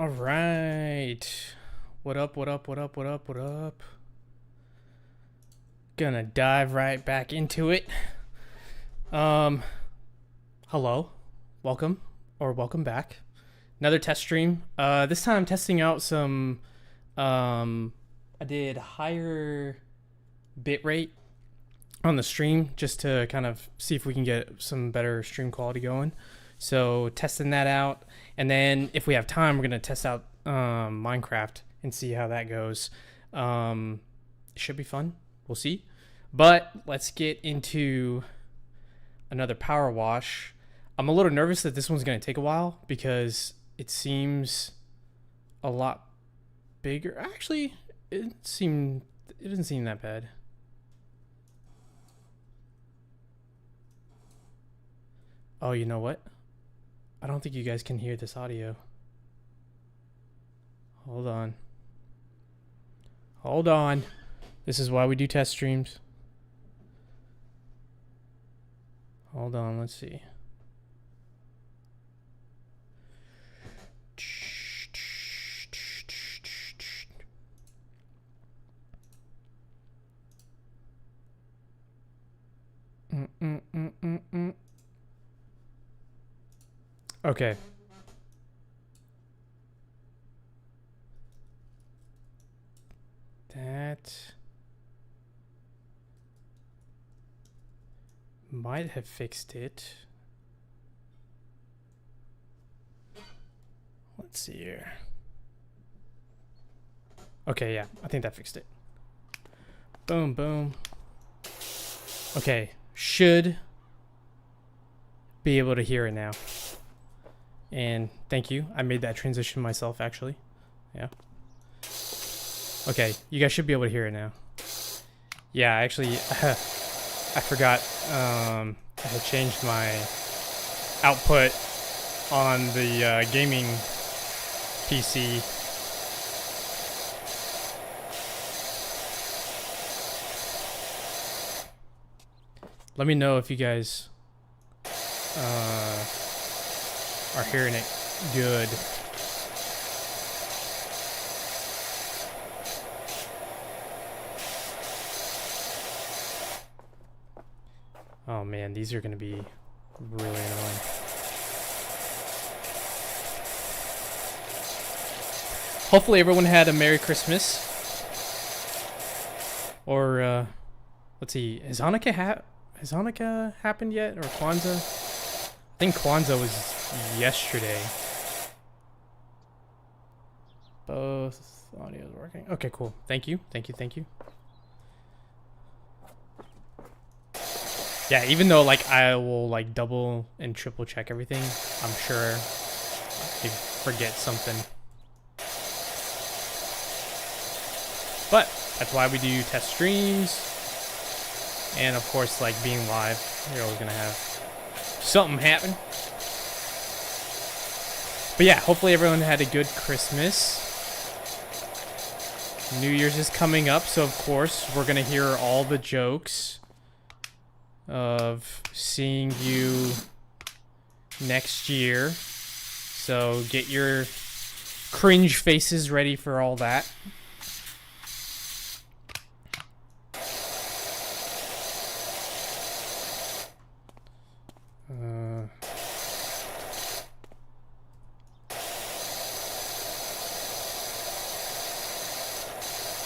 All right. What up, what up, what up, what up, what up? Gonna dive right back into it. Hello. Welcome or welcome back. Another test stream. This time I'm testing out some I did higher bitrate on the stream just to kind of see if we can get some better stream quality going. So testing that out, and then if we have time, we're gonna test out Minecraft and see how that goes. It should be fun. We'll see. But let's get into another power wash. I'm a little nervous that this one's gonna take a while because it seems a lot bigger. Actually, it didn't seem that bad. Oh, you know what? I don't think you guys can hear this audio. Hold on. Hold on. This is why we do test streams. Hold on, let's see. Okay. That might have fixed it. Let's see here. Okay, yeah, I think that fixed it. Boom, boom. Okay, should be able to hear it now. And thank you. I made that transition myself, actually. Yeah. Okay, you guys should be able to hear it now. Yeah, actually, I forgot. I had changed my output on the gaming PC. Let me know if you guys are hearing it good. Oh man, these are gonna be really annoying. Hopefully everyone had a Merry Christmas. Or let's see, has Hanukkah happened yet, or Kwanzaa? I think Kwanzaa was yesterday. Both audios working. Okay, cool. Thank you. Thank you. Thank you. Yeah, even though like I will like double and triple check everything, I'm sure I forget something. But that's why we do test streams. And of course, like being live, you're always gonna have something happen. But yeah, hopefully everyone had a good Christmas. New Year's is coming up, so of course we're gonna hear all the jokes of seeing you next year. So get your cringe faces ready for all that.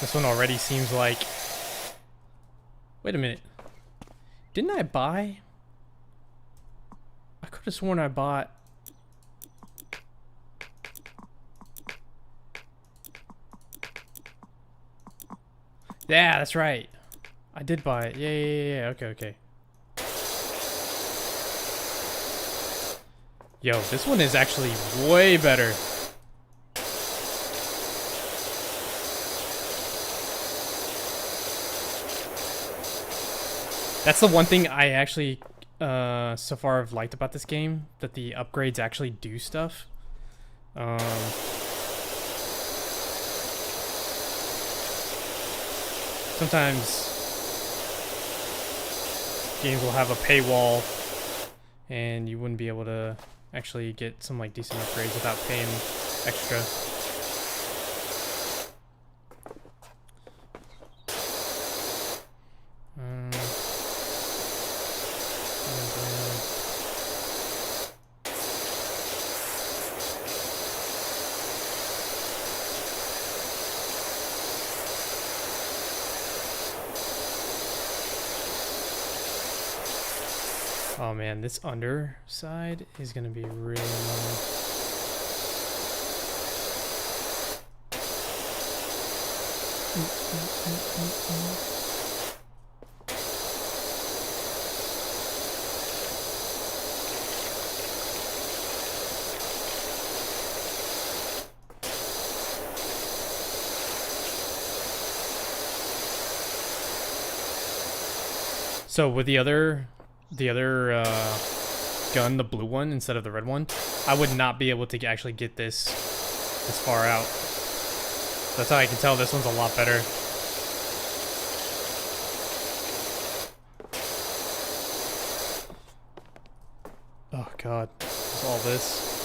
This one already seems like... Wait a minute. Didn't I buy? I could have sworn I bought... Yeah, that's right. I did buy it. Yeah. Okay, okay. Yo, this one is actually way better. That's the one thing I actually, so far have liked about this game, that the upgrades actually do stuff. Sometimes games will have a paywall and you wouldn't be able to actually get some like decent upgrades without paying extra. Oh man, this underside is gonna be really annoying. So with the other gun, the blue one instead of the red one, I would not be able to actually get this far out. That's how I can tell this one's a lot better. Oh god, what's all this?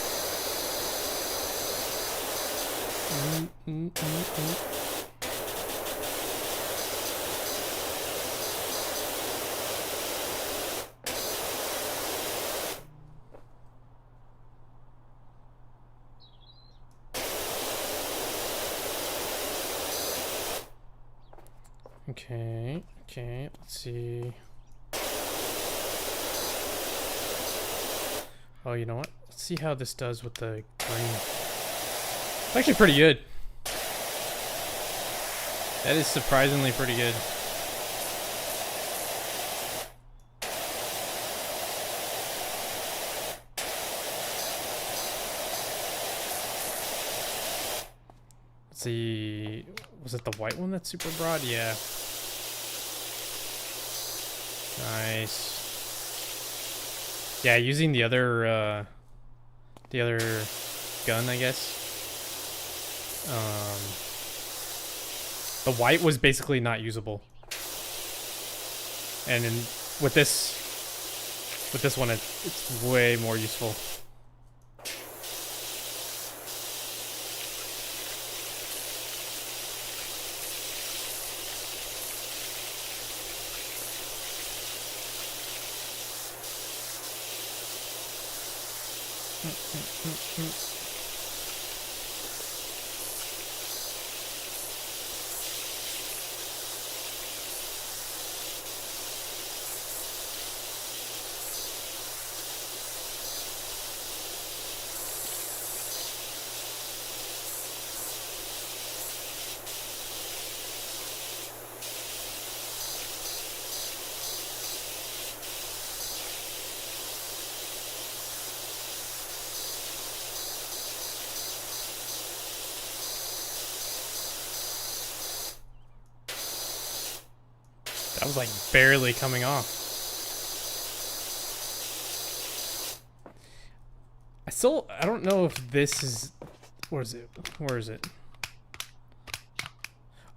Okay, let's see. Oh, you know what? Let's see how this does with the green. It's actually pretty good. That is surprisingly pretty good. Let's see. Was it the white one that's super broad? Yeah. Nice. Yeah, using the other gun, I guess. The white was basically not usable, and with this one, it's way more useful. That was like barely coming off. I don't know if this is, where is it?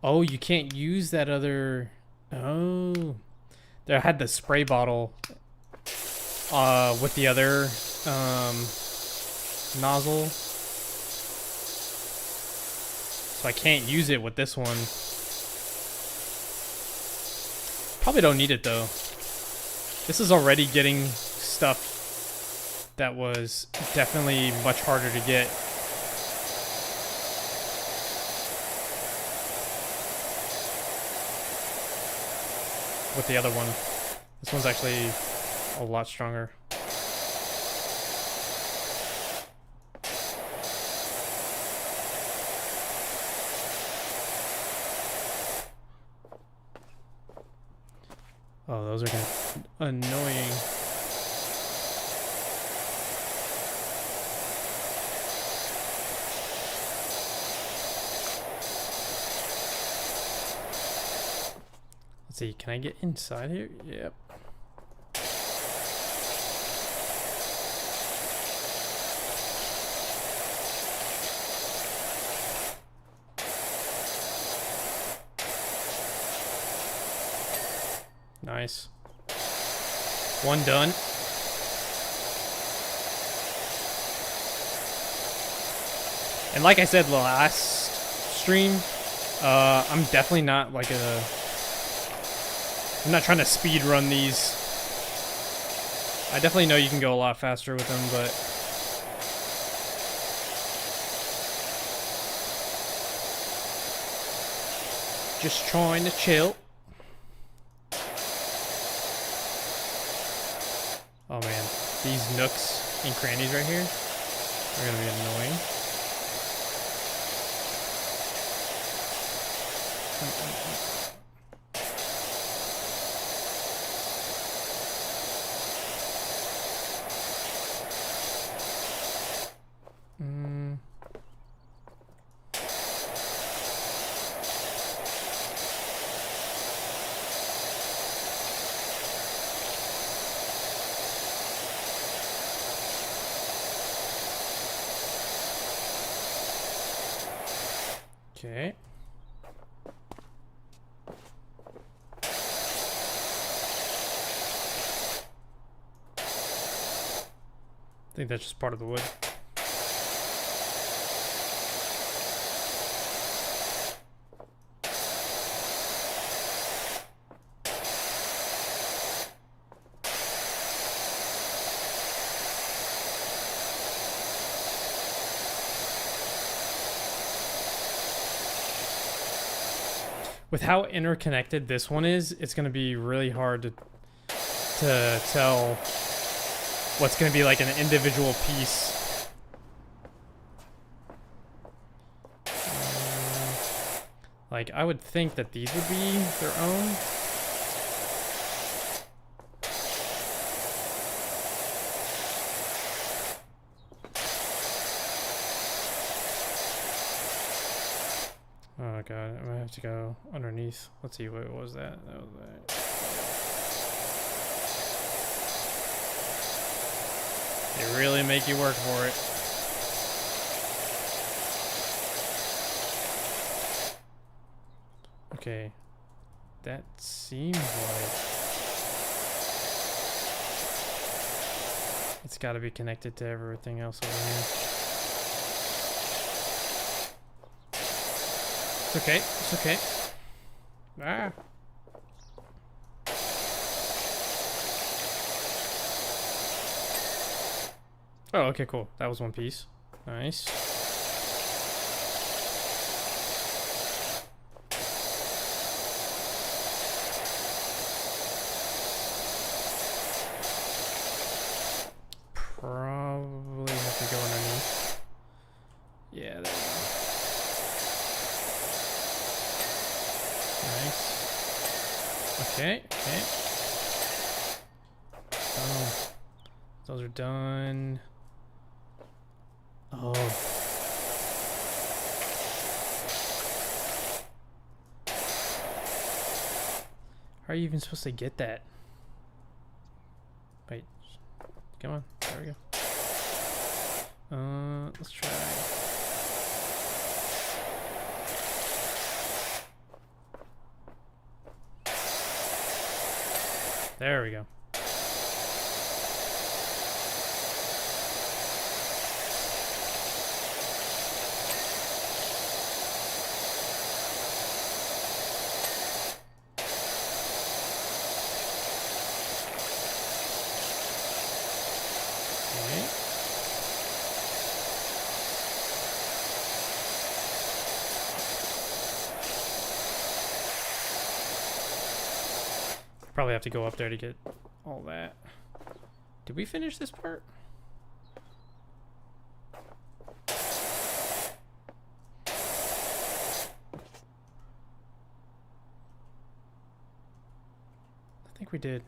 Oh, you can't use that other, oh. There, I had the spray bottle with the other nozzle. So I can't use it with this one. Probably don't need it though. This is already getting stuff that was definitely much harder to get. With the other one. This one's actually a lot stronger. Oh, those are kind of annoying. Let's see, can I get inside here? Yep. Nice. One done. And like I said last stream, I'm definitely not like I'm not trying to speed run these. I definitely know you can go a lot faster with them, but just trying to chill. Oh man, these nooks and crannies right here are gonna be annoying. Okay. I think that's just part of the wood. With how interconnected this one is, it's going to be really hard to tell what's going to be like an individual piece. Like, I would think that these would be their own. Oh god, I'm gonna have to go underneath. Let's see, what was that? That was that. They really make you work for it. Okay, that seems like it's got to be connected to everything else over here. It's okay. It's okay. Ah. Oh, okay, cool. That was one piece. Nice. Probably have to go underneath. Yeah, there we go. Nice. Okay, okay. Oh, those are done. Oh. How are you even supposed to get that? Wait. Come on. There we go. Let's try. There we go. Probably have to go up there to get all that. Did we finish this part? I think we did.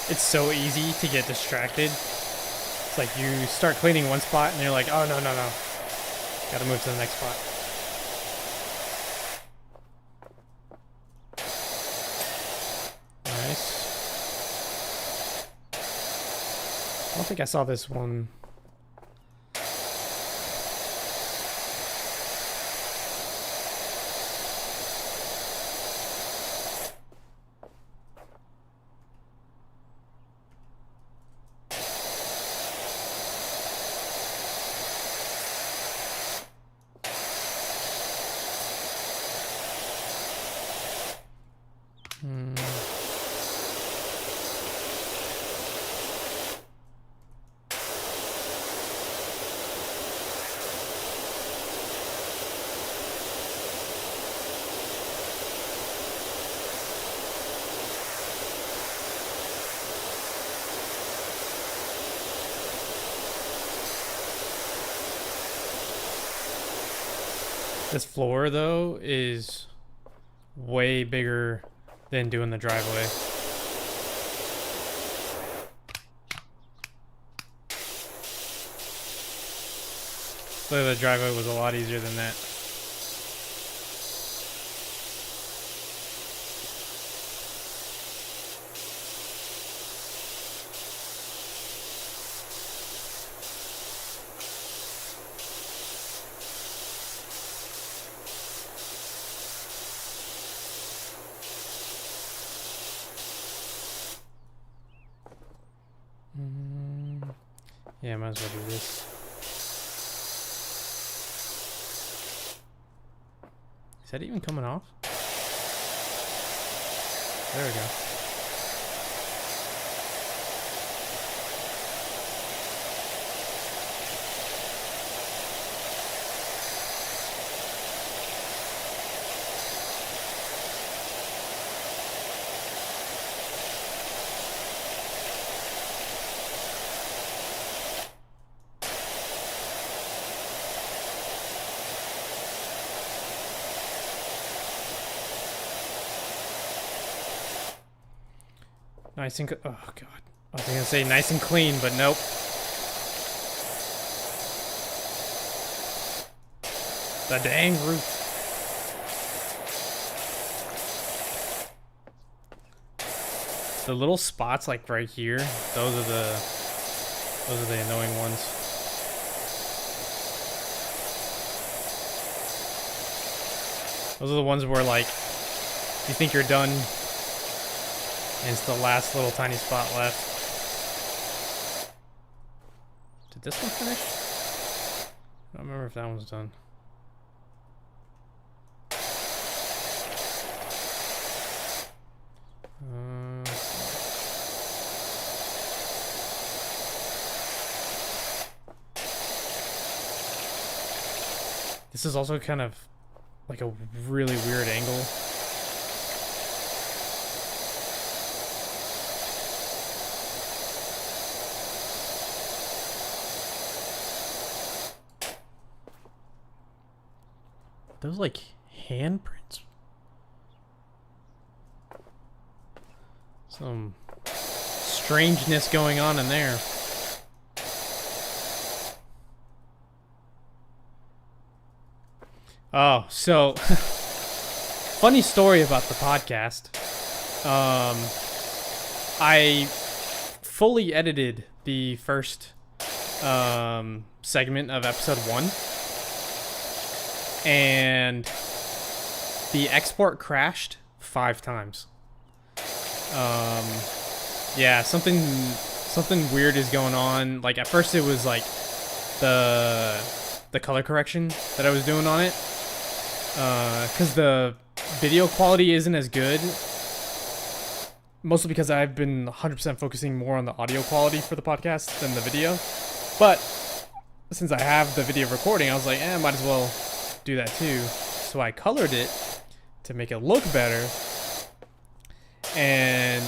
It's so easy to get distracted. It's like you start cleaning one spot and you're like, oh, no. Gotta move to the next spot. Nice. I don't think I saw this one. This floor, though, is way bigger than doing the driveway. So the driveway was a lot easier than that. Yeah, might as well do this. Is that even coming off? There we go. Nice and oh god, I was gonna say nice and clean, but nope. The dang roof. The little spots like right here, those are the annoying ones. Those are the ones where like you think you're done. And it's the last little tiny spot left. Did this one finish? I don't remember if that one's done. This is also kind of like a really weird angle. Those like handprints. Some strangeness going on in there. Oh, so funny story about the podcast. I fully edited the first segment of episode 1. And the export crashed 5 times. Yeah, something weird is going on. Like at first it was like the color correction that I was doing on it, because the video quality isn't as good. Mostly because I've been 100% focusing more on the audio quality for the podcast than the video. But since I have the video recording, I was like, might as well do that too. So I colored it to make it look better, and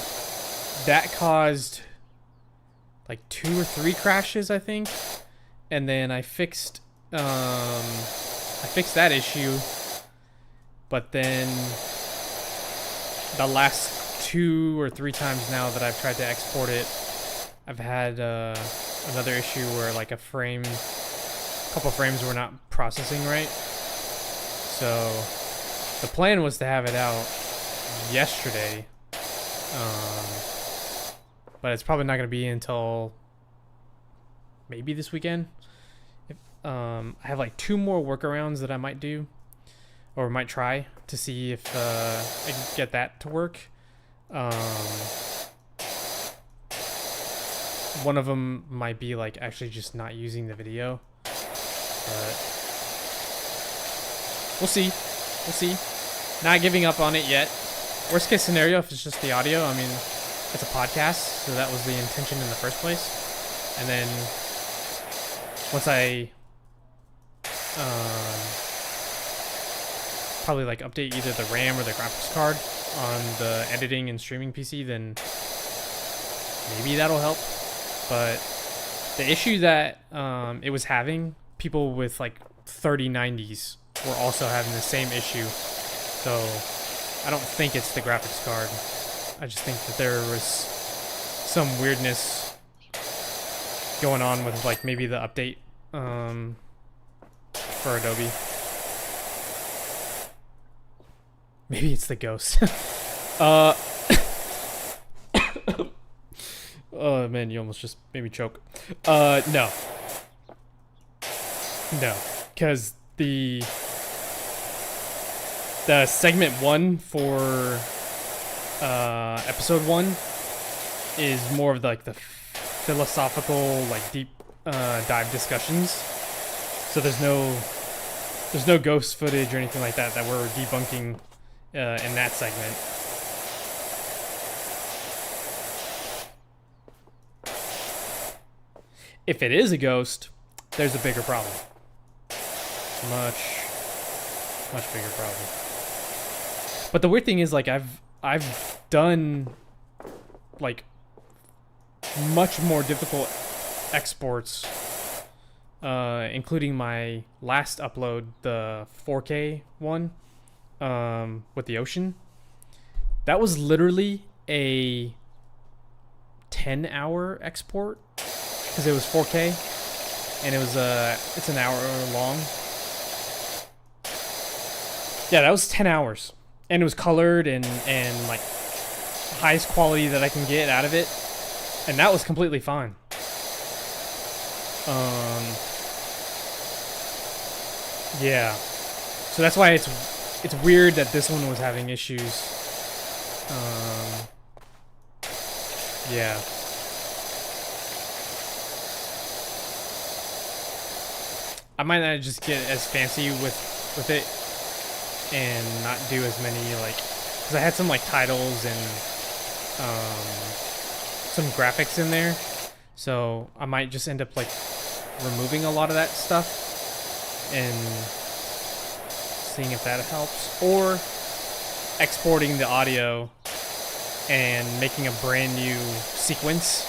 that caused like 2 or 3 crashes, I think. And then I fixed that issue, but then the last 2 or 3 times now that I've tried to export it, I've had another issue where like a couple frames were not processing right. So the plan was to have it out yesterday, but it's probably not going to be until maybe this weekend. I have like 2 more workarounds that I might do, or might try to see if I can get that to work. One of them might be like actually just not using the video, but we'll see. We'll see. Not giving up on it yet. Worst case scenario, if it's just the audio, I mean, it's a podcast, so that was the intention in the first place. And then once I probably like update either the RAM or the graphics card on the editing and streaming PC, then maybe that'll help. But the issue that it was having, people with like 3090s were also having the same issue. So I don't think it's the graphics card. I just think that there was some weirdness going on with like maybe the update for Adobe. Maybe it's the ghost. Oh man, you almost just made me choke. No, because the segment 1 for episode 1 is more of like the philosophical, like deep dive discussions. So there's no ghost footage or anything like that we're debunking in that segment. If it is a ghost, there's a bigger problem. Much bigger problem. But the weird thing is, like, I've done like much more difficult exports, including my last upload, the 4K one, with the ocean. That was literally a 10-hour export because it was 4K and it was it's an hour long. Yeah, that was 10 hours. And it was colored and like highest quality that I can get out of it. And that was completely fine. Yeah. So that's why it's weird that this one was having issues. Yeah. I might not just get as fancy with it and not do as many, like, because I had some like titles and some graphics in there, so I might just end up like removing a lot of that stuff and seeing if that helps, or exporting the audio and making a brand new sequence,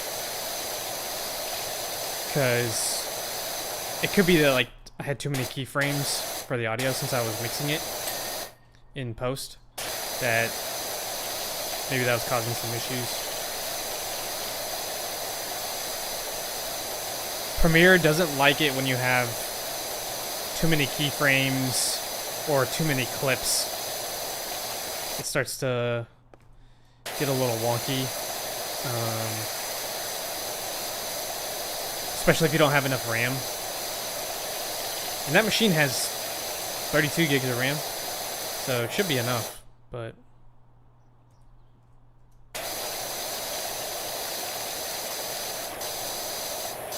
because it could be that like I had too many keyframes for the audio since I was mixing it in post, that maybe that was causing some issues. Premiere doesn't like it when you have too many keyframes or too many clips. It starts to get a little wonky, especially if you don't have enough RAM. And that machine has 32 gigs of RAM, so it should be enough, but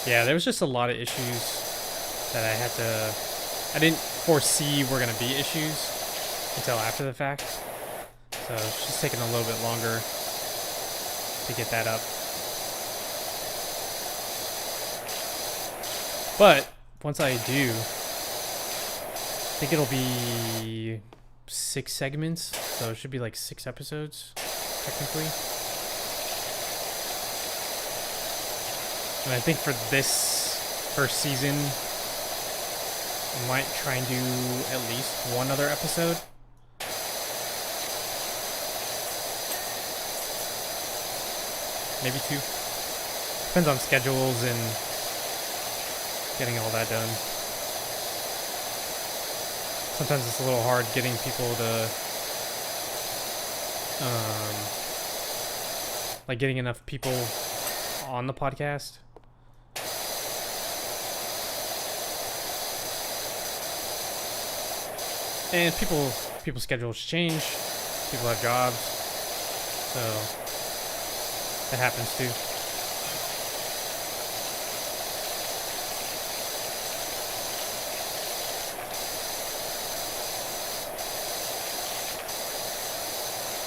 yeah, there was just a lot of issues that I didn't foresee were going to be issues until after the fact. So it's just taking a little bit longer to get that up. But once I do, I think it'll be 6 segments, so it should be like 6 episodes, technically. And I think for this first season, I might try and do at least one other episode. maybe 2. Depends on schedules and getting all that done. Sometimes it's a little hard getting people to, like getting enough people on the podcast. And people's schedules change. People have jobs, so that happens too.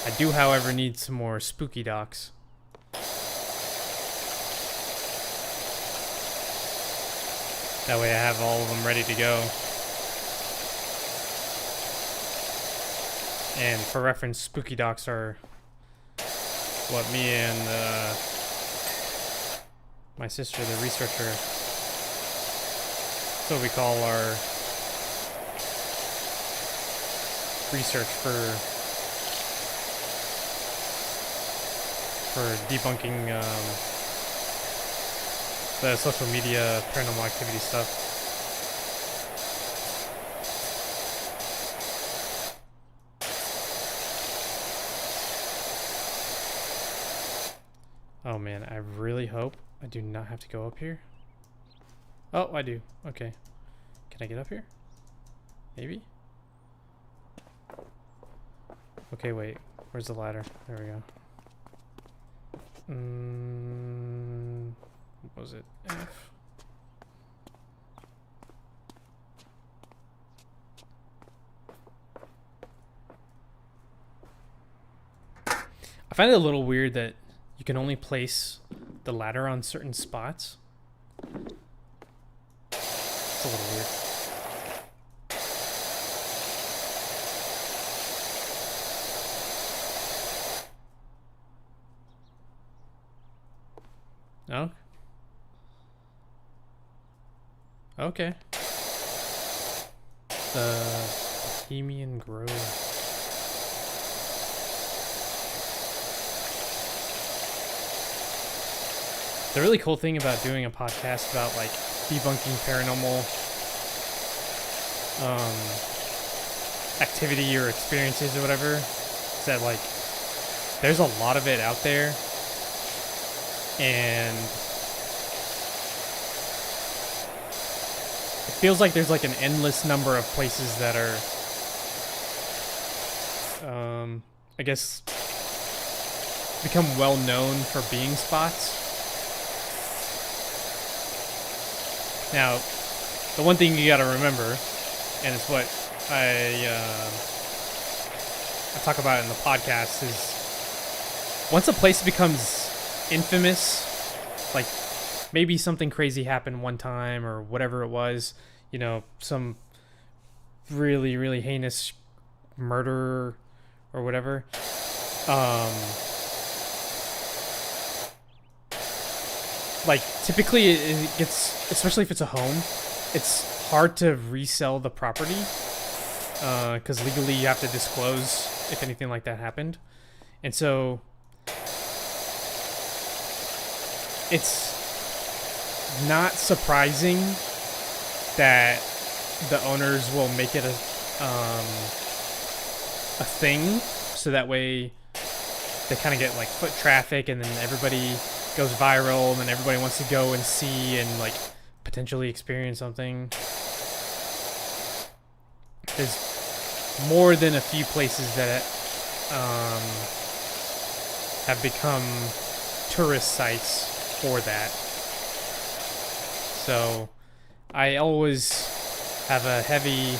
I do, however, need some more spooky docs. That way I have all of them ready to go. And for reference, spooky docs are what me and my sister, the researcher, that's what we call our research for debunking the social media paranormal activity stuff. Oh man, I really hope I do not have to go up here. Oh, I do. Okay. Can I get up here? Maybe? Okay, wait. Where's the ladder? There we go. What was it? F. I find it a little weird that you can only place the ladder on certain spots. It's a little weird. No? Okay. The Bohemian Grove. The really cool thing about doing a podcast about like debunking paranormal activity or experiences or whatever is that like there's a lot of it out there, and it feels like there's like an endless number of places that are I guess become well known for being spots. Now, the one thing you gotta remember, and it's what I talk about in the podcast, is once a place becomes infamous, like maybe something crazy happened one time or whatever it was, you know, some really, really heinous murder or whatever, like typically it gets, especially if it's a home, it's hard to resell the property because legally you have to disclose if anything like that happened. And so it's not surprising that the owners will make it a thing, so that way they kind of get like foot traffic, and then everybody goes viral, and then everybody wants to go and see and like potentially experience something. There's more than a few places that have become tourist sites for that. So I always have a heavy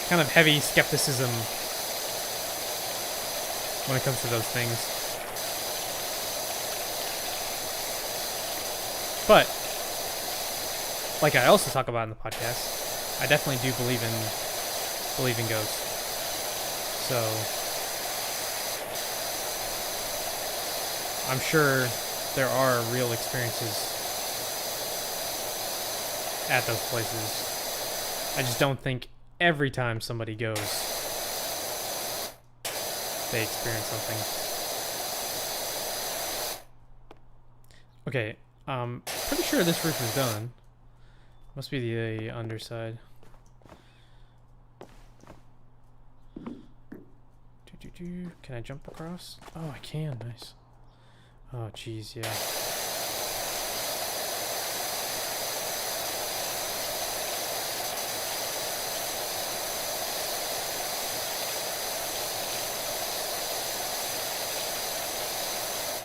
kind of heavy skepticism when it comes to those things. But like I also talk about in the podcast, I definitely do believe in ghosts. So I'm sure there are real experiences at those places. I just don't think every time somebody goes they experience something. Okay, pretty sure this roof is done. Must be the underside. Can I jump across? Oh, I can. Nice. Oh, jeez, yeah.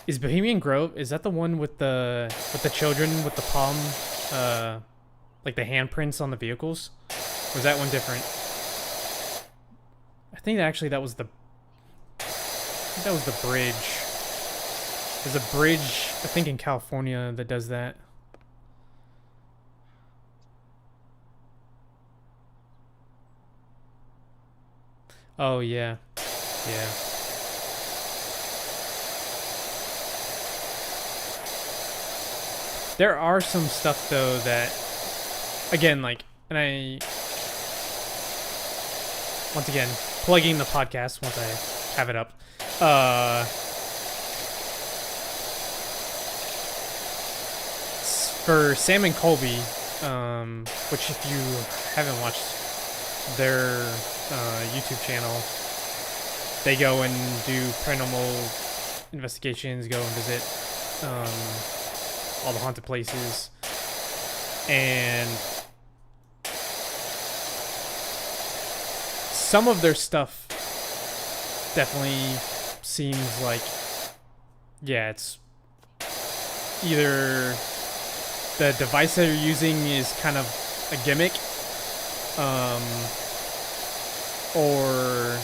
Is Bohemian Grove, is that the one with the children with the palm, like the handprints on the vehicles? Or is that one different? I think actually that was the bridge. There's a bridge, I think in California, that does that. Oh yeah, yeah. There are some stuff though that, again, like, and I, once again, plugging the podcast once I have it up. For Sam and Colby, which if you haven't watched their YouTube channel, they go and do paranormal investigations, go and visit all the haunted places, and some of their stuff definitely seems like, yeah, it's either the device that you're using is kind of a gimmick, or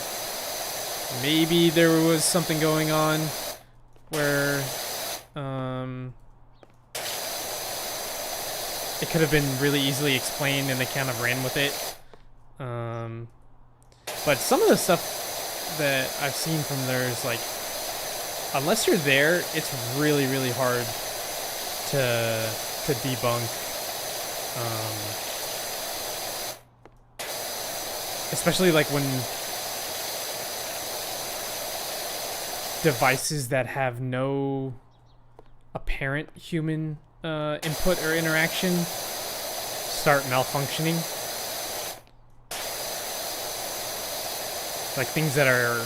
maybe there was something going on where it could have been really easily explained and they kind of ran with it. But some of the stuff that I've seen from theirs, like, unless you're there, it's really, really hard to debunk. Especially like when devices that have no apparent human input or interaction start malfunctioning. Like things that are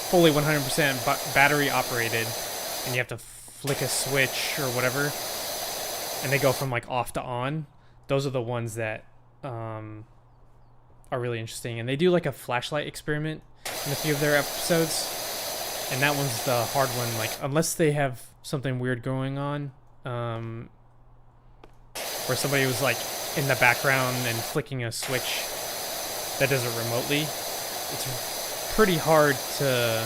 fully 100% battery operated and you have to flick a switch or whatever and they go from like off to on. Those are the ones that are really interesting. And they do like a flashlight experiment in a few of their episodes. And that one's the hard one. Like, unless they have something weird going on, where somebody was like in the background and flicking a switch that does it remotely, it's pretty hard to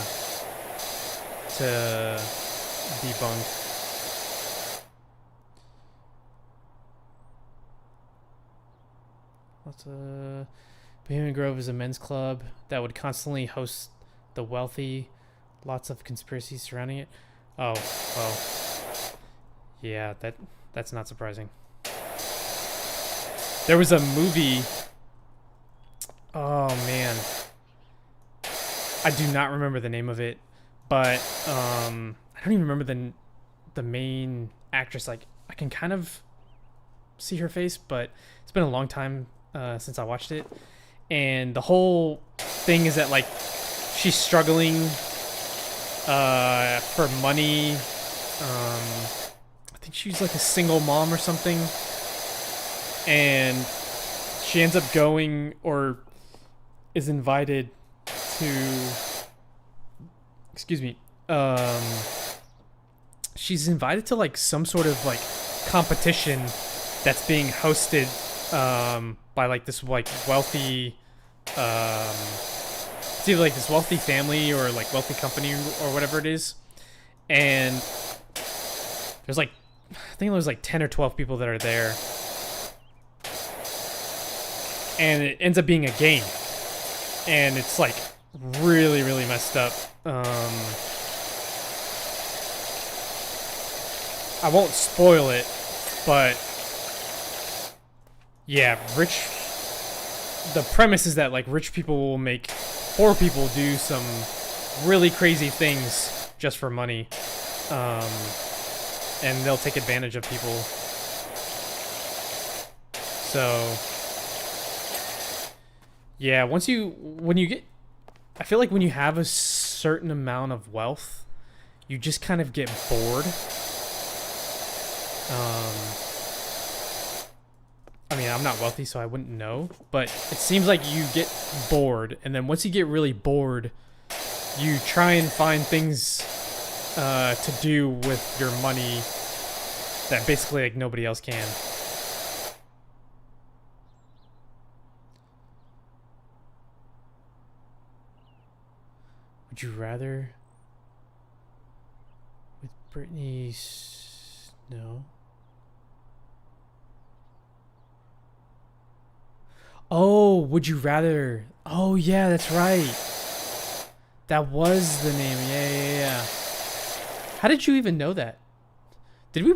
debunk. Bohemian Grove is a men's club that would constantly host the wealthy. Lots of conspiracies surrounding it. Oh, well. Yeah, that's not surprising. There was a movie. Oh man, I do not remember the name of it, but I don't even remember the main actress. Like, I can kind of see her face, but it's been a long time since I watched it. And the whole thing is that like she's struggling for money. I think she's like a single mom or something, and she ends up going, or is invited to, excuse me, she's invited to like some sort of like competition that's being hosted by like this like wealthy it's either like this wealthy family or like wealthy company or whatever it is. And there's like, I think there's like 10 or 12 people that are there, and it ends up being a game, and it's like really, really messed up. I won't spoil it, but yeah, the premise is that like rich people will make poor people do some really crazy things just for money. And they'll take advantage of people. So, yeah, when you get, I feel like when you have a certain amount of wealth, you just kind of get bored. I mean, I'm not wealthy, so I wouldn't know, but it seems like you get bored, and then once you get really bored, you try and find things to do with your money that basically like nobody else can. Would you rather with Brittany Snow? Oh, would you rather? Oh yeah, that's right. That was the name. Yeah. How did you even know that? Did we?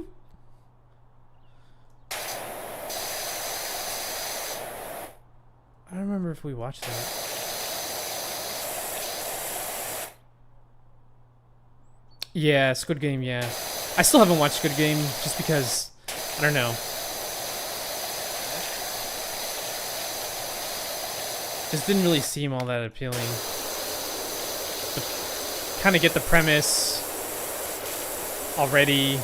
I don't remember if we watched that. Yeah, Squid Game, yeah. I still haven't watched Squid Game just because, I don't know. Just didn't really seem all that appealing. Kind of get the premise already.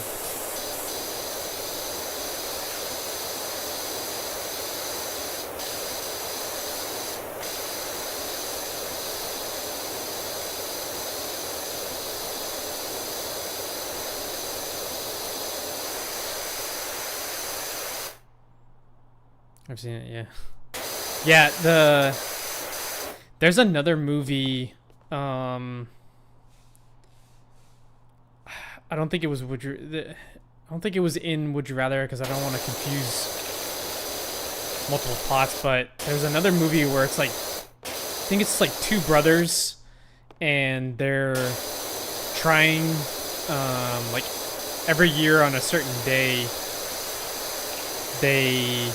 I've seen it, yeah. Yeah, there's another movie, I don't think it was I don't think it was in Would You Rather because I don't want to confuse multiple plots, but there's another movie where it's like, I think it's like two brothers and they're trying, like every year on a certain day, they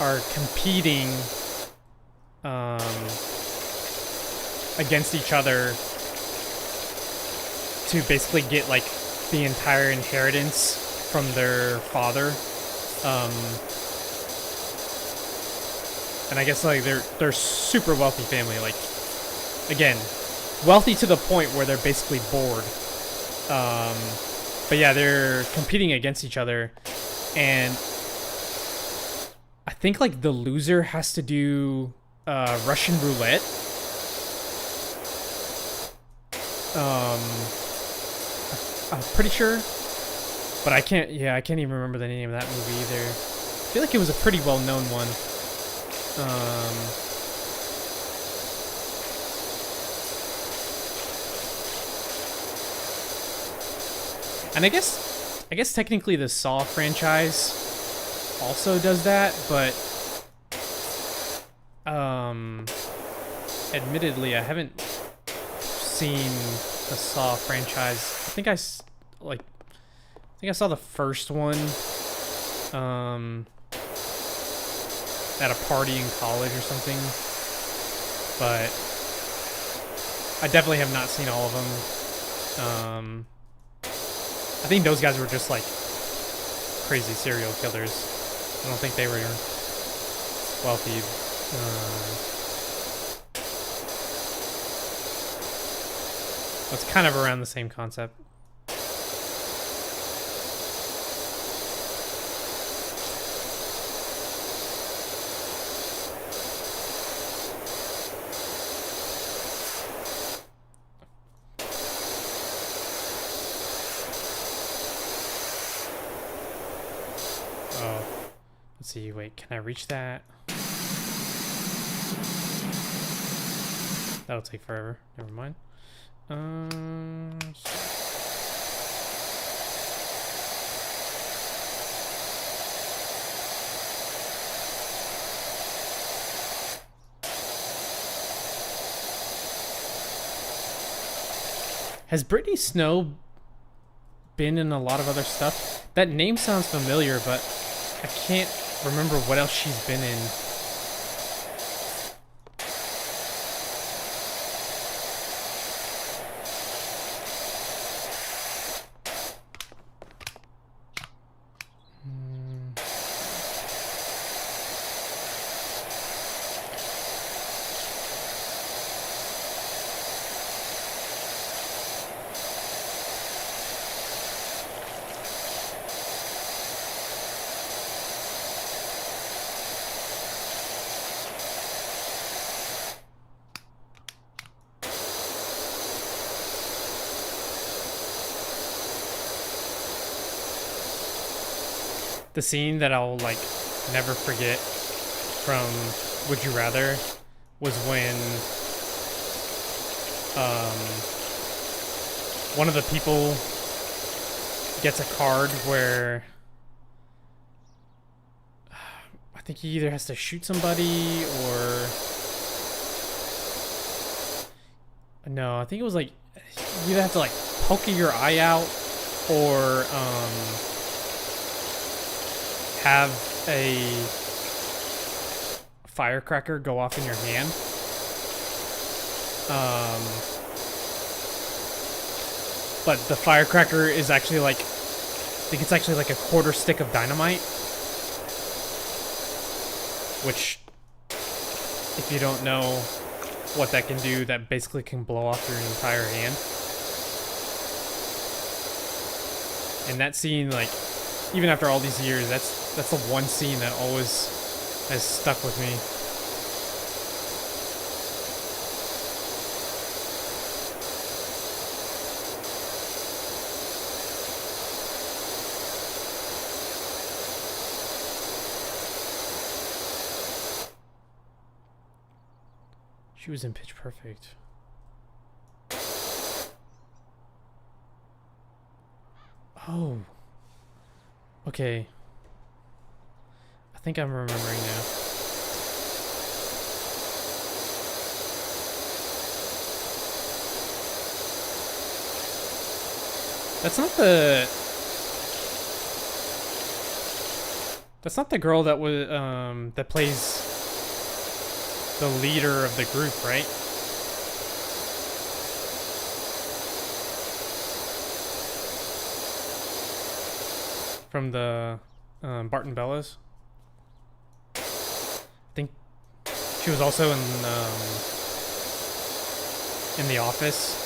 are competing against each other to basically get like the entire inheritance from their father, and I guess like they're super wealthy family, like again wealthy to the point where they're basically bored, but yeah, they're competing against each other, and I think like the loser has to do Russian roulette. I'm pretty sure, but I can't even remember the name of that movie either. I feel like it was a pretty well-known one. And I guess technically the Saw franchise also does that, but admittedly I haven't seen the Saw franchise. I think I saw the first one at a party in college or something, but I definitely have not seen all of them. I think those guys were just like crazy serial killers. I don't think they were wealthy. It's kind of around the same concept. Oh, let's see. Wait, can I reach that? That'll take forever. Never mind. Has Brittany Snow been in a lot of other stuff? That name sounds familiar, but I can't remember what else she's been in. the scene that I'll like never forget from Would You Rather was when one of the people gets a card where I think he either has to shoot somebody or no, I think it was like you either have to like poke your eye out or have a firecracker go off in your hand. But the firecracker is actually like, I think it's actually like a quarter stick of dynamite. Which, if you don't know what that can do, that basically can blow off your entire hand. And that scene, like, even after all these years, that's the one scene that always has stuck with me. She was in Pitch Perfect. Oh. Okay. I think I'm remembering now. That's not the girl that was that plays the leader of the group, right? From the Barton Bellas. I think she was also in The Office.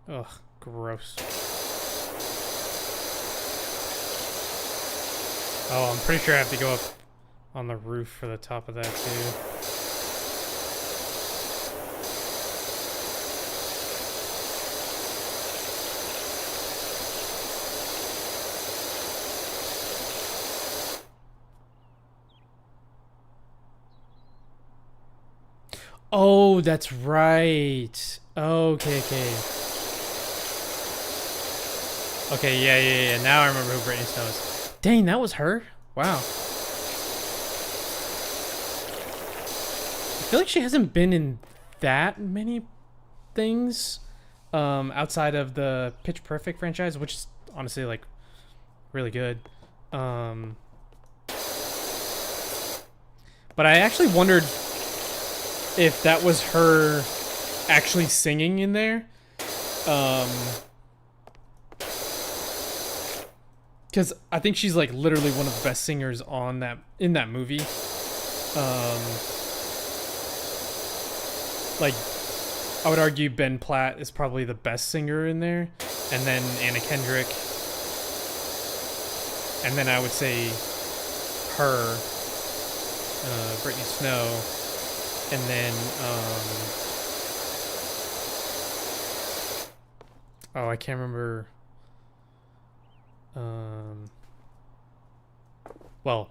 Ugh, gross. Oh, I'm pretty sure I have to go up on the roof for the top of that too. Oh, that's right. Okay, okay. Okay, yeah. Now I remember who Brittany Snow is. Dang, that was her? Wow. I feel like she hasn't been in that many things outside of the Pitch Perfect franchise, which is honestly like really good. But I actually wondered if that was her actually singing in there. Because I think she's like literally one of the best singers on in that movie. Like, I would argue Ben Platt is probably the best singer in there, and then Anna Kendrick, and then I would say her, Brittany Snow, and then oh, I can't remember. Well,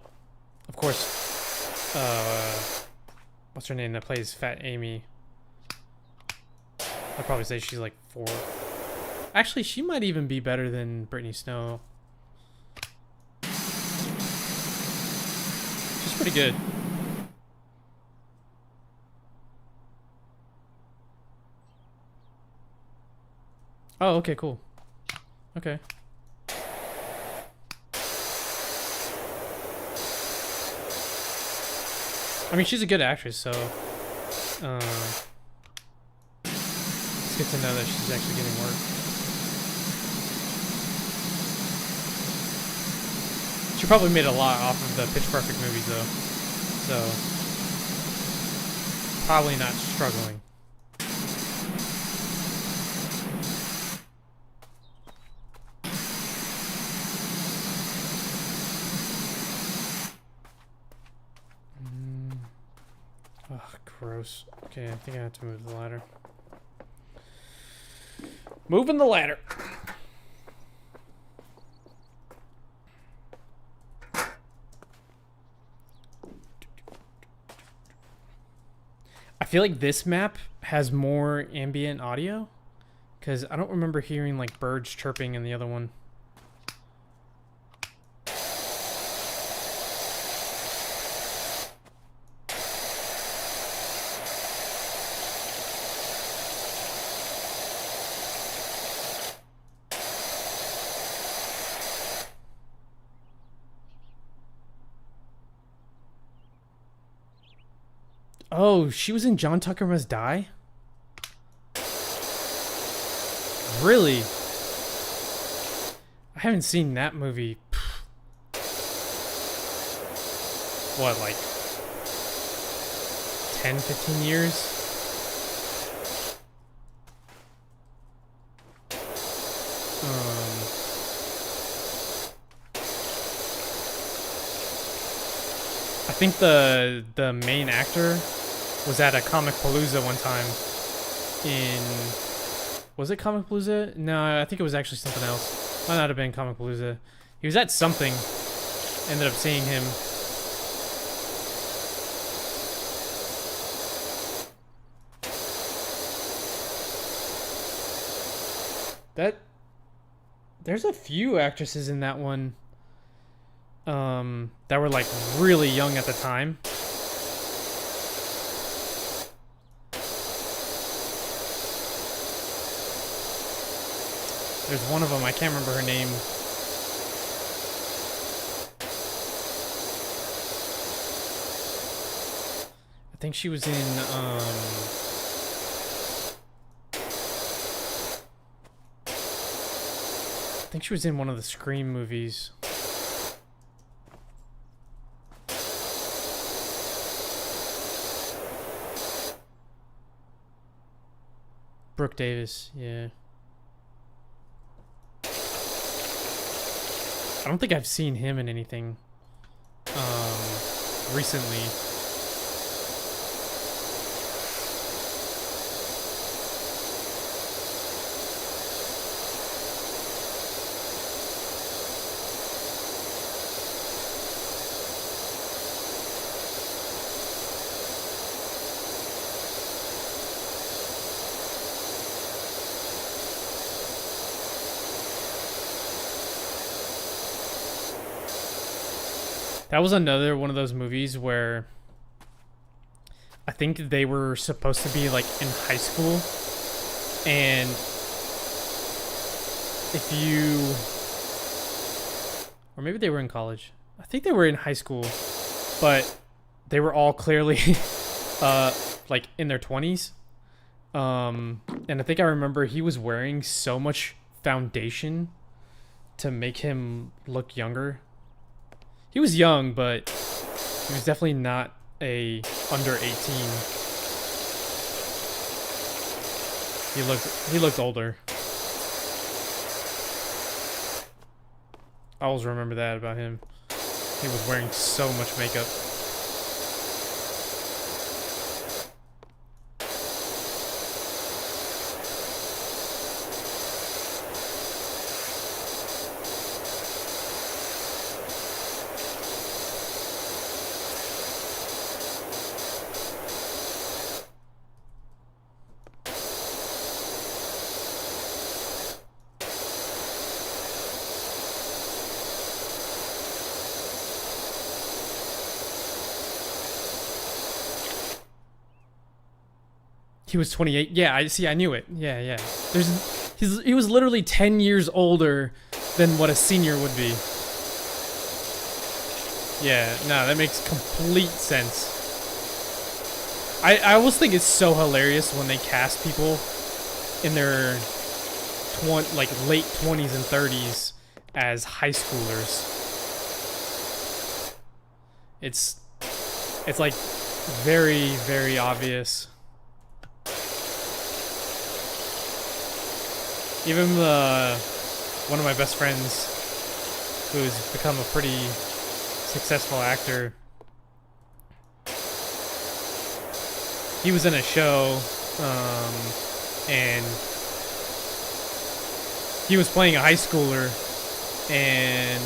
of course, what's her name that plays Fat Amy? I'd probably say she's like 4. Actually, she might even be better than Brittany Snow. pretty good. Oh, okay, cool. Okay. I mean, she's a good actress, so it's good to know that she's actually getting work. She probably made a lot off of the Pitch Perfect movies, though, so probably not struggling. Gross. Okay, I think I have to move the ladder. Moving the ladder. I feel like this map has more ambient audio, because I don't remember hearing like birds chirping in the other one. Oh, she was in John Tucker Must Die? Really? I haven't seen that movie. What, like 10, 15 years? I think the main actor was at a Comic Palooza one time in... Was it Comic Palooza? No, I think it was actually something else. Might not have been Comic Palooza. He was at something. Ended up seeing him. There's a few actresses in that one that were like really young at the time. There's one of them, I can't remember her name. I think she was in I think she was in one of the Scream movies. Brooke Davis, yeah. I don't think I've seen him in anything recently. That was another one of those movies where I think they were supposed to be like in high school, and if you, or maybe they were in college. I think they were in high school, but they were all clearly like in their 20s. And I think I remember he was wearing so much foundation to make him look younger. He was young, but he was definitely not a under 18. He looked older. I always remember that about him. He was wearing so much makeup. He was 28. Yeah, I see. I knew it. Yeah, yeah. He was literally 10 years older than what a senior would be. Yeah, no, that makes complete sense. I always think it's so hilarious when they cast people in their late 20s and 30s as high schoolers. It's like very, very obvious. Even one of my best friends, who's become a pretty successful actor, he was in a show, and he was playing a high schooler, and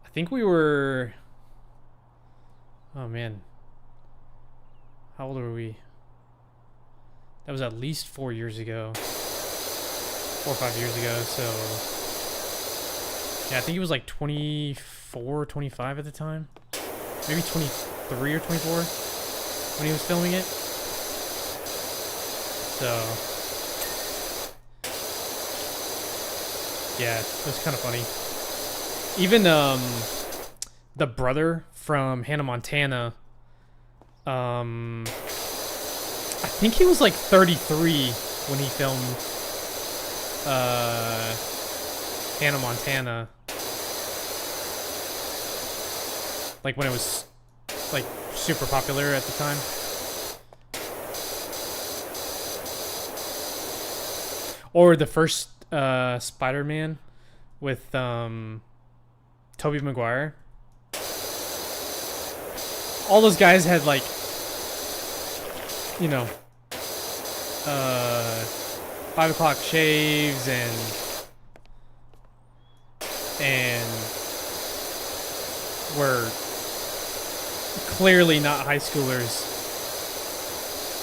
I think we were, oh man, how old were we? That was at least 4 years ago. 4 or 5 years ago, so yeah, I think he was like 24, 25 at the time. Maybe 23 or 24 when he was filming it. So yeah, it was kind of funny. Even the brother from Hannah Montana, I think he was like 33 when he filmed Hannah Montana, like when it was like super popular at the time. Or the first Spider-Man with Tobey Maguire. All those guys had like, you know, 5 o'clock shaves and were clearly not high schoolers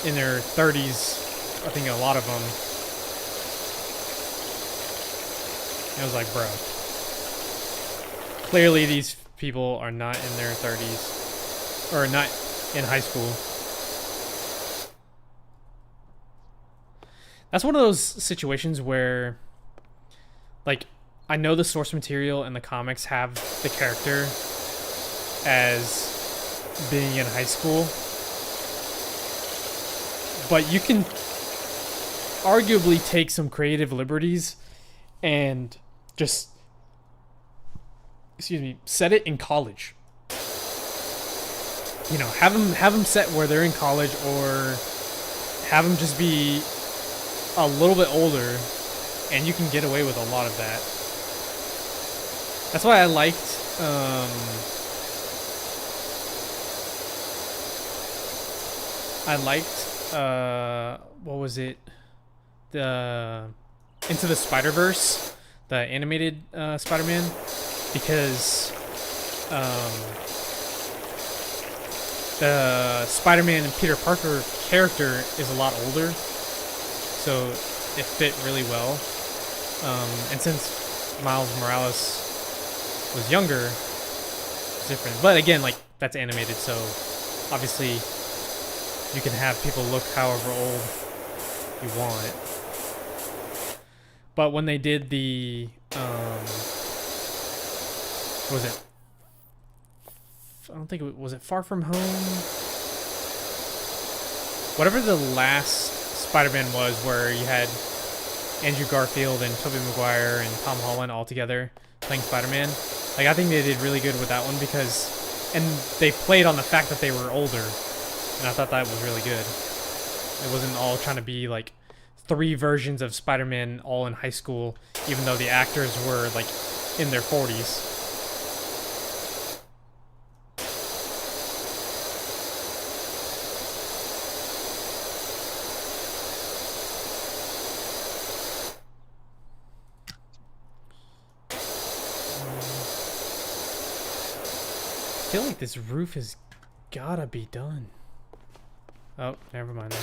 in their 30s. I think a lot of them. I was like, bro, clearly these people are not in their 30s or not in high school. That's one of those situations where, like, I know the source material and the comics have the character as being in high school, but you can arguably take some creative liberties and just, set it in college. You know, have them set where they're in college, or have them just be a little bit older, and you can get away with a lot of that. That's why I liked what was it? The Into the Spider-Verse, the animated Spider-Man, because the Spider-Man and Peter Parker character is a lot older, so it fit really well. And since Miles Morales was younger, it's different. But again, like, that's animated, so obviously you can have people look however old you want. But when they did the what was it? I don't think was it Far From Home? Whatever the last Spider-Man was, where you had Andrew Garfield and Tobey Maguire and Tom Holland all together playing Spider-Man. Like, I think they did really good with that one because, and they played on the fact that they were older, and I thought that was really good. It wasn't all trying to be like 3 versions of Spider-Man all in high school, even though the actors were like in their 40s. I feel like this roof has gotta be done. Oh, never mind. Okay.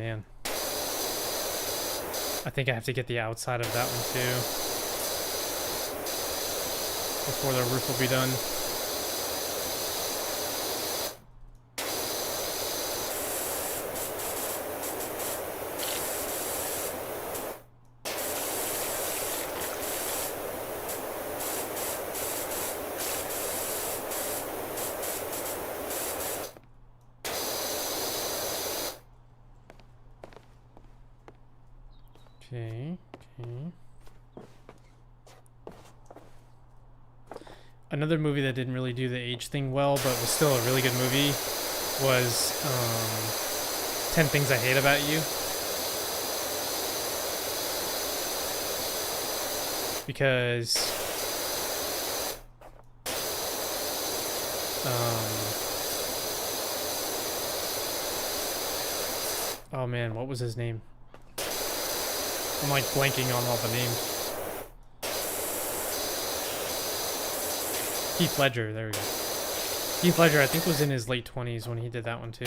man. I think I have to get the outside of that one too before the roof will be done. Okay. Another movie that didn't really do the age thing well, but was still a really good movie, was 10 Things I Hate About You. Because oh man, what was his name? I'm like blanking on all the names. Heath Ledger, there we go. Heath Ledger, I think, was in his late 20s when he did that one too.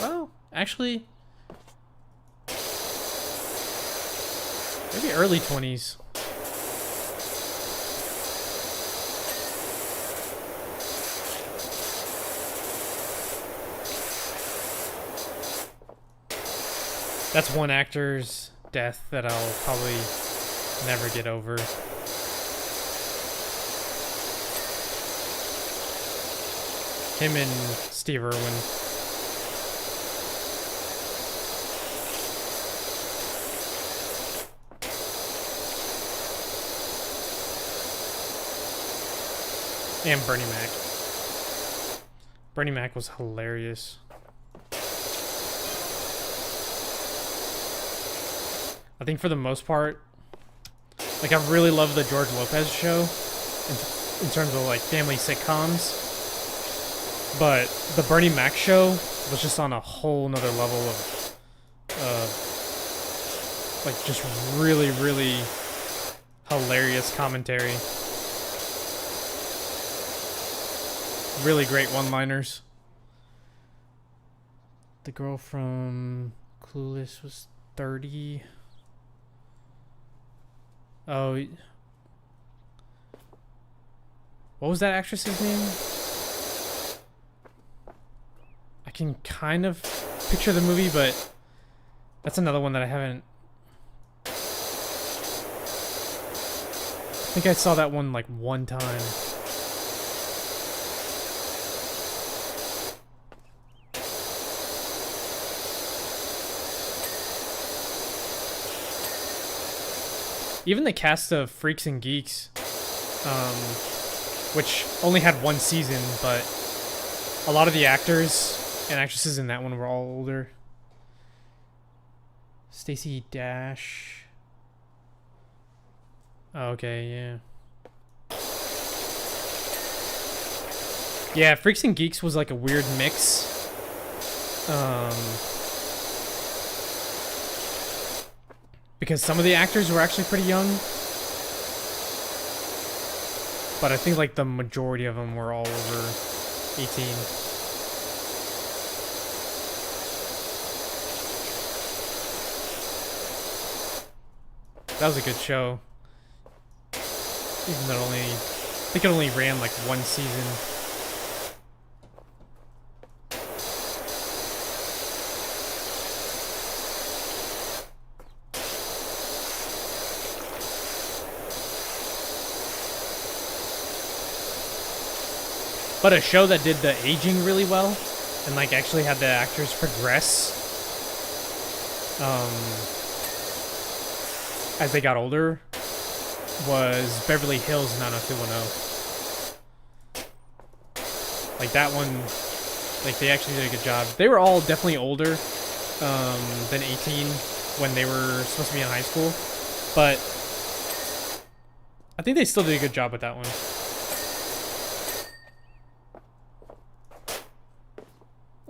Well, actually, maybe early 20s. That's one actor's death that I'll probably never get over. Him and Steve Irwin. And Bernie Mac. Bernie Mac was hilarious. I think for the most part, like, I really love the George Lopez show in terms of like family sitcoms, but the Bernie Mac show was just on a whole nother level of like just really, really hilarious commentary. Really great one-liners. The girl from Clueless was 30. Oh, what was that actress's name? I can kind of picture the movie, but that's another one that I haven't. I think I saw that one like one time. Even the cast of Freaks and Geeks, which only had one season, but a lot of the actors and actresses in that one were all older. Stacey Dash. Oh, okay, yeah. Yeah, Freaks and Geeks was like a weird mix. Because some of the actors were actually pretty young, but I think like the majority of them were all over 18. That was a good show, even though I think it only ran like one season. But a show that did the aging really well and like actually had the actors progress as they got older was Beverly Hills 90210. Like that one, like they actually did a good job. They were all definitely older than 18 when they were supposed to be in high school, but I think they still did a good job with that one.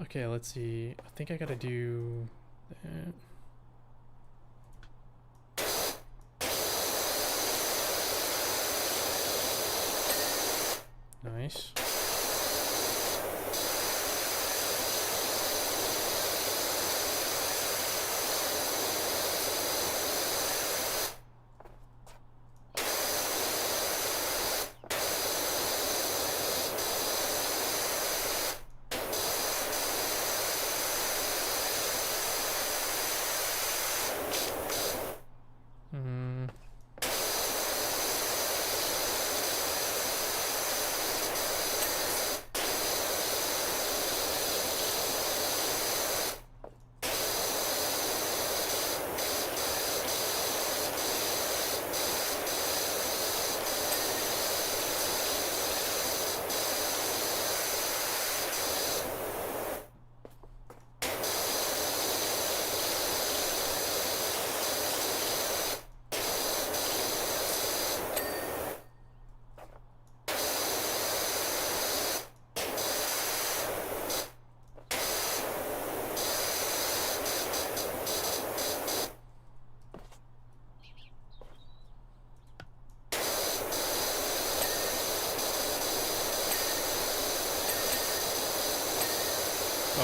Okay, let's see. I think I gotta do that. Nice.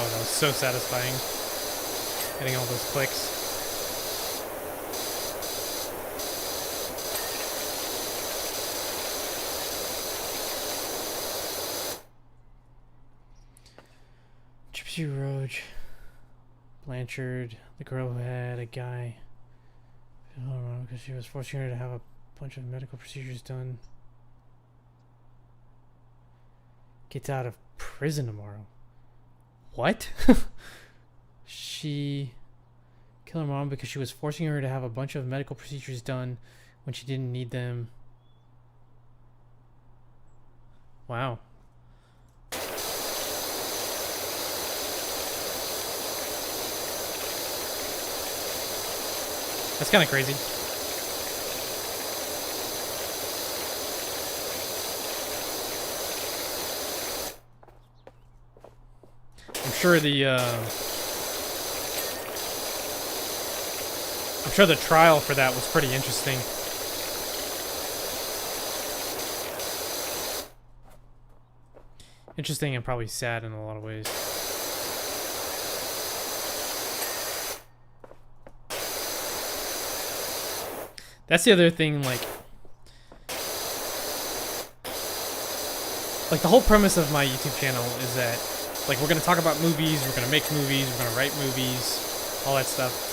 that was so satisfying. Getting all those clicks. Gypsy Roach, Blanchard, the girl who had a guy. Because she was forcing her to have a bunch of medical procedures done. Gets out of prison tomorrow. What? She killed her mom because she was forcing her to have a bunch of medical procedures done when she didn't need them. Wow. That's kind of crazy. I'm sure the trial for that was pretty interesting. Interesting and probably sad in a lot of ways. That's the other thing, like the whole premise of my YouTube channel is that, like, we're gonna talk about movies, we're gonna make movies, we're gonna write movies, all that stuff.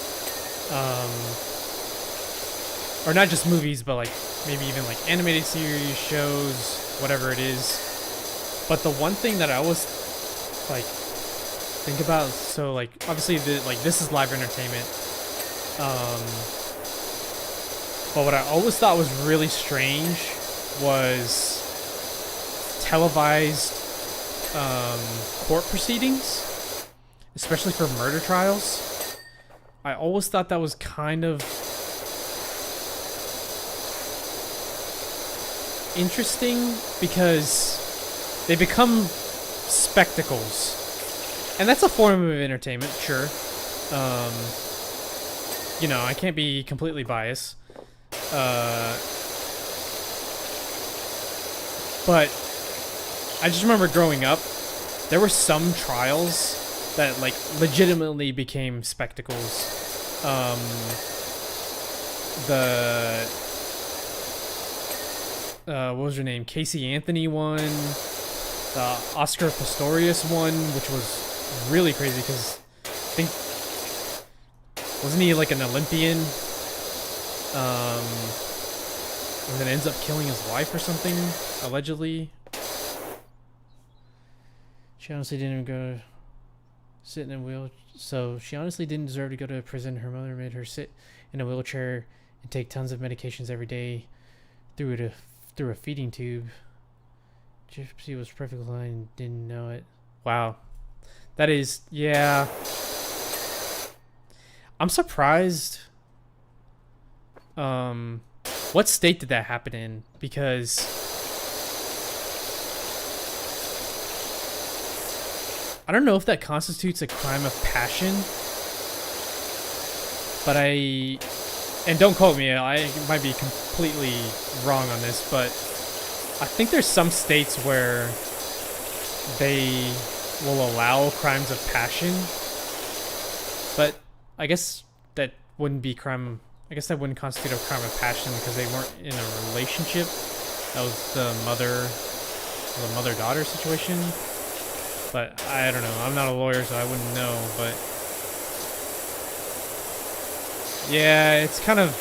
Or not just movies, but like maybe even like animated series, shows, whatever it is. But the one thing that I always like think about, so like obviously this is live entertainment. But what I always thought was really strange was televised court proceedings, especially for murder trials. I always thought that was kind of interesting because they become spectacles. And that's a form of entertainment, sure. You know, I can't be completely biased. But I just remember growing up, there were some trials that like legitimately became spectacles. What was her name? Casey Anthony one, the Oscar Pistorius one, which was really crazy because I think, wasn't he like an Olympian? And then ends up killing his wife or something, allegedly. She honestly didn't even go sit in a wheel. So she honestly didn't deserve to go to prison. Her mother made her sit in a wheelchair and take tons of medications every day through a feeding tube. Gypsy was perfectly fine and didn't know it. Wow. That is, yeah. I'm surprised. What state did that happen in? Because I don't know if that constitutes a crime of passion, but and don't quote me, I might be completely wrong on this, but I think there's some states where they will allow crimes of passion, but I guess that wouldn't be crime. I guess that wouldn't constitute a crime of passion because they weren't in a relationship. That was the mother-daughter situation. But I don't know. I'm not a lawyer, so I wouldn't know. But yeah, it's kind of,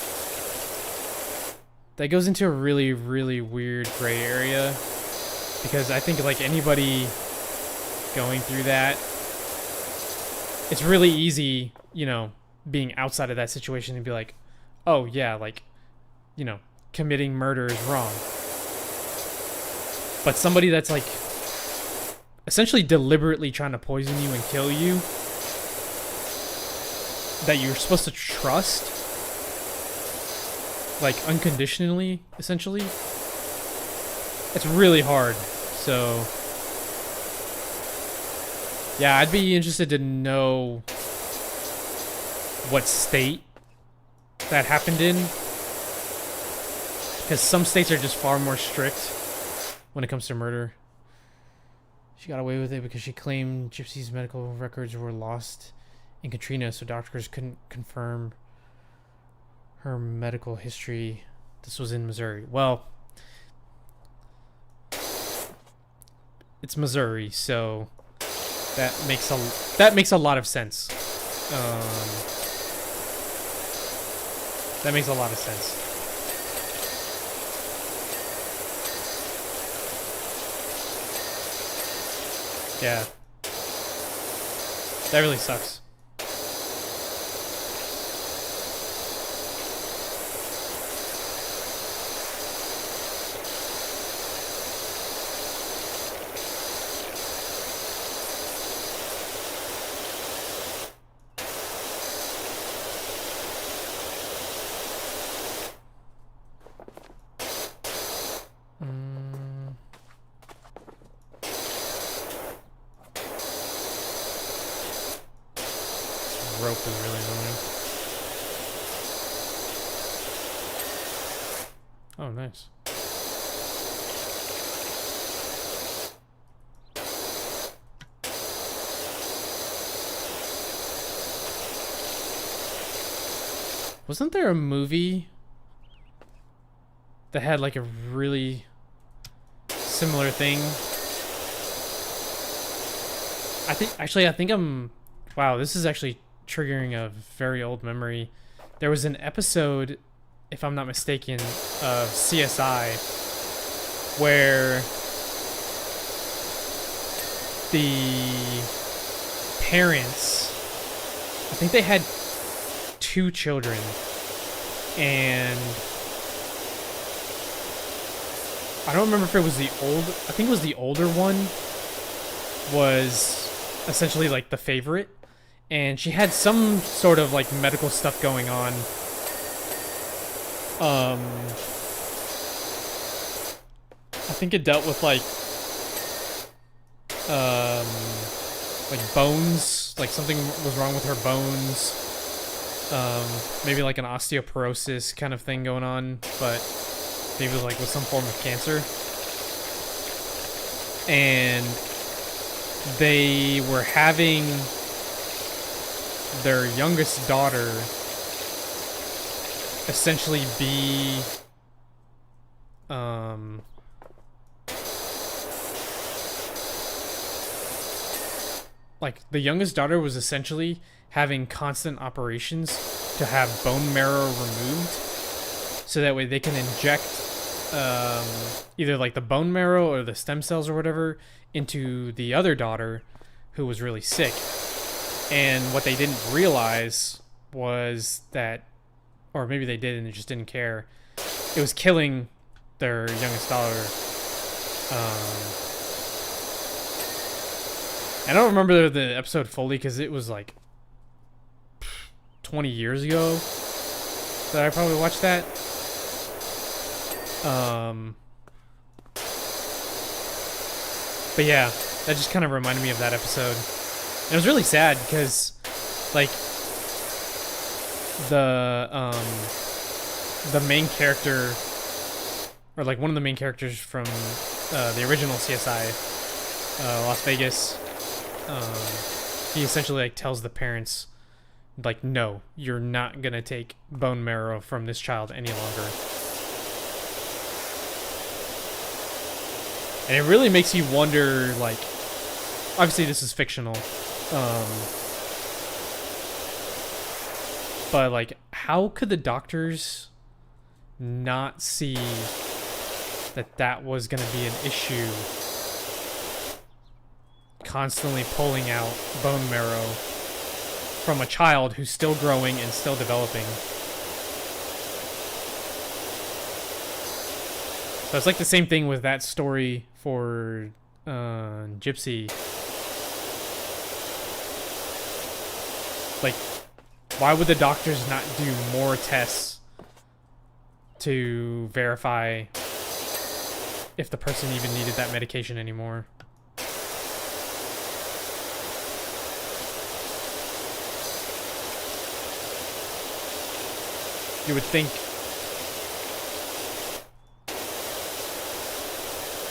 that goes into a really, really weird gray area, because I think like anybody going through that, it's really easy, you know, being outside of that situation and be like, oh yeah, like, you know, committing murder is wrong. But somebody that's like essentially deliberately trying to poison you and kill you, that you're supposed to trust, like unconditionally, essentially, it's really hard. So yeah, I'd be interested to know what state that happened in, because some states are just far more strict when it comes to murder. She got away with it because she claimed Gypsy's medical records were lost in Katrina, so doctors couldn't confirm her medical history. This was in Missouri. Well, it's Missouri, so that makes a lot of sense. That makes a lot of sense. Yeah. That really sucks. Rope is really annoying. Oh, nice. Wasn't there a movie that had like a really similar thing? I think I'm... Wow, this is actually triggering a very old memory. There was an episode, if I'm not mistaken, of CSI where the parents, I think they had 2 children, and I don't remember if it was I think it was the older one was essentially like the favorite, and she had some sort of like medical stuff going on. I think it dealt with like bones, like something was wrong with her bones. Maybe like an osteoporosis kind of thing going on, but maybe like with some form of cancer. And they were having their youngest daughter essentially be like the youngest daughter was essentially having constant operations to have bone marrow removed, so that way they can inject either like the bone marrow or the stem cells or whatever into the other daughter who was really sick. And what they didn't realize was that, or maybe they did and they just didn't care, it was killing their youngest daughter. I don't remember the episode fully because it was like 20 years ago that I probably watched that. But yeah, that just kind of reminded me of that episode. And it was really sad because, like, the main character, or like one of the main characters from the original CSI Las Vegas, he essentially like tells the parents, like, no, you're not gonna take bone marrow from this child any longer. And it really makes you wonder, like, obviously this is fictional, but like, how could the doctors not see that that was gonna be an issue? Constantly pulling out bone marrow from a child who's still growing and still developing. So it's like the same thing with that story for Gypsy. Like, why would the doctors not do more tests to verify if the person even needed that medication anymore? You would think,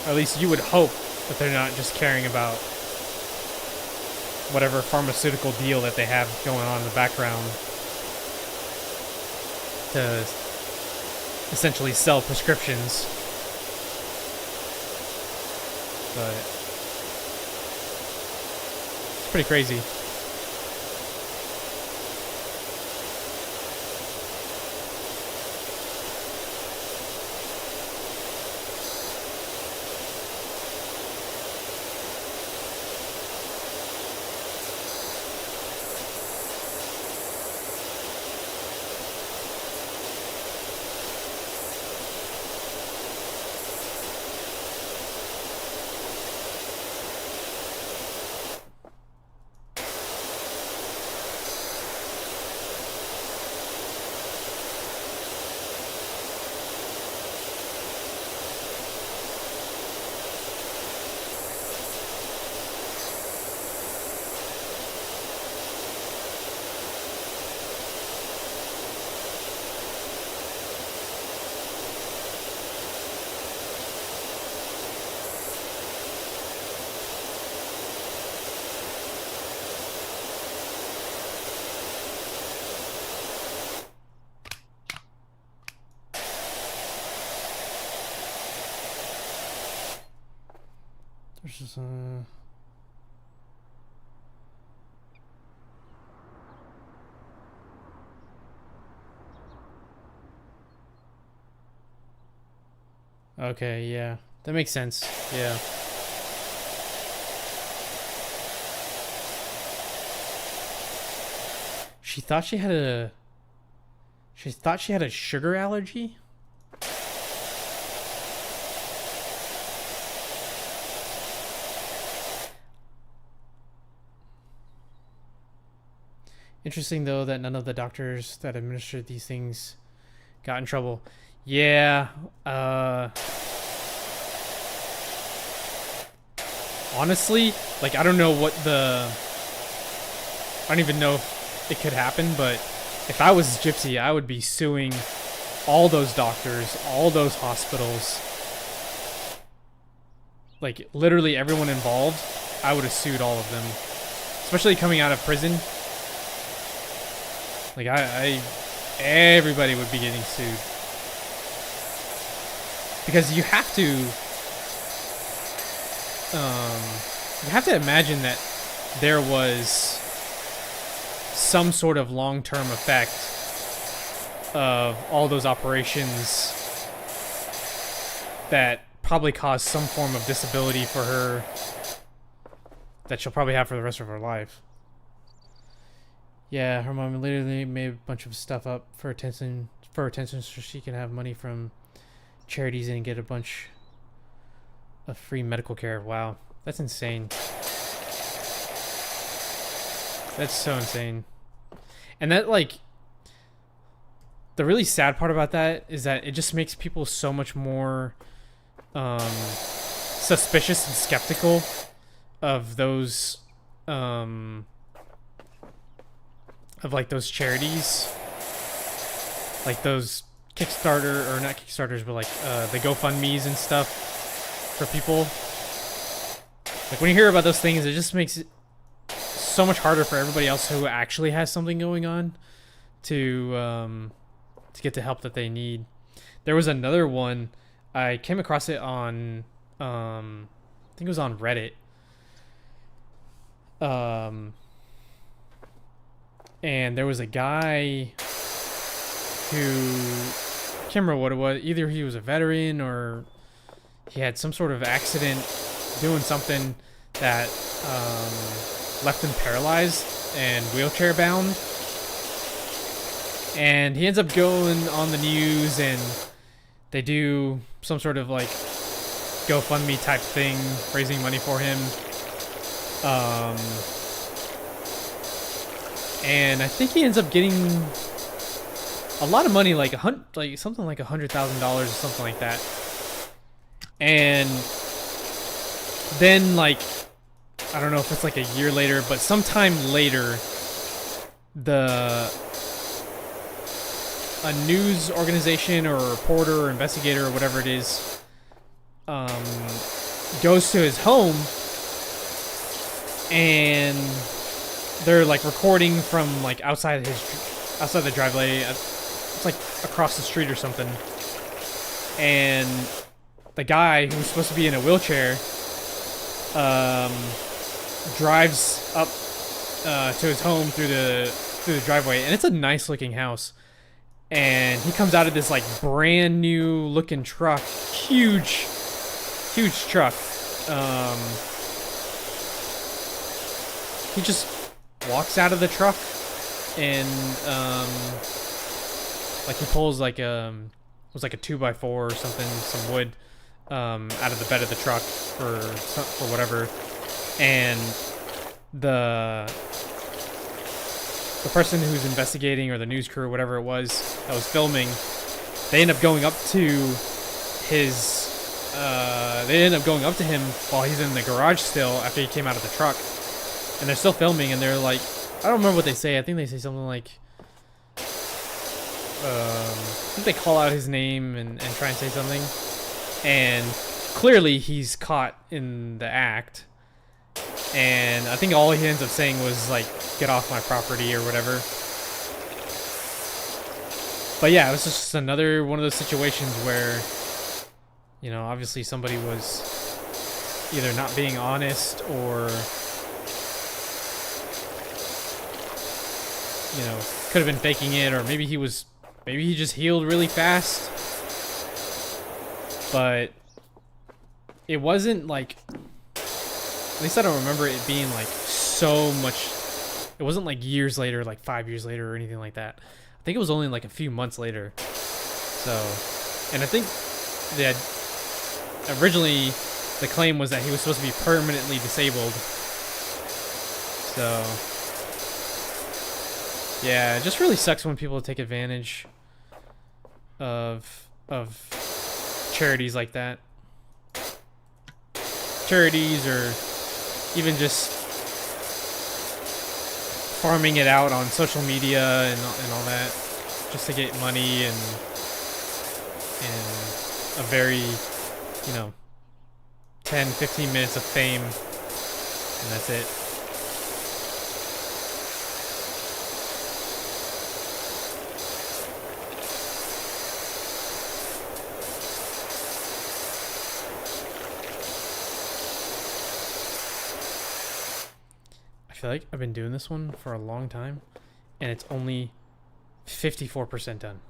or at least you would hope, That they're not just caring about whatever pharmaceutical deal that they have going on in the background to essentially sell prescriptions. But it's pretty crazy. There's just okay, yeah. That makes sense. Yeah. She thought she had a sugar allergy? Interesting, though, that none of the doctors that administered these things got in trouble. Yeah, honestly, like, I don't even know if it could happen, but if I was Gypsy, I would be suing all those doctors, all those hospitals. Like, literally everyone involved, I would have sued all of them. Especially coming out of prison. Like, everybody would be getting sued. Because you have to imagine that there was some sort of long-term effect of all those operations that probably caused some form of disability for her that she'll probably have for the rest of her life. Yeah, her mom literally made a bunch of stuff up for attention so she can have money from charities and get a bunch of free medical care. Wow, that's insane. That's so insane. And that, like, the really sad part about that is that it just makes people so much more suspicious and skeptical of those of like those charities, like those Kickstarter, or not Kickstarters, but like the GoFundMe's and stuff for people. Like, when you hear about those things, it just makes it so much harder for everybody else who actually has something going on to get the help that they need. There was another one, I came across it on I think it was on Reddit. And there was a guy who, I can't remember what it was. Either he was a veteran or he had some sort of accident doing something that left him paralyzed and wheelchair bound. And he ends up going on the news, and they do some sort of like GoFundMe type thing, raising money for him. And I think he ends up getting a lot of money, like something like $100,000 or something like that. And then, like, I don't know if it's like a year later, but sometime later, a news organization or a reporter or investigator or whatever it is, goes to his home, and they're like recording from like outside the driveway. It's like across the street or something. And the guy who's supposed to be in a wheelchair drives up to his home through the driveway, and it's a nice looking house. And he comes out of this like brand new looking truck, huge truck. He just walks out of the truck, and like he pulls like it was like a 2x4 or something, some wood out of the bed of the truck for whatever. And the person who's investigating, or the news crew or whatever it was that was filming, they end up going up to him while he's in the garage still after he came out of the truck, and they're still filming, and they're like, I don't remember what they say. I think they say something like I think they call out his name and try and say something, and clearly he's caught in the act. And I think all he ends up saying was like, "Get off my property" or whatever. But yeah, it was just another one of those situations where, you know, obviously somebody was either not being honest, or, you know, could have been faking it, or maybe he just healed really fast. But it wasn't like, at least I don't remember it being like so much. It wasn't like years later, like 5 years later or anything like that. I think it was only like a few months later. So, and I think that originally the claim was that he was supposed to be permanently disabled. So, yeah, it just really sucks when people take advantage of charities like that. Charities, or even just farming it out on social media and all that, just to get money and a very, you know, 10-15 minutes of fame, and that's it. I feel like I've been doing this one for a long time, and it's only 54% done.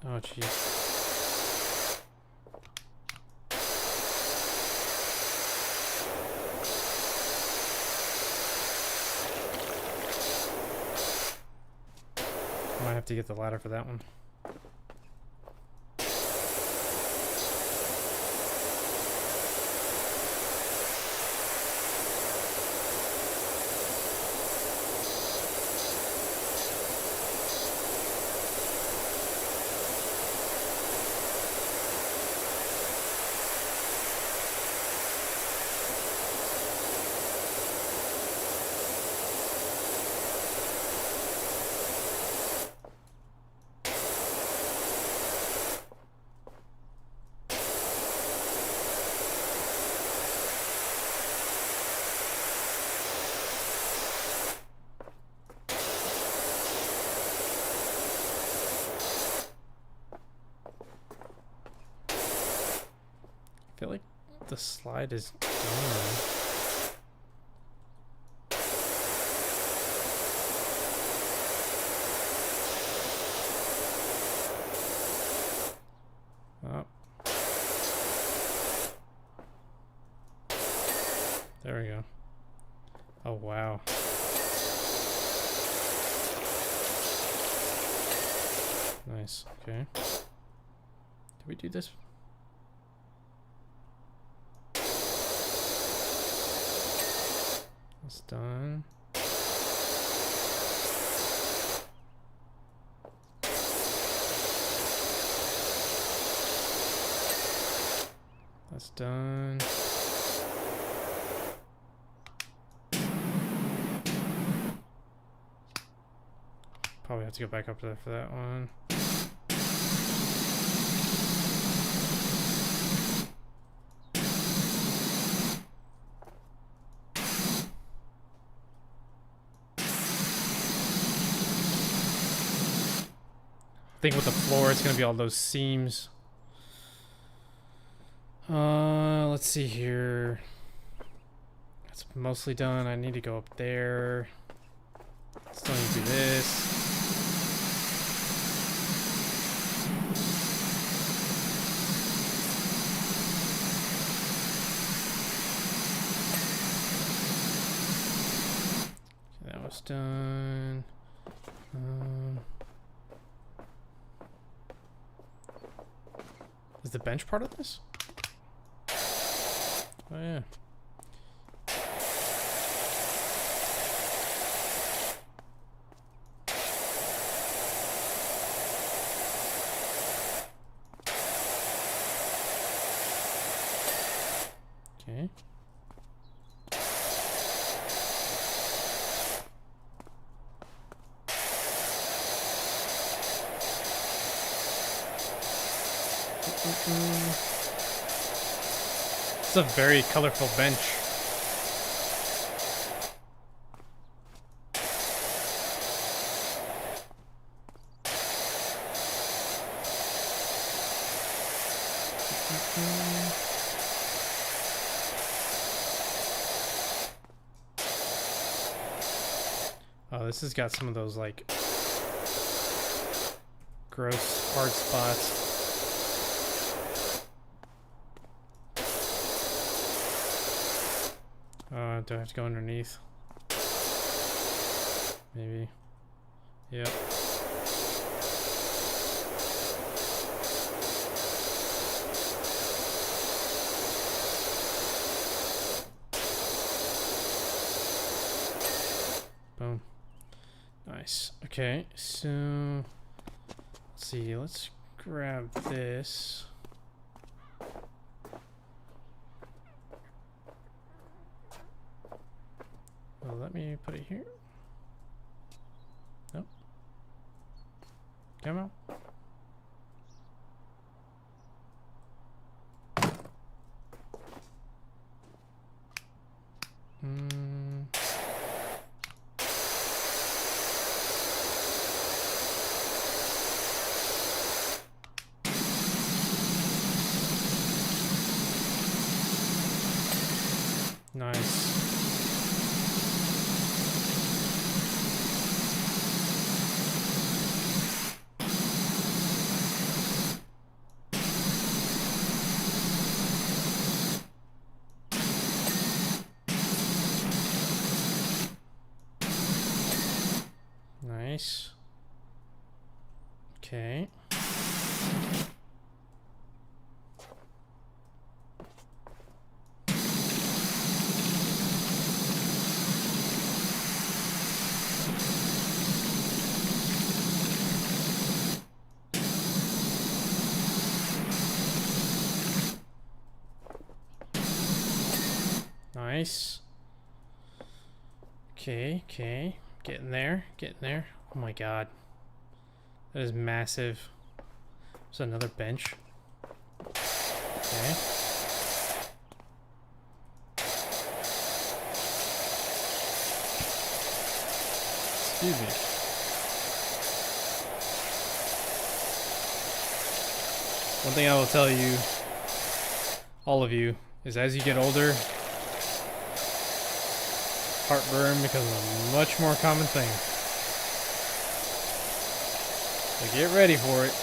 Oh, jeez. Might have to get the ladder for that one. I feel like the slide is gone. Oh. There we go. Oh, wow. Nice. Okay. Did we do this? It's done. That's done. Probably have to go back up there for that one. I think with the floor, it's gonna be all those seams. Let's see here. That's mostly done. I need to go up there. Still need to do this. Okay, that was done. Is the bench part of this? Oh yeah. Okay. It's a very colorful bench. Oh, this has got some of those like gross hard spots. Do I have to go underneath? Maybe. Yep. Boom. Nice. Okay, so let's see. Let's grab this. Well, let me put it here. Nope. Come on. Nice. Nice. Okay. Nice. Okay, okay. Getting there, getting there. Oh my god. That is massive. There's another bench. Okay. Excuse me. One thing I will tell you, all of you, is as you get older, heartburn becomes a much more common thing. So get ready for it.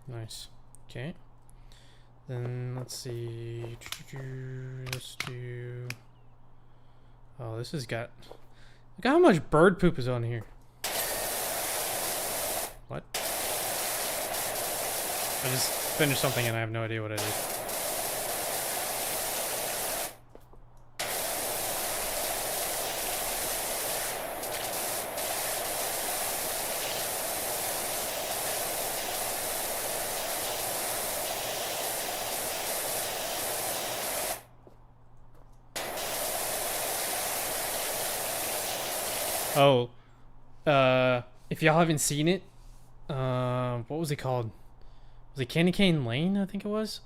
Nice. Okay. Then let's see. Let's do. Oh, this has got. Look how much bird poop is on here. What? I just finished something and I have no idea what I did. Oh, if y'all haven't seen it, what was it called? Was it Candy Cane Lane? I think it was.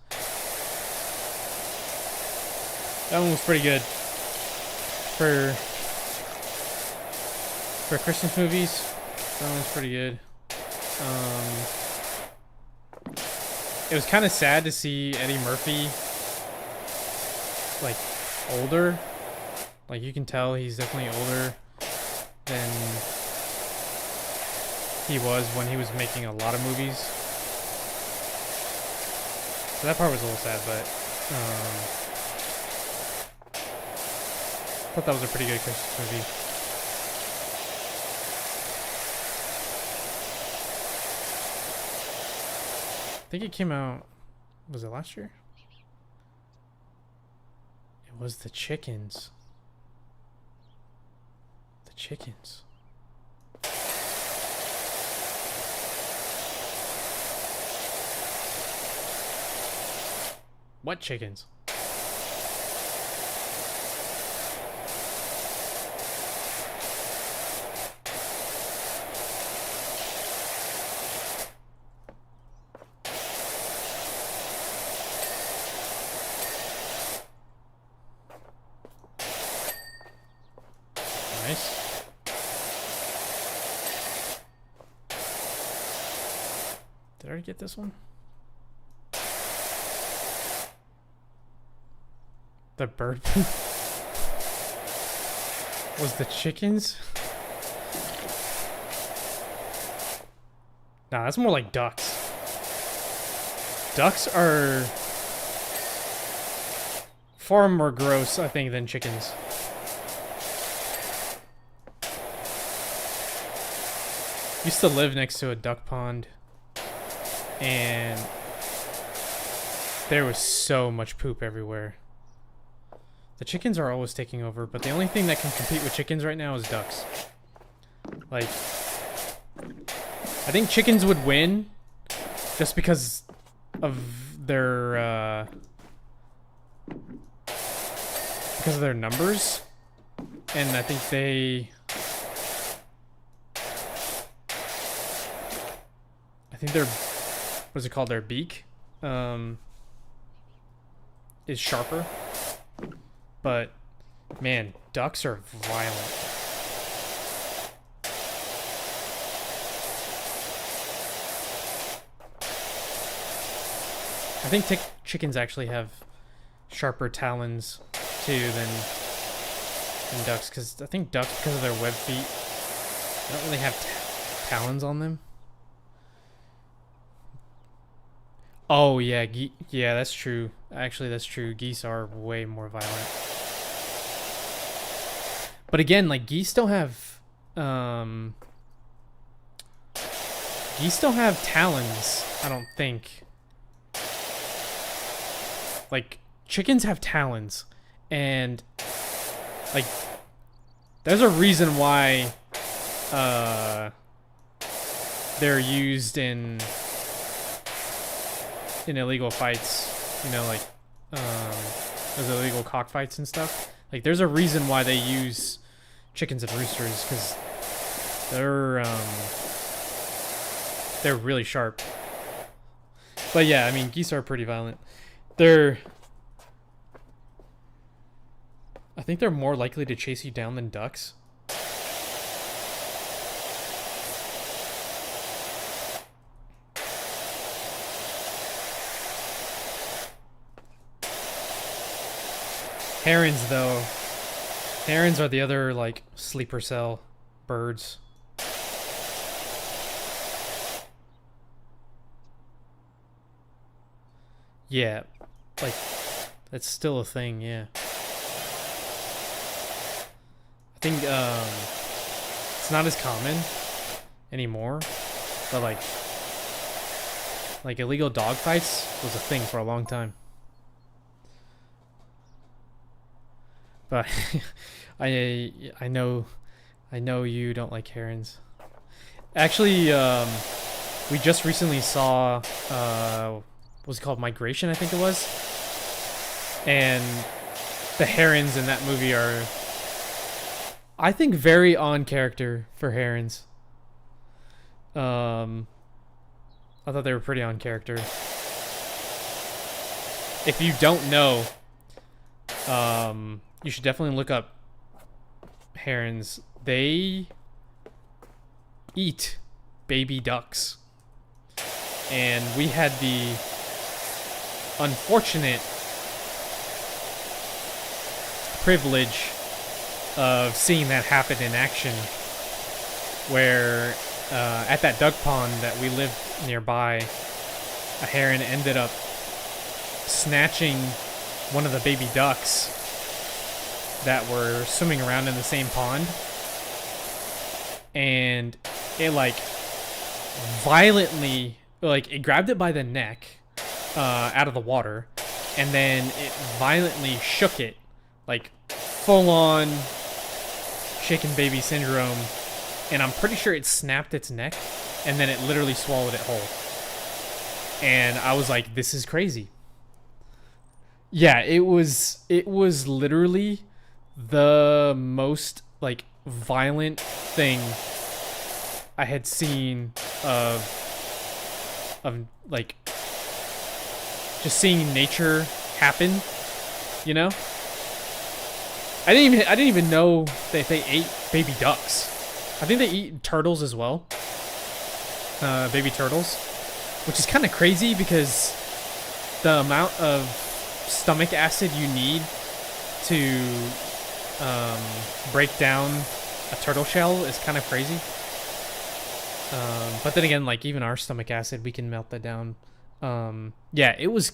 That one was pretty good for Christmas movies. That one was pretty good. It was kind of sad to see Eddie Murphy like older. Like you can tell he's definitely older than he was when he was making a lot of movies. So that part was a little sad, but I thought that was a pretty good Christmas movie. I think it came out, was it last year? It was The Chickens. The Chickens. What chickens? Nice. Did I already get this one? The bird was the chickens? Nah, that's more like ducks. Ducks are far more gross, I think, than chickens. Used to live next to a duck pond, and there was so much poop everywhere. The chickens are always taking over, but the only thing that can compete with chickens right now is ducks. Like, I think chickens would win just because of their numbers, and I think their what's it called? Their beak is sharper. But, man, ducks are violent. I think chickens actually have sharper talons, too, than ducks. Because I think ducks, because of their web feet, they don't really have talons on them. Oh, yeah, yeah, that's true. Actually, that's true. Geese are way more violent. But again, like, geese don't have talons, I don't think. Like, chickens have talons, and like, there's a reason why they're used in illegal fights, you know, like those illegal cockfights and stuff. Like, there's a reason why they use chickens and roosters, because they're really sharp. But yeah, I mean, geese are pretty violent. I think they're more likely to chase you down than ducks. Herons, though. Herons are the other, like, sleeper cell birds. Yeah, like that's still a thing. Yeah, I think it's not as common anymore, but like illegal dog fights was a thing for a long time. But I know you don't like herons. Actually, we just recently saw what's it called, Migration, I think it was, and the herons in that movie are, I think, very on character for herons. I thought they were pretty on character. If you don't know, you should definitely look up herons. They eat baby ducks. And we had the unfortunate privilege of seeing that happen in action, where at that duck pond that we lived nearby, a heron ended up snatching one of the baby ducks that were swimming around in the same pond, and it like violently, like it grabbed it by the neck out of the water, and then it violently shook it, like full on shaken baby syndrome, and I'm pretty sure it snapped its neck, and then it literally swallowed it whole. And I was like, this is crazy. Yeah, it was literally the most like violent thing I had seen of like just seeing nature happen, you know? I didn't even know that they ate baby ducks. I think they eat turtles as well. Baby turtles, which is kind of crazy because the amount of stomach acid you need to break down a turtle shell is kind of crazy. But then again, like even our stomach acid, we can melt that down. Yeah, it was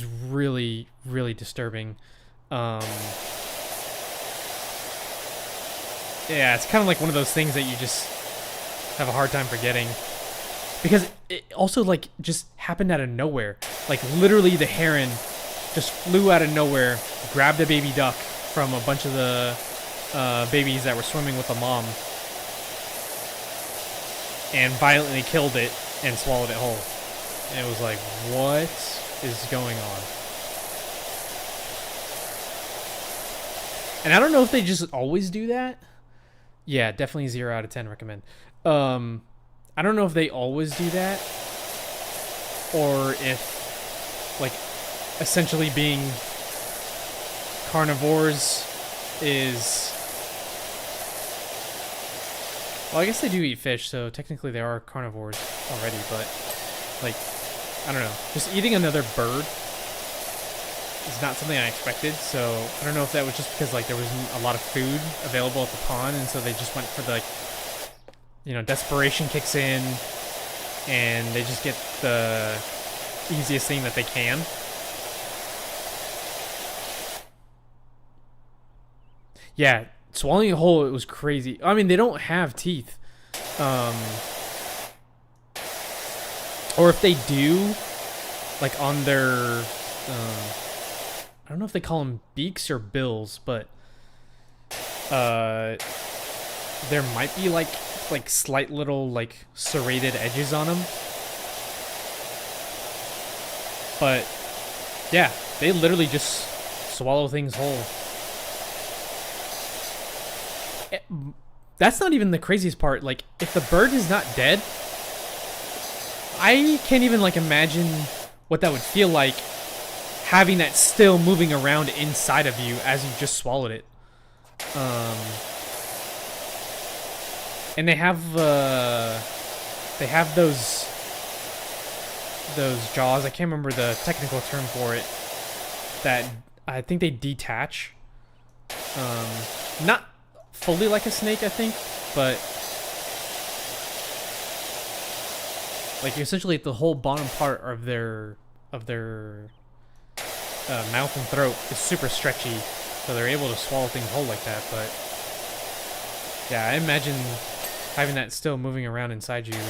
really, really disturbing. Yeah, it's kind of like one of those things that you just have a hard time forgetting, because it also like just happened out of nowhere. Like literally the heron just flew out of nowhere, grabbed a baby duck from a bunch of the babies that were swimming with the mom, and violently killed it and swallowed it whole. And it was like, what is going on? And I don't know if they just always do that. Yeah, definitely 0 out of 10 recommend. I don't know if they always do that, or if, like, essentially being carnivores is... Well, I guess they do eat fish, so technically they are carnivores already, but, like, I don't know. Just eating another bird is not something I expected, so I don't know if that was just because, like, there wasn't a lot of food available at the pond, and so they just went for the, like, you know, desperation kicks in, and they just get the easiest thing that they can. Yeah, swallowing a whole, it was crazy. I mean, they don't have teeth. Or if they do, like on their, I don't know if they call them beaks or bills, but there might be like slight little like serrated edges on them. But yeah, they literally just swallow things whole. That's not even the craziest part. Like, if the bird is not dead, I can't even like imagine what that would feel like, having that still moving around inside of you as you just swallowed it. And they have those jaws. I can't remember the technical term for it. That I think they detach. Not fully like a snake, I think, but like essentially the whole bottom part of their mouth and throat is super stretchy, so they're able to swallow things whole like that. But yeah, I imagine having that still moving around inside you is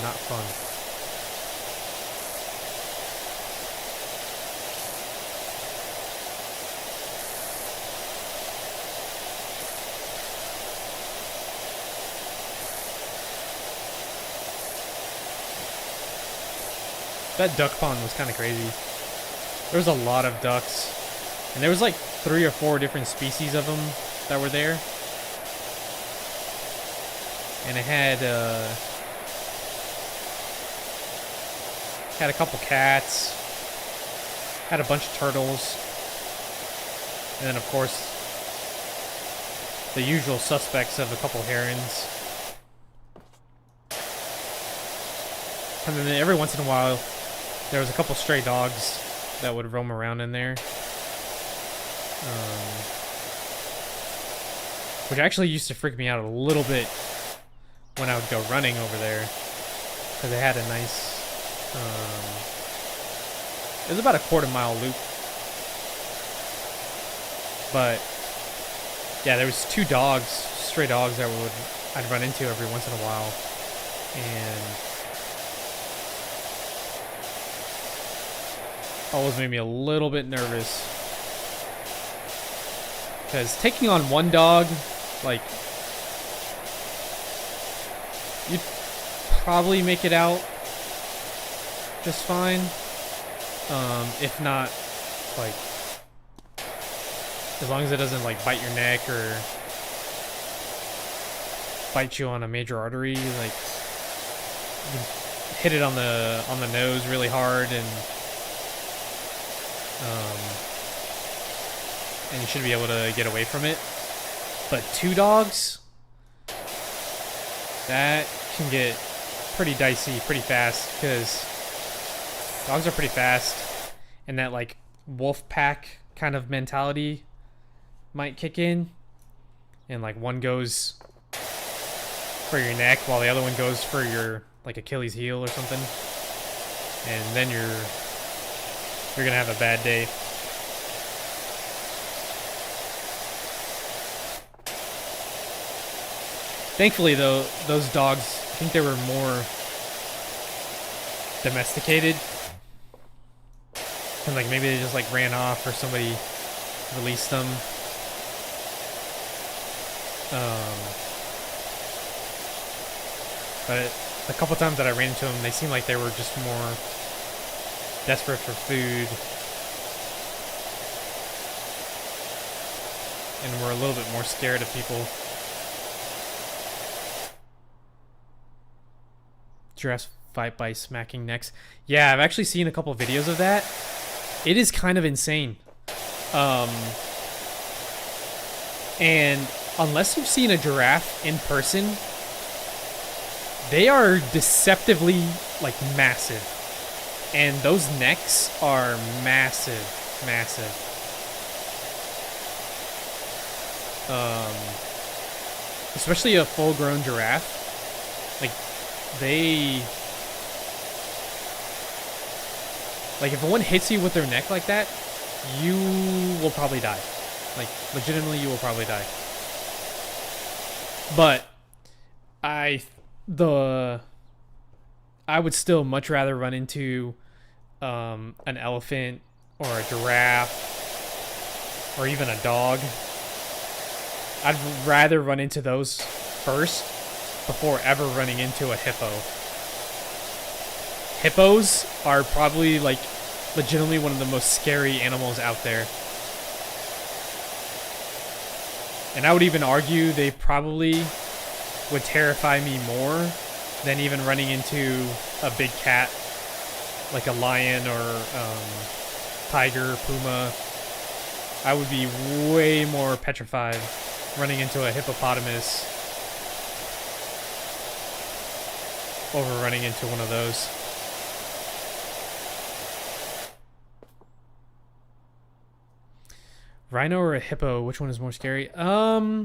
not fun. That duck pond was kind of crazy. There was a lot of ducks, and there was like 3 or 4 different species of them that were there. And it had a couple cats, had a bunch of turtles, and then of course the usual suspects of a couple herons. And then every once in a while there was a couple stray dogs that would roam around in there, which actually used to freak me out a little bit when I would go running over there, because it had a nice, it was about a quarter-mile loop. But yeah, there was 2 dogs, stray dogs, that I'd run into every once in a while, and always made me a little bit nervous, because taking on one dog, like, you'd probably make it out just fine. If not, like, as long as it doesn't like bite your neck or bite you on a major artery, like, you hit it on the nose really hard, and you should be able to get away from it. But 2 dogs, that can get pretty dicey pretty fast, because dogs are pretty fast, and that like wolf pack kind of mentality might kick in, and like one goes for your neck while the other one goes for your like Achilles heel or something, and then you're gonna have a bad day. Thankfully, though, those dogs, I think they were more domesticated, and like maybe they just like ran off or somebody released them. But a couple times that I ran into them, they seemed like they were just more desperate for food, and were a little bit more scared of people. Giraffes fight by smacking necks. Yeah, I've actually seen a couple of videos of that. It is kind of insane. And unless you've seen a giraffe in person, they are deceptively like massive. And those necks are massive, massive. Especially a full-grown giraffe. Like, like if one hits you with their neck like that, you will probably die. Like, legitimately, you will probably die. But I would still much rather run into an elephant or a giraffe or even a dog. I'd rather run into those first before ever running into a hippo. Hippos are probably like legitimately one of the most scary animals out there. And I would even argue they probably would terrify me more than even running into a big cat, like a lion or tiger, puma. I would be way more petrified running into a hippopotamus over running into one of those. Rhino or a hippo, which one is more scary? I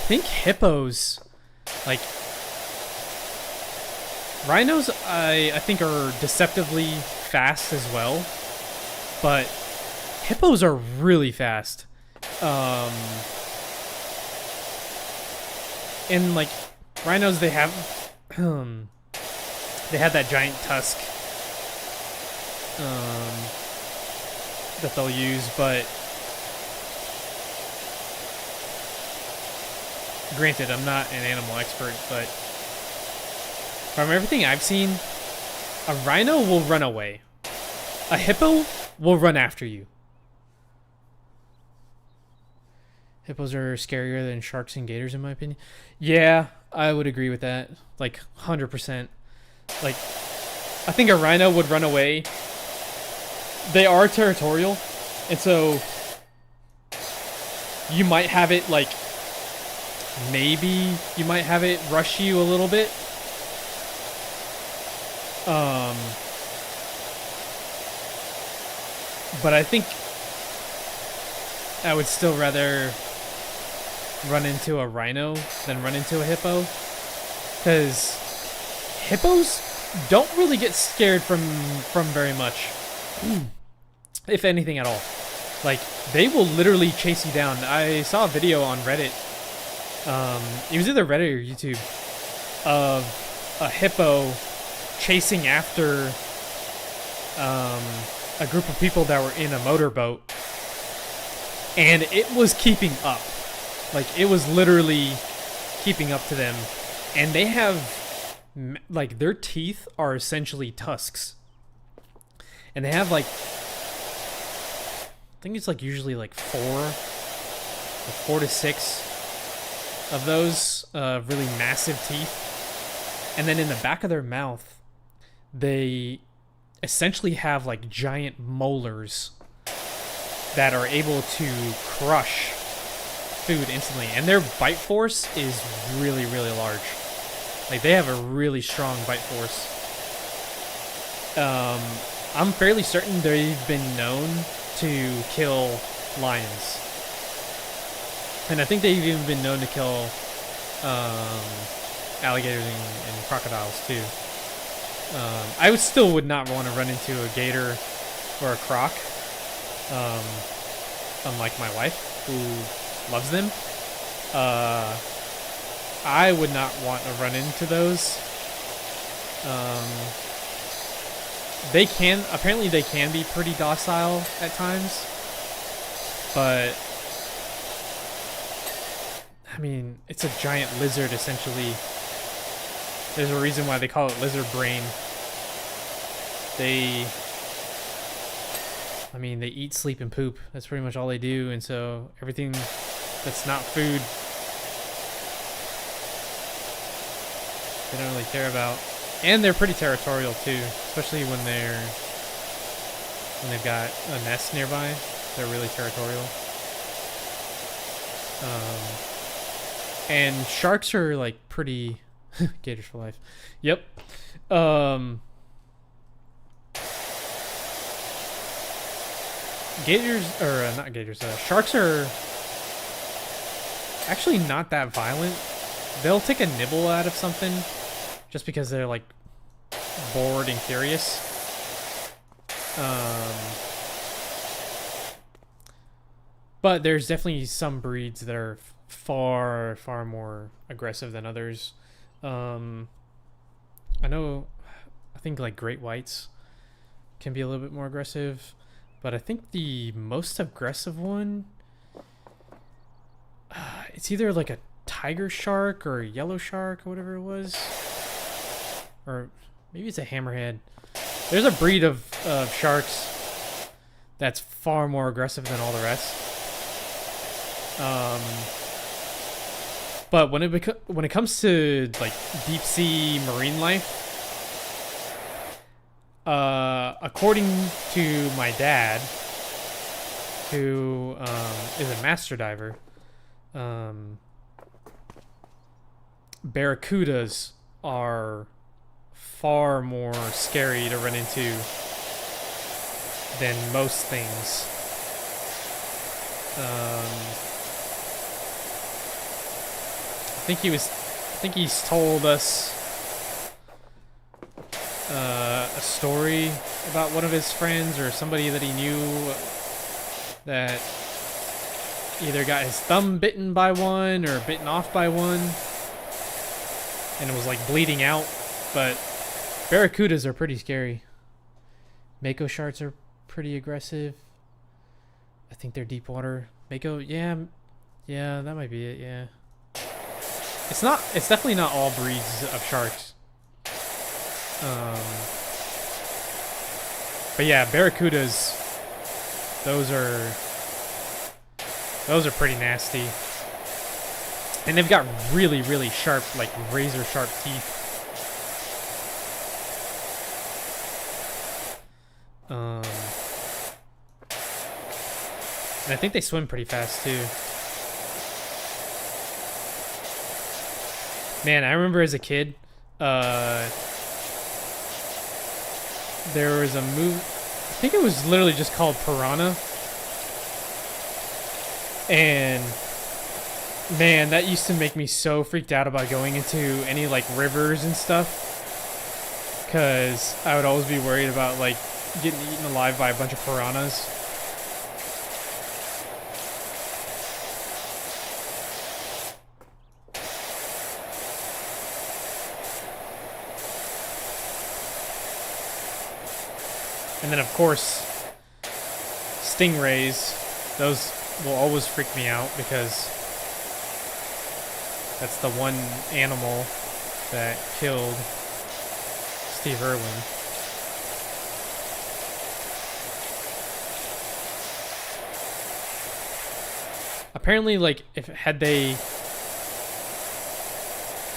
think hippos. Like, Rhinos, I think, are deceptively fast as well, but hippos are really fast. And like rhinos, they have they have that giant tusk that they'll use, but granted, I'm not an animal expert, but from everything I've seen, a rhino will run away. A hippo will run after you. Hippos are scarier than sharks and gators, in my opinion. Yeah, I would agree with that. Like, 100%. Like, I think a rhino would run away. They are territorial, and so you might have it, like, maybe you might have it rush you a little bit. But I think I would still rather run into a rhino than run into a hippo, because hippos don't really get scared from very much, if anything at all. Like, they will literally chase you down. I saw a video on Reddit, it was either Reddit or YouTube, of a hippo chasing after a group of people that were in a motorboat, and it was keeping up. Like, it was literally keeping up to them, and they have, like, their teeth are essentially tusks, and they have, like, I think it's like usually like 4 to 6 of those really massive teeth, and then in the back of their mouth they essentially have like giant molars that are able to crush food instantly, and their bite force is really, really large. Like, they have a really strong bite force. I'm fairly certain they've been known to kill lions, and I think they've even been known to kill alligators and crocodiles too. I still would not want to run into a gator or a croc, unlike my wife, who loves them. I would not want to run into those. Apparently they can be pretty docile at times, but I mean, it's a giant lizard essentially. There's a reason why they call it lizard brain. They eat, sleep, and poop. That's pretty much all they do, and so everything that's not food, they don't really care about. And they're pretty territorial too, especially when they've got a nest nearby. They're really territorial. And sharks are like pretty gators for life. Yep. Sharks are actually not that violent. They'll take a nibble out of something just because they're like bored and curious. But there's definitely some breeds that are far, far more aggressive than others. I think like great whites can be a little bit more aggressive, but I think the most aggressive one, it's either like a tiger shark or a yellow shark or whatever it was, or maybe it's a hammerhead. There's a breed of sharks that's far more aggressive than all the rest. But when it comes to like deep sea marine life, according to my dad, who is a master diver, barracudas are far more scary to run into than most things. I think he's told us a story about one of his friends or somebody that he knew that either got his thumb bitten by one or bitten off by one, and it was like bleeding out. But barracudas are pretty scary. Mako sharks are pretty aggressive. I think they're deep water. Mako, yeah, that might be it. Yeah, it's definitely not all breeds of sharks. But yeah, barracudas, those are pretty nasty, and they've got really, really sharp, like razor sharp teeth. And I think they swim pretty fast too. Man, I remember as a kid, there was a movie, I think it was literally just called Piranha. And man, that used to make me so freaked out about going into any like rivers and stuff, because I would always be worried about like getting eaten alive by a bunch of piranhas. And then of course, stingrays, those will always freak me out because that's the one animal that killed Steve Irwin. Apparently, like, had they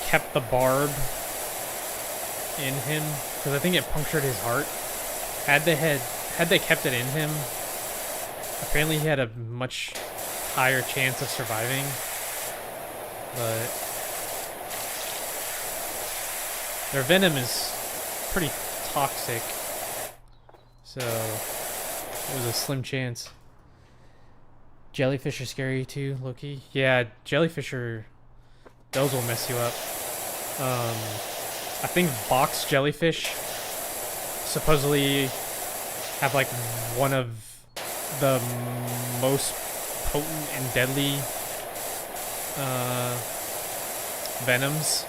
kept the barb in him, because I think it punctured his heart. Had they kept it in him, apparently he had a much higher chance of surviving. But their venom is pretty toxic, so it was a slim chance. Jellyfish are scary too, Loki. Yeah, jellyfish are, those will mess you up. I think box jellyfish supposedly have like one of the most potent and deadly venoms.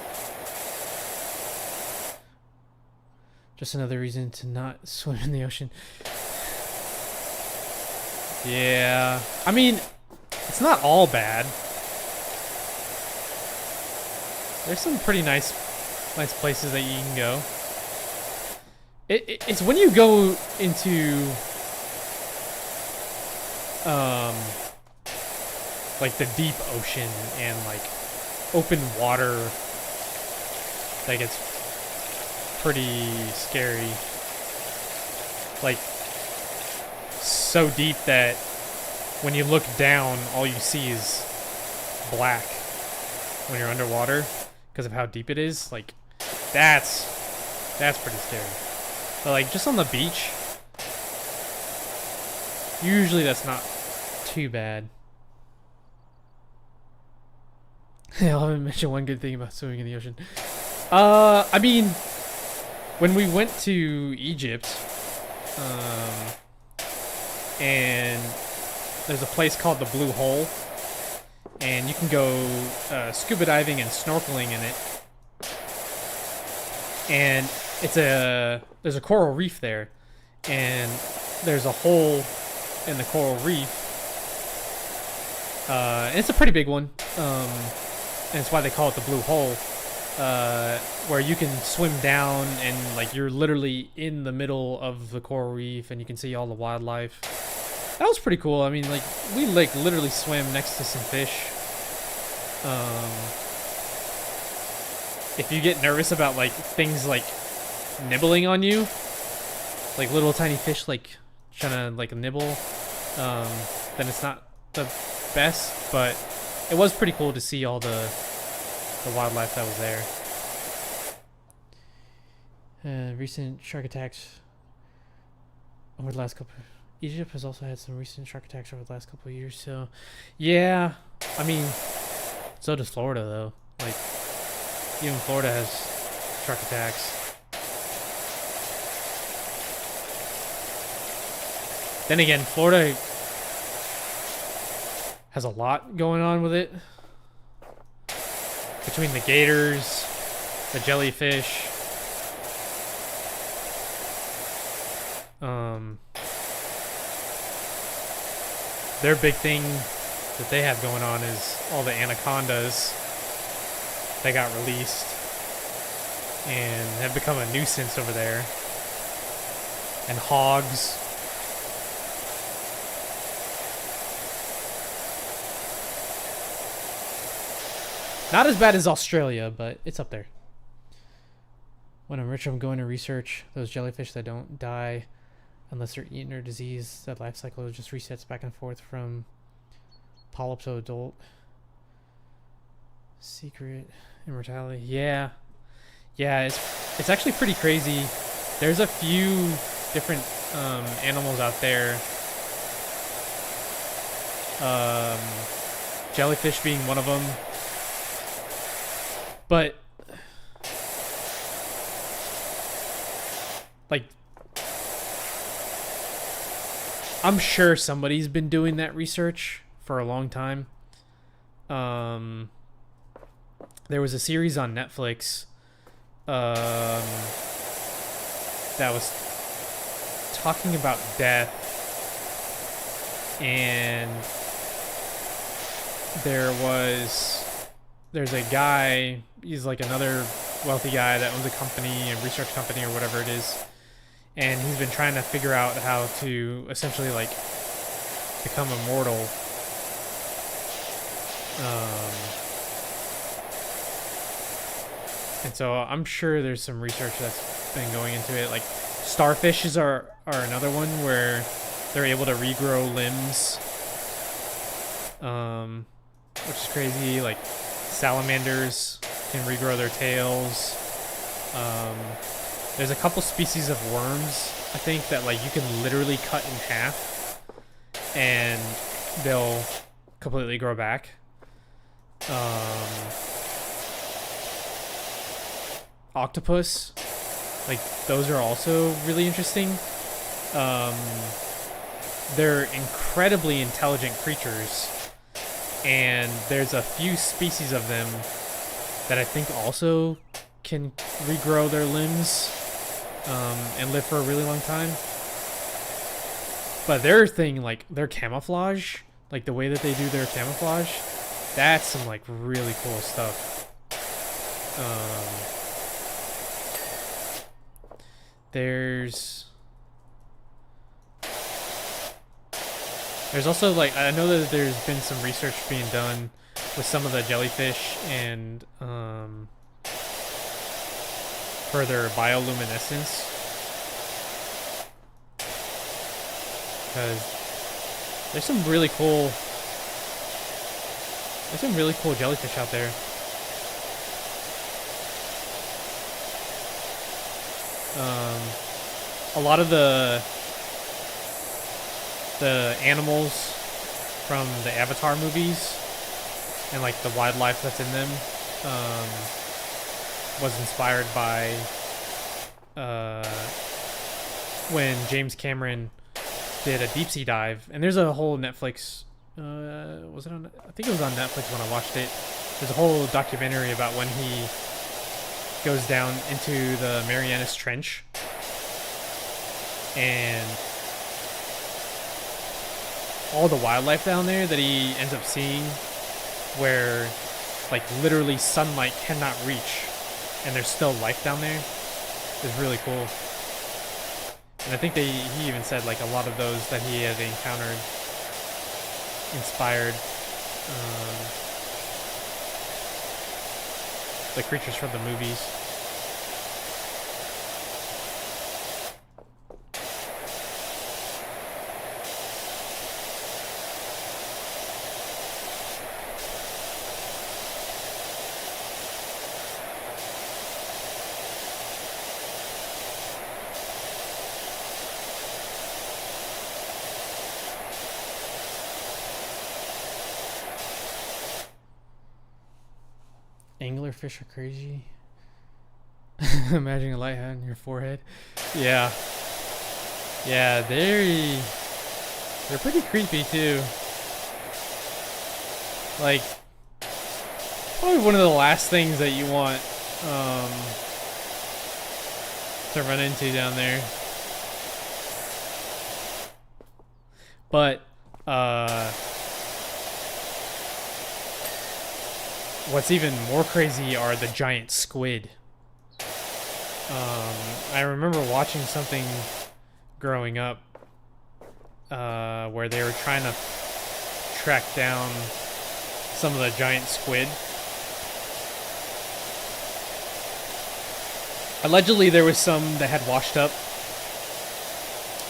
Just another reason to not swim in the ocean. Yeah, I mean, it's not all bad. There's some pretty nice places that you can go. It's when you go into like the deep ocean and like open water that gets pretty scary. Like so deep that when you look down, all you see is black when you're underwater because of how deep it is. Like that's pretty scary. But like just on the beach, usually that's not too bad. I haven't mentioned one good thing about swimming in the ocean. I mean, when we went to Egypt, and there's a place called the Blue Hole, and you can go scuba diving and snorkeling in it. And there's a coral reef there, and there's a hole in the coral reef. And it's a pretty big one, and it's why they call it the Blue Hole, where you can swim down and like you're literally in the middle of the coral reef and you can see all the wildlife. That was pretty cool. I mean, like we like literally swam next to some fish. If you get nervous about like things like nibbling on you, like little tiny fish like trying to like nibble, then it's not the best, but it was pretty cool to see all the wildlife that was there. Recent shark attacks over the last couple. Egypt has also had some recent shark attacks over the last couple of years, so yeah. I mean, so does Florida though. Like even Florida has shark attacks. Then again, Florida has a lot going on with it. Between the gators, the jellyfish. Their big thing that they have going on is all the anacondas that got released and have become a nuisance over there. And hogs. Not as bad as Australia, but it's up there. When I'm rich, I'm going to research those jellyfish that don't die unless they're eaten or diseased. That life cycle just resets back and forth from polyp to adult. Secret immortality. Yeah. Yeah, it's actually pretty crazy. There's a few different animals out there. Jellyfish being one of them. But like, I'm sure somebody's been doing that research for a long time. There was a series on Netflix that was talking about death, and there's a guy, he's like another wealthy guy that owns a company, a research company or whatever it is, and he's been trying to figure out how to essentially like become immortal. And so I'm sure there's some research that's been going into it. Like starfishes are another one where they're able to regrow limbs, which is crazy. Like salamanders can regrow their tails. There's a couple species of worms, I think, that like you can literally cut in half and they'll completely grow back. Octopus, like those are also really interesting. They're incredibly intelligent creatures, and there's a few species of them that I think also can regrow their limbs and live for a really long time. But their thing, like their camouflage, like the way that they do their camouflage, that's some like really cool stuff. There's also like, I know that there's been some research being done with some of the jellyfish and for their bioluminescence, because there's some really cool jellyfish out there. A lot of the animals from the Avatar movies and like the wildlife that's in them was inspired by when James Cameron did a deep sea dive. And there's a whole Netflix, was it on? I think it was on Netflix when I watched it. There's a whole documentary about when he goes down into the Marianas Trench, and all the wildlife down there that he ends up seeing, where like literally sunlight cannot reach and there's still life down there, is really cool. And I think he even said like a lot of those that he had encountered inspired the creatures from the movies. Anglerfish are crazy. Imagine a light hat on your forehead. Yeah. Yeah, They're pretty creepy too. Like, probably one of the last things that you want to run into down there. But what's even more crazy are the giant squid. I remember watching something growing up where they were trying to track down some of the giant squid. Allegedly, there was some that had washed up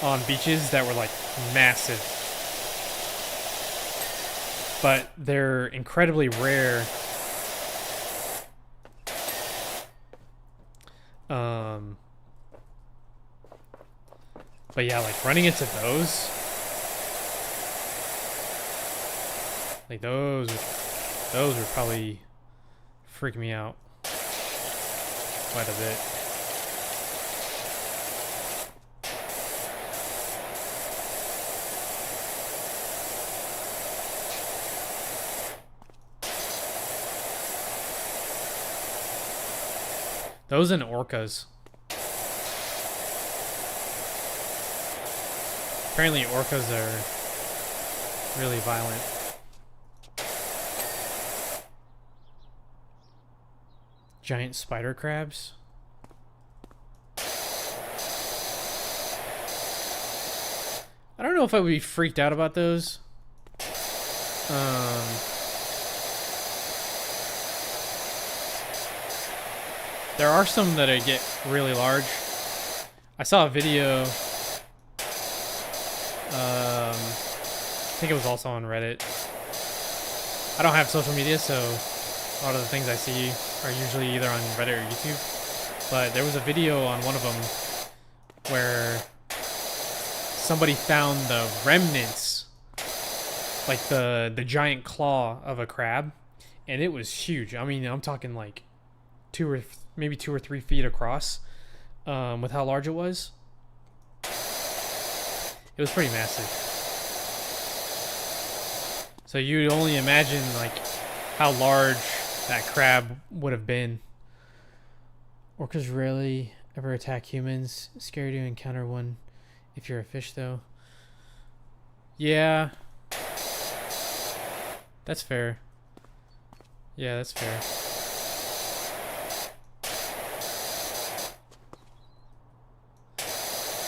on beaches that were like massive. But they're incredibly rare. But yeah, like running into those, like those would probably freak me out quite a bit. Those and orcas. Apparently orcas are really violent. Giant spider crabs. I don't know if I would be freaked out about those. There are some that get really large. I saw a video. I think it was also on Reddit. I don't have social media, so a lot of the things I see are usually either on Reddit or YouTube. But there was a video on one of them where somebody found the remnants, like the giant claw of a crab, and it was huge. I mean, I'm talking like 2 or 3 feet across, with how large it was. It was pretty massive. So you'd only imagine like how large that crab would have been. Orcas rarely ever attack humans. Scary to encounter one if you're a fish, though. Yeah. That's fair. Yeah, that's fair.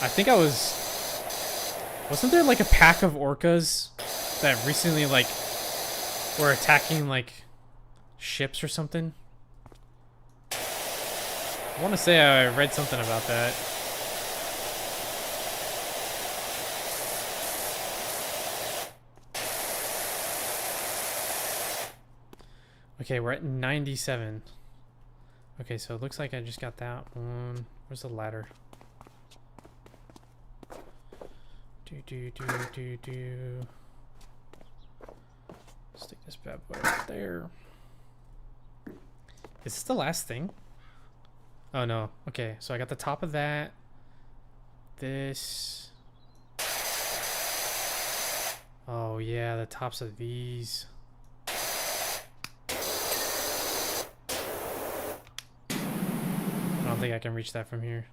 I think I was... Wasn't there like a pack of orcas that recently like were attacking like ships or something? I want to say I read something about that. Okay, we're at 97. Okay, so it looks like I just got that one. Where's the ladder? Do. Stick this bad boy right there. Is this the last thing? Oh no. Okay, so I got the top of that. This. Oh yeah, the tops of these. I don't think I can reach that from here.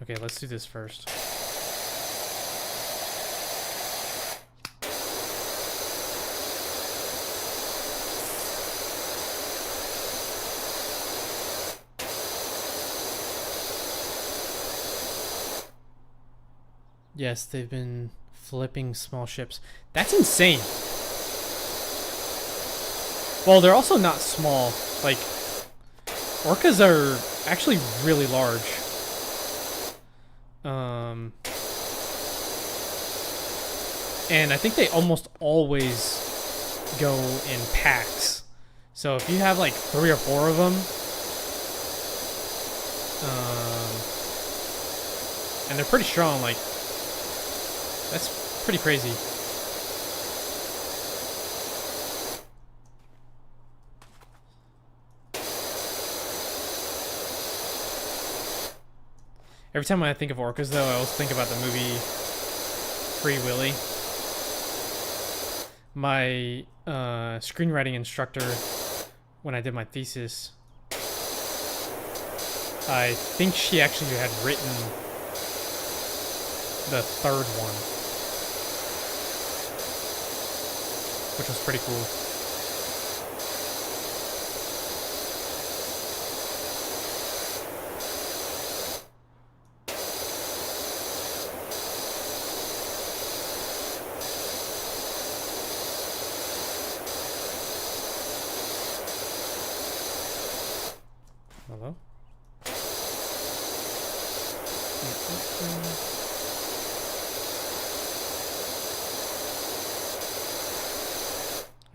Okay, let's do this first. Yes, they've been flipping small ships. That's insane. Well, they're also not small. Like, orcas are actually really large. And I think they almost always go in packs. So if you have like 3 or 4 of them, and they're pretty strong, like, that's pretty crazy. Every time I think of orcas, though, I always think about the movie Free Willy. my screenwriting instructor, when I did my thesis, I think she actually had written the third one, which was pretty cool. Hello?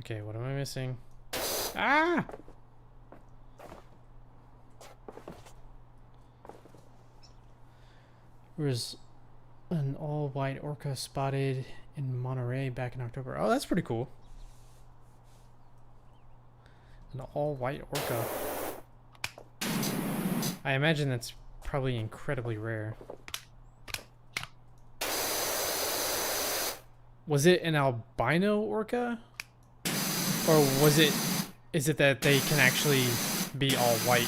Okay, what am I missing? Ah! There was an all-white orca spotted in Monterey back in October. Oh, that's pretty cool. An all-white orca. I imagine that's probably incredibly rare. Was it an albino orca? Or is it that they can actually be all white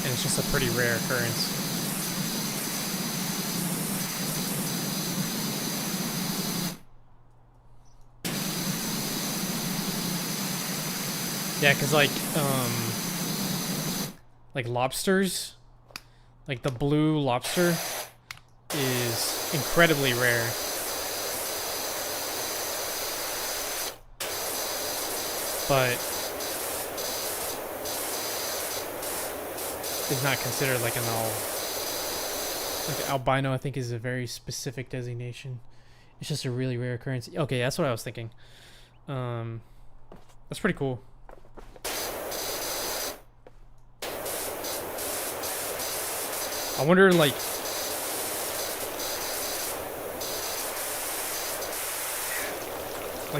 and it's just a pretty rare occurrence? Yeah, cause like lobsters, like the blue lobster is incredibly rare. But is not considered like an albino. I think is a very specific designation. It's just a really rare occurrence. Okay, that's what I was thinking. That's pretty cool. I wonder, like,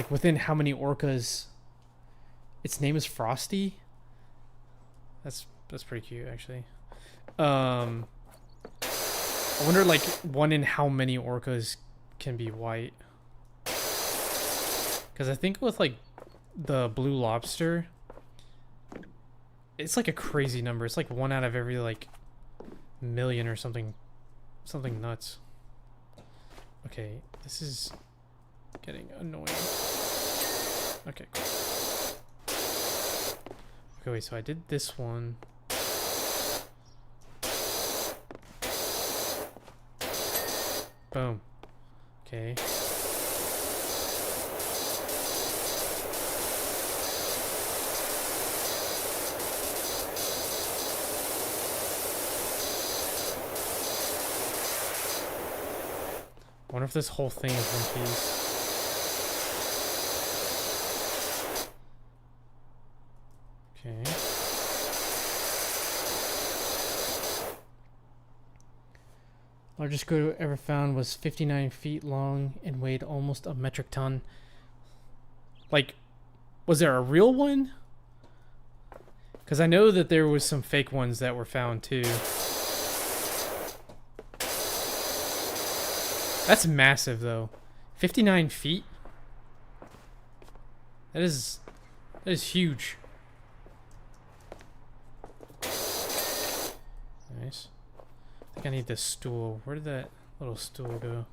within how many orcas its name is Frosty. That's pretty cute, actually. I wonder, like, one in how many orcas can be white. Because I think with, like, the blue lobster, it's like a crazy number. It's like 1 out of every, like, million or something nuts. Okay, this is getting annoying. Okay, cool. Okay, wait, so I did this one. Boom. Okay. I wonder if this whole thing is one piece. Okay. Largest squid ever found was 59 feet long and weighed almost a metric ton. Like, was there a real one? Because I know that there was some fake ones that were found too. That's massive, though. 59 feet? That is huge. Nice. I think I need this stool. Where did that little stool go?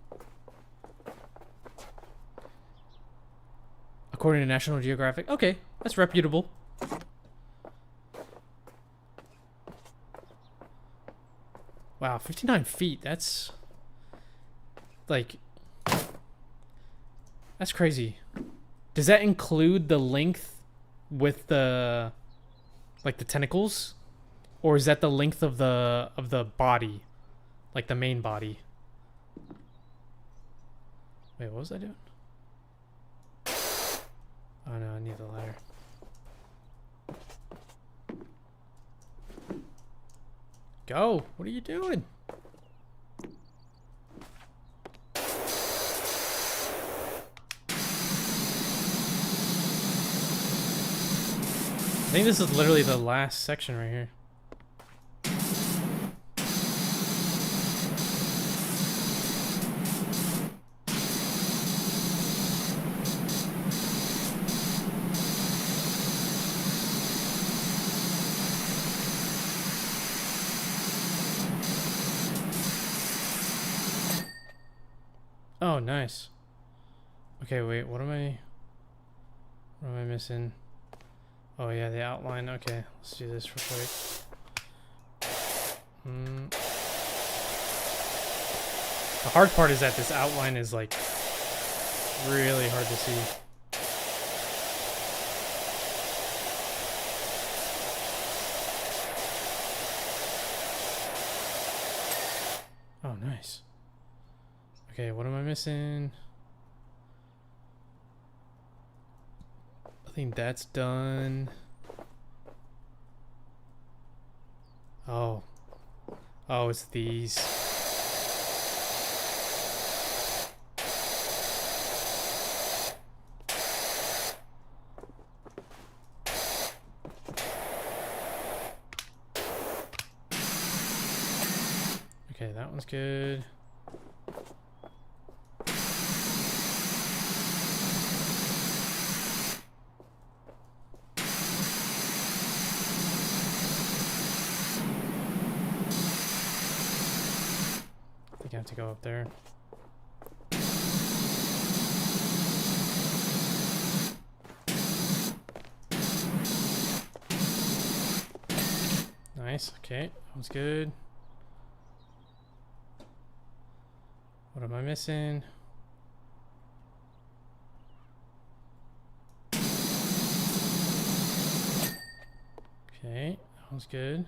According to National Geographic. Okay, that's reputable. Wow, 59 feet. That's... like... that's crazy. Does that include the length with the... like the tentacles? Or is that the length of the body? Like the main body? Wait, what was I doing? Oh no, I need the ladder. Go! What are you doing? I think this is literally the last section right here. Oh, nice. Okay, wait, what am I missing? Oh yeah, the outline. Okay, let's do this real quick. The hard part is that this outline is like really hard to see. Oh, nice. Okay, what am I missing? I think that's done. Oh. Oh, it's these. Okay, that one's good. I think I have to go up there. Nice, okay, that was good. What am I missing? Okay, that was good.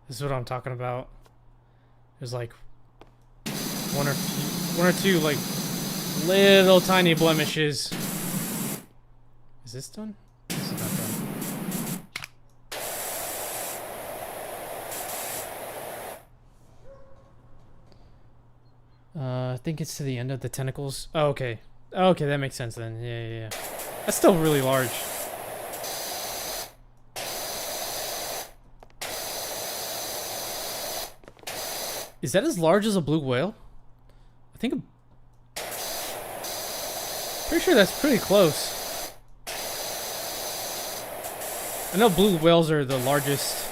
This is what I'm talking about. There's like one or two like little tiny blemishes. Is this done? This is not done. I think it's to the end of the tentacles. Oh, okay. Oh, okay, that makes sense then. Yeah. That's still really large. Is that as large as a blue whale? I think. Pretty sure that's pretty close. I know blue whales are the largest.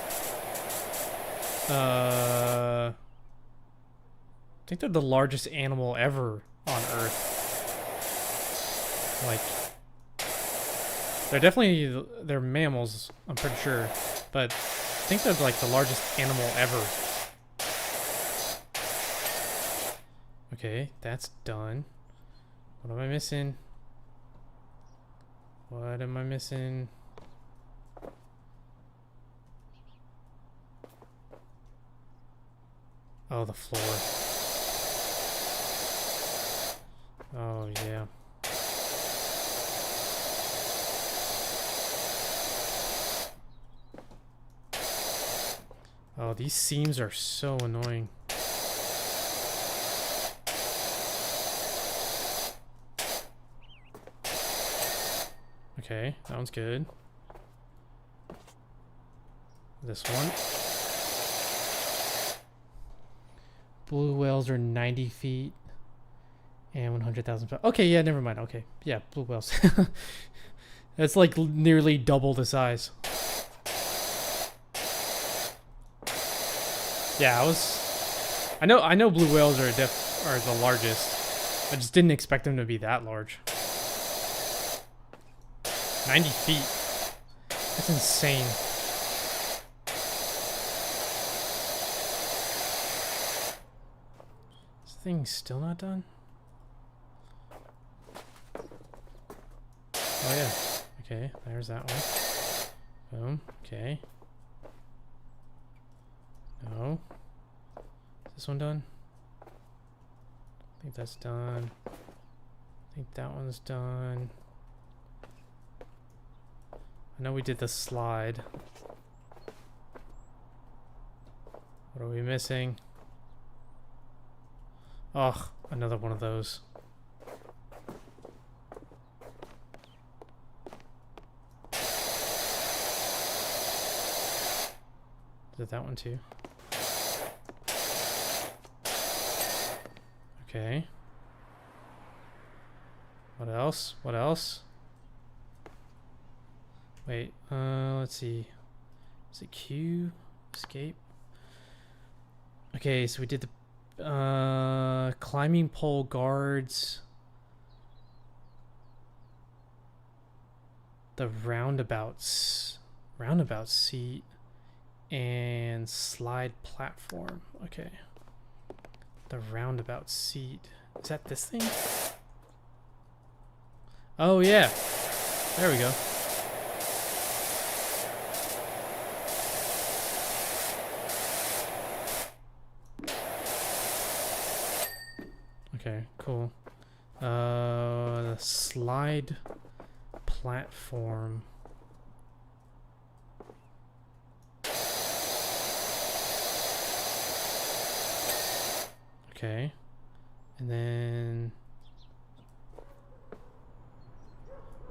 I think they're the largest animal ever on Earth. Like, they're mammals, I'm pretty sure. But I think they're like the largest animal ever. Okay, that's done. What am I missing? What am I missing? Oh, the floor. Oh, yeah. Oh, these seams are so annoying. Okay, that one's good. This one. Blue whales are 90 feet and 100,000 pounds. Okay, yeah, never mind. Okay, yeah, blue whales. That's like nearly double the size. Yeah, I know blue whales are the largest. I just didn't expect them to be that large. 90 feet. That's insane. This thing's still not done? Oh yeah. Okay, there's that one. Boom. Okay. No. Is this one done? I think that's done. I think that one's done. I know we did the slide. What are we missing? Ugh, another one of those. Is it that one too? Okay. What else? What else? Wait, let's see. Is it Q? Escape? Okay, so we did the climbing pole guards. The roundabout seat and slide platform. Okay. The roundabout seat. Is that this thing? Oh yeah. There we go. Okay, cool. The slide platform. Okay. And then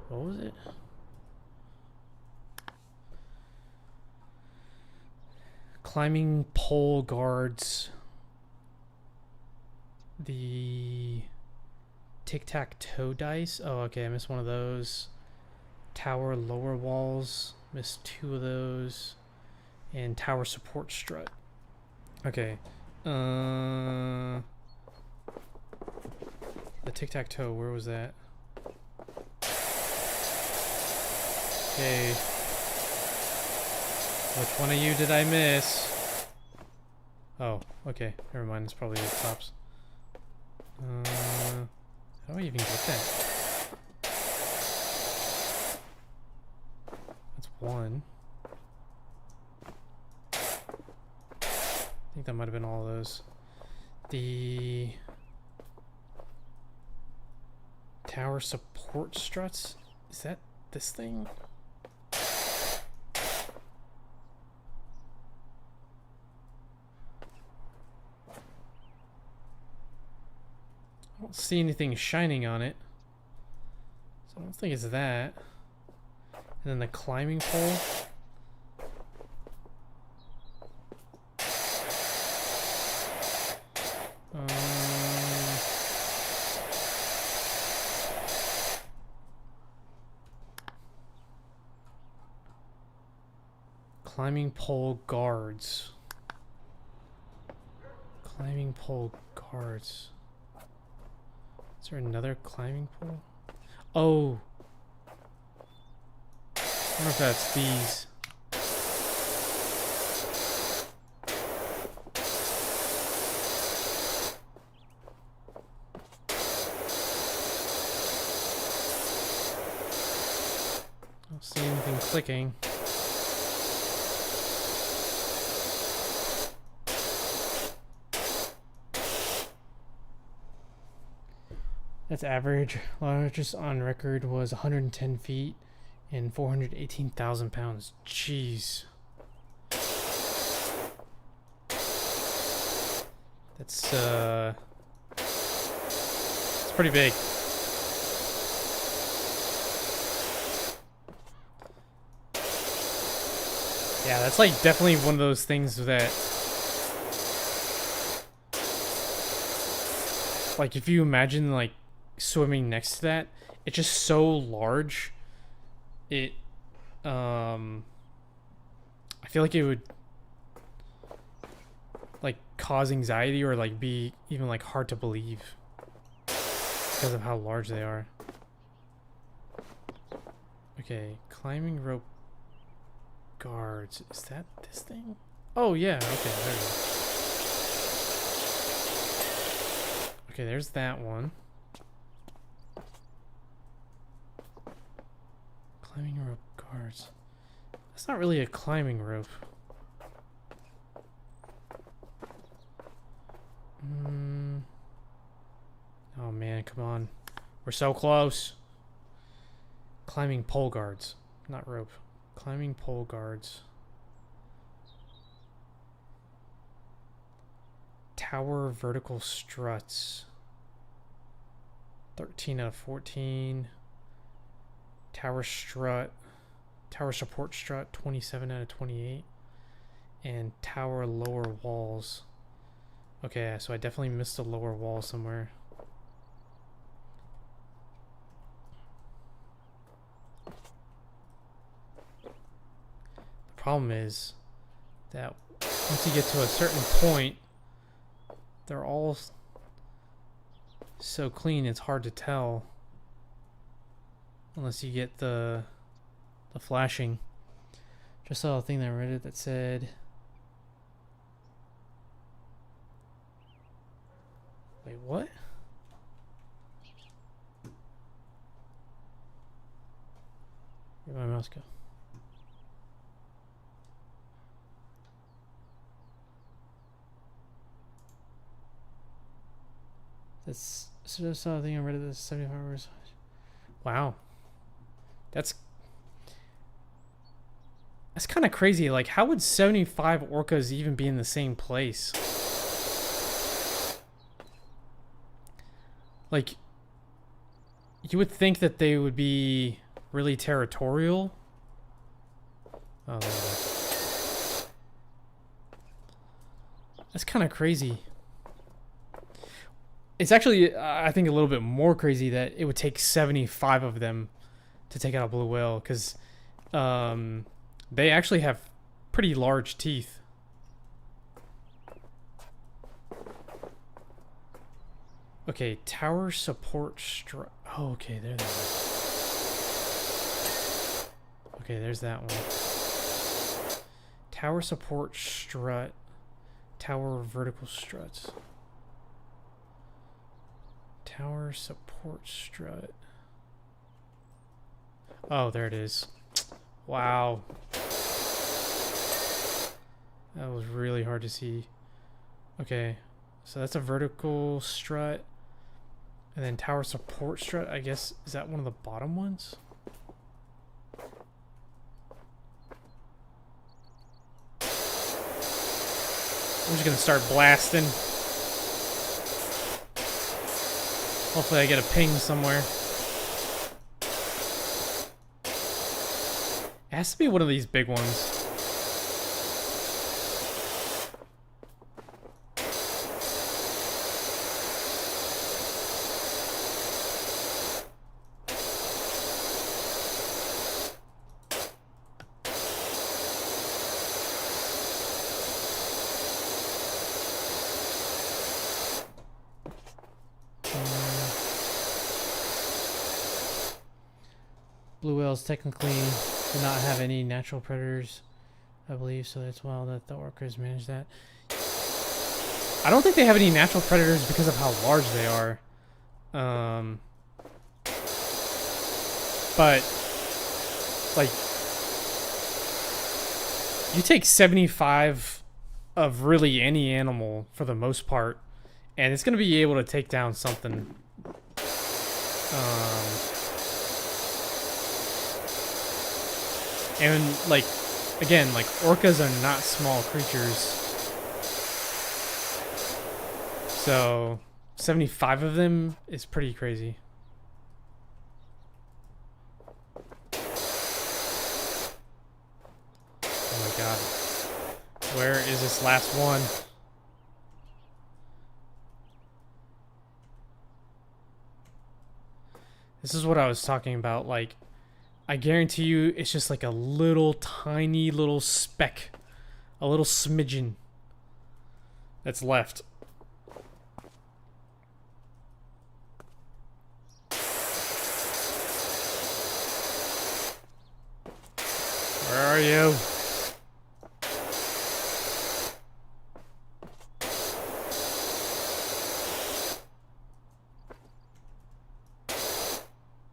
what was it? Climbing pole guards. The tic-tac-toe dice. Oh, okay, I missed one of those. Tower lower walls. Missed 2 of those. And tower support strut. Okay. The tic-tac-toe, where was that? Okay. Which one of you did I miss? Oh, okay. Never mind. It's probably the tops. How do I even get that? That's 1. I think that might have been all of those. The tower support struts? Is that this thing? I don't see anything shining on it, so I don't think it's that. And then the climbing pole. Climbing pole guards. Climbing pole guards. Is there another climbing pole? Oh! I wonder if that's these. I don't see anything clicking. That's average. Largest on record was 110 feet and 418,000 pounds. Jeez. That's it's pretty big. Yeah, that's like definitely one of those things that, like, if you imagine like swimming next to that, it's just so large. It I feel like it would like cause anxiety or like be even like hard to believe because of how large they are. Okay, climbing rope guards. Is that this thing? Oh yeah, okay, there we go. Okay, there's that one. Climbing rope guards. That's not really a climbing rope. Oh man, come on. We're so close. Climbing pole guards. Not rope. Climbing pole guards. Tower vertical struts. 13 out of 14. Tower strut. Tower support strut. 27 out of 28. And tower lower walls. Okay, so I definitely missed a lower wall somewhere. problem is that once you get to a certain point, they're all so clean it's hard to tell unless you get the flashing. Just saw a thing that I read it that said, wait, what? Where'd my mouse go? That's so saw a thing I read it that's 75 hours. Wow. That's kind of crazy. Like, how would 75 orcas even be in the same place? Like, you would think that they would be really territorial. Oh, there we go. That's kind of crazy. It's actually, I think, a little bit more crazy that it would take 75 of them to take out a blue whale, because they actually have pretty large teeth. Okay, tower support strut. Oh, okay, there they are. Okay, there's that one. Tower support strut. Tower vertical struts. Tower support strut. Oh, there it is. Wow. That was really hard to see. Okay, so that's a vertical strut. And then tower support strut, I guess, is that one of the bottom ones? I'm just gonna start blasting. Hopefully I get a ping somewhere. It has to be one of these big ones. Blue whales technically do not have any natural predators, I believe, so that's wild that the orcas manage that. I don't think they have any natural predators because of how large they are. But, like, you take 75 of really any animal for the most part, and it's going to be able to take down something. And, like, again, like, orcas are not small creatures. So, 75 of them is pretty crazy. Oh my god. Where is this last one? This is what I was talking about, like, I guarantee you it's just like a little tiny little speck. A little smidgen that's left. Where are you?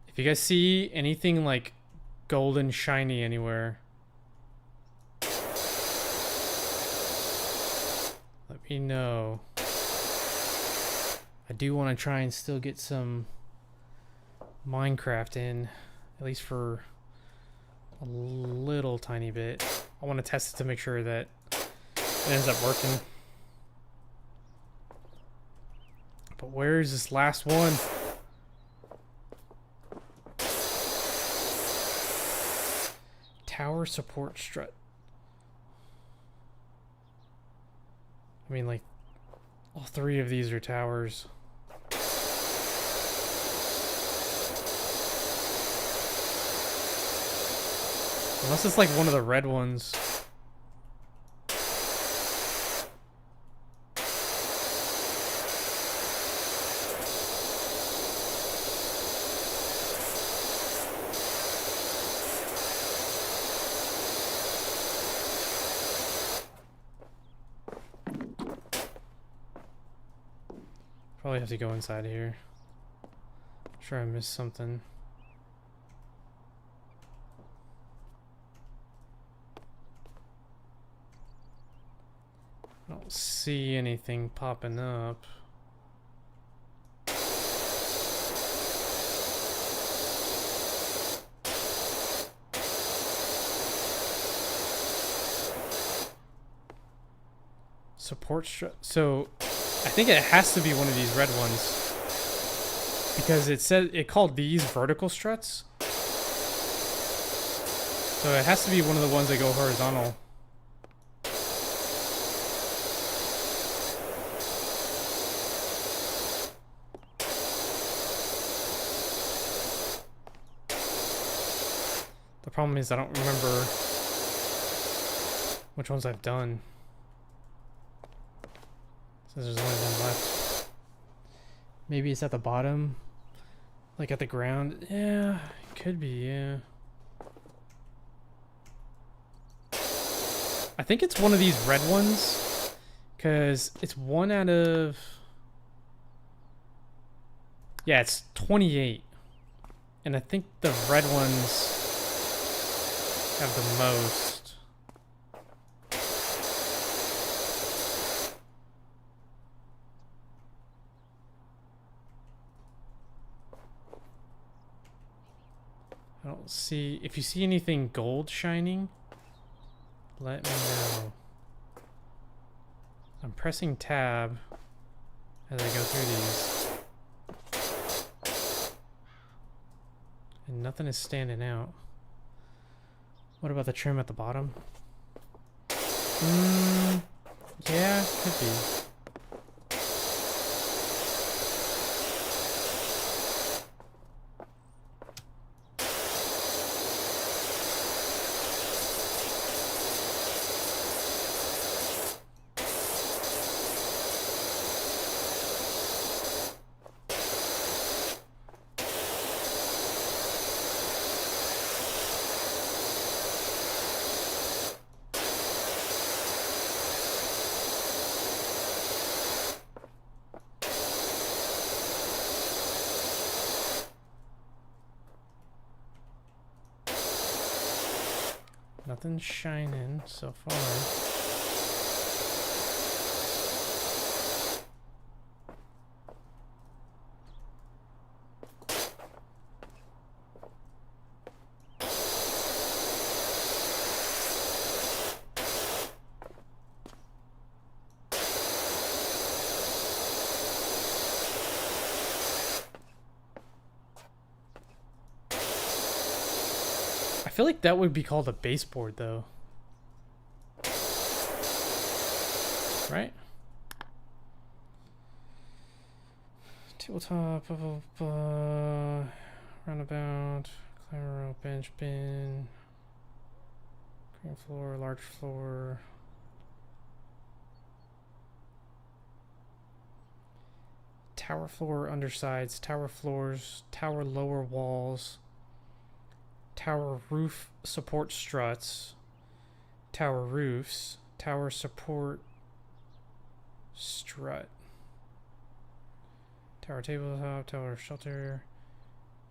If you guys see anything like golden shiny anywhere, let me know. I do want to try and still get some Minecraft in, at least for a little tiny bit. I want to test it to make sure that it ends up working. But where is this last one? Tower support strut. I mean, like, all three of these are towers. Unless it's like one of the red ones. Probably have to go inside here. Sure, I missed something. I don't see anything popping up. So I think it has to be one of these red ones because it called these vertical struts. So it has to be one of the ones that go horizontal. The problem is I don't remember which ones I've done. Since there's only one left. Maybe it's at the bottom. Like at the ground. Yeah, it could be, yeah. I think it's one of these red ones. Because it's one out of... Yeah, it's 28. And I think the red ones have the most. I don't see... If you see anything gold shining, let me know. I'm pressing tab as I go through these. And nothing is standing out. What about the trim at the bottom? Yeah, could be. Nothing's shining so far. I feel like that would be called a baseboard, though. Right? Tabletop, blah, blah, blah. Roundabout, climber rope, bench bin, green floor, large floor. Tower floor undersides, tower floors, tower lower walls. Tower roof support struts, tower roofs, tower support strut, tower tabletop, tower shelter,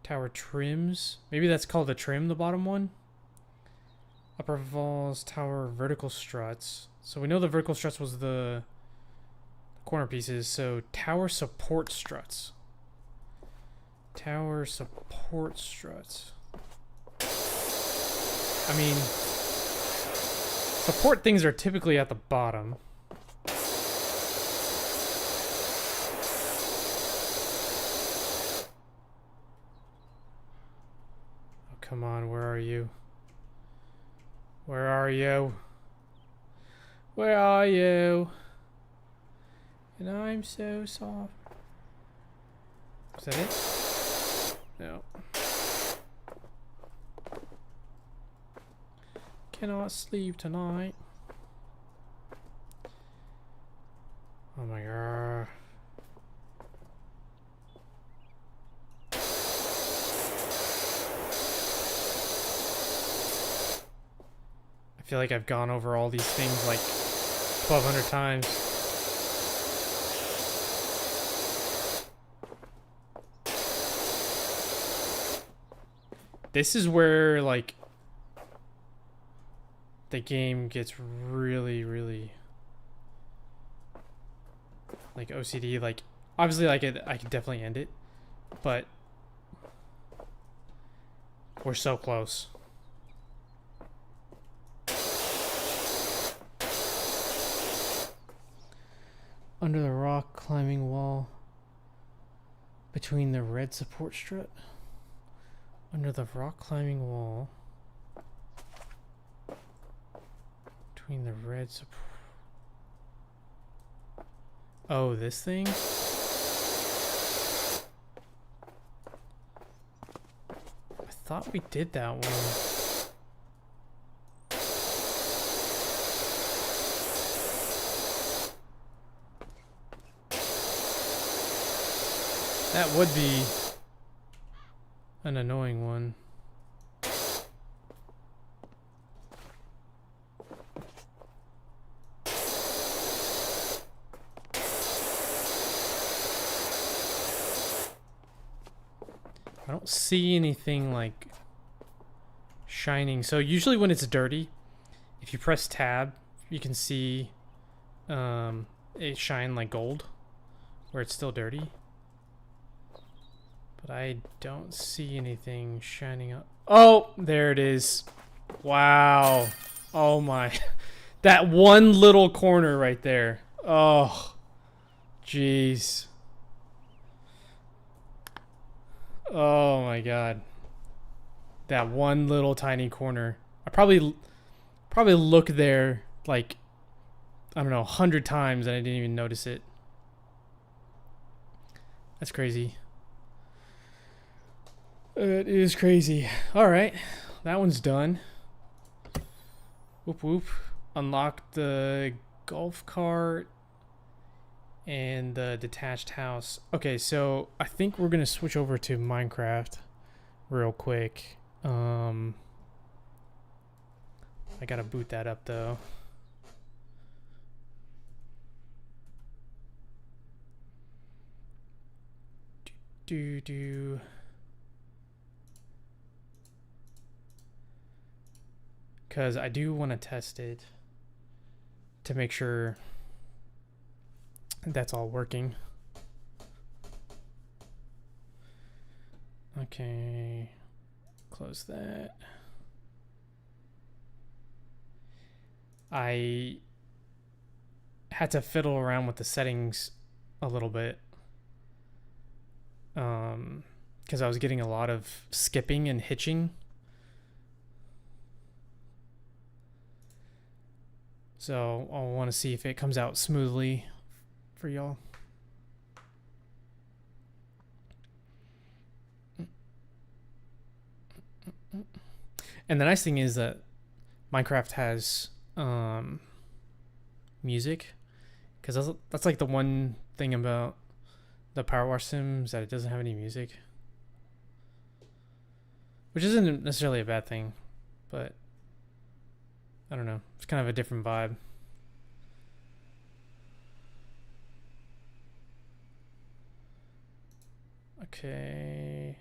tower trims. Maybe that's called the trim, the bottom one. Upper walls, tower vertical struts. So we know the vertical struts was the corner pieces. So tower support struts. Tower support struts. I mean, support things are typically at the bottom. Oh, come on, where are you? Where are you? Where are you? And I'm so soft. Is that it? No. cannot sleep tonight. Oh my god. I feel like I've gone over all these things like 1,200 times. This is where, like, the game gets really, really, like, OCD. Like, obviously, like, I could definitely end it, but we're so close. Under the rock climbing wall between the red support strut. Under the rock climbing wall between the red support. Oh, this thing? I thought we did that one. That would be an annoying one. I don't see anything like shining. So usually when it's dirty, if you press tab, you can see it shine like gold where it's still dirty. But I don't see anything shining up. Oh, there it is. Wow. Oh my. That one little corner right there. Oh, jeez. Oh my god. That one little tiny corner. I probably looked there like, I don't know, 100 times and I didn't even notice it. That's crazy. It is crazy. Alright, that one's done. Whoop whoop. Unlocked the golf cart and the detached house. Okay, so I think we're gonna switch over to Minecraft real quick. I gotta boot that up though. Do. Because I do want to test it to make sure that's all working. Okay, close that. I had to fiddle around with the settings a little bit because I was getting a lot of skipping and hitching. So I want to see if it comes out smoothly for y'all. And the nice thing is that Minecraft has music, because that's like the one thing about the PowerWash Sims, that it doesn't have any music, which isn't necessarily a bad thing, but I don't know. It's kind of a different vibe. Okay.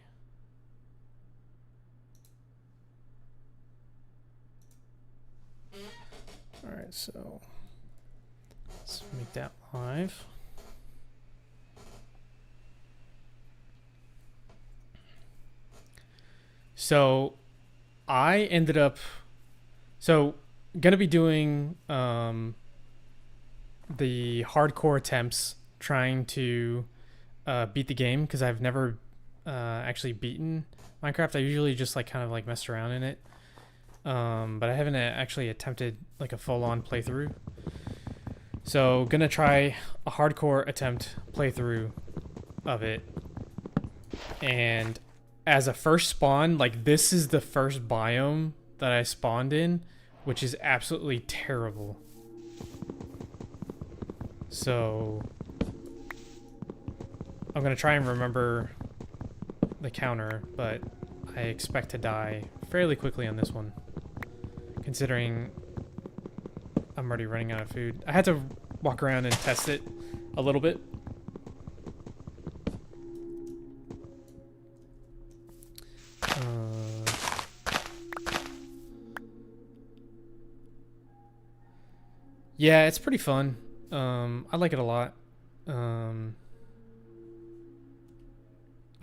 All right, so let's make that live. So I ended up gonna be doing the hardcore attempts trying to beat the game, because I've never actually beaten Minecraft. I usually just like kind of like messed around in it, but I haven't actually attempted like a full-on playthrough. So gonna try a hardcore attempt playthrough of it, and as a first spawn, like this is the first biome that I spawned in, which is absolutely terrible. So I'm gonna try and remember the counter, but I expect to die fairly quickly on this one, considering I'm already running out of food. I had to walk around and test it a little bit. Yeah, it's pretty fun. I like it a lot.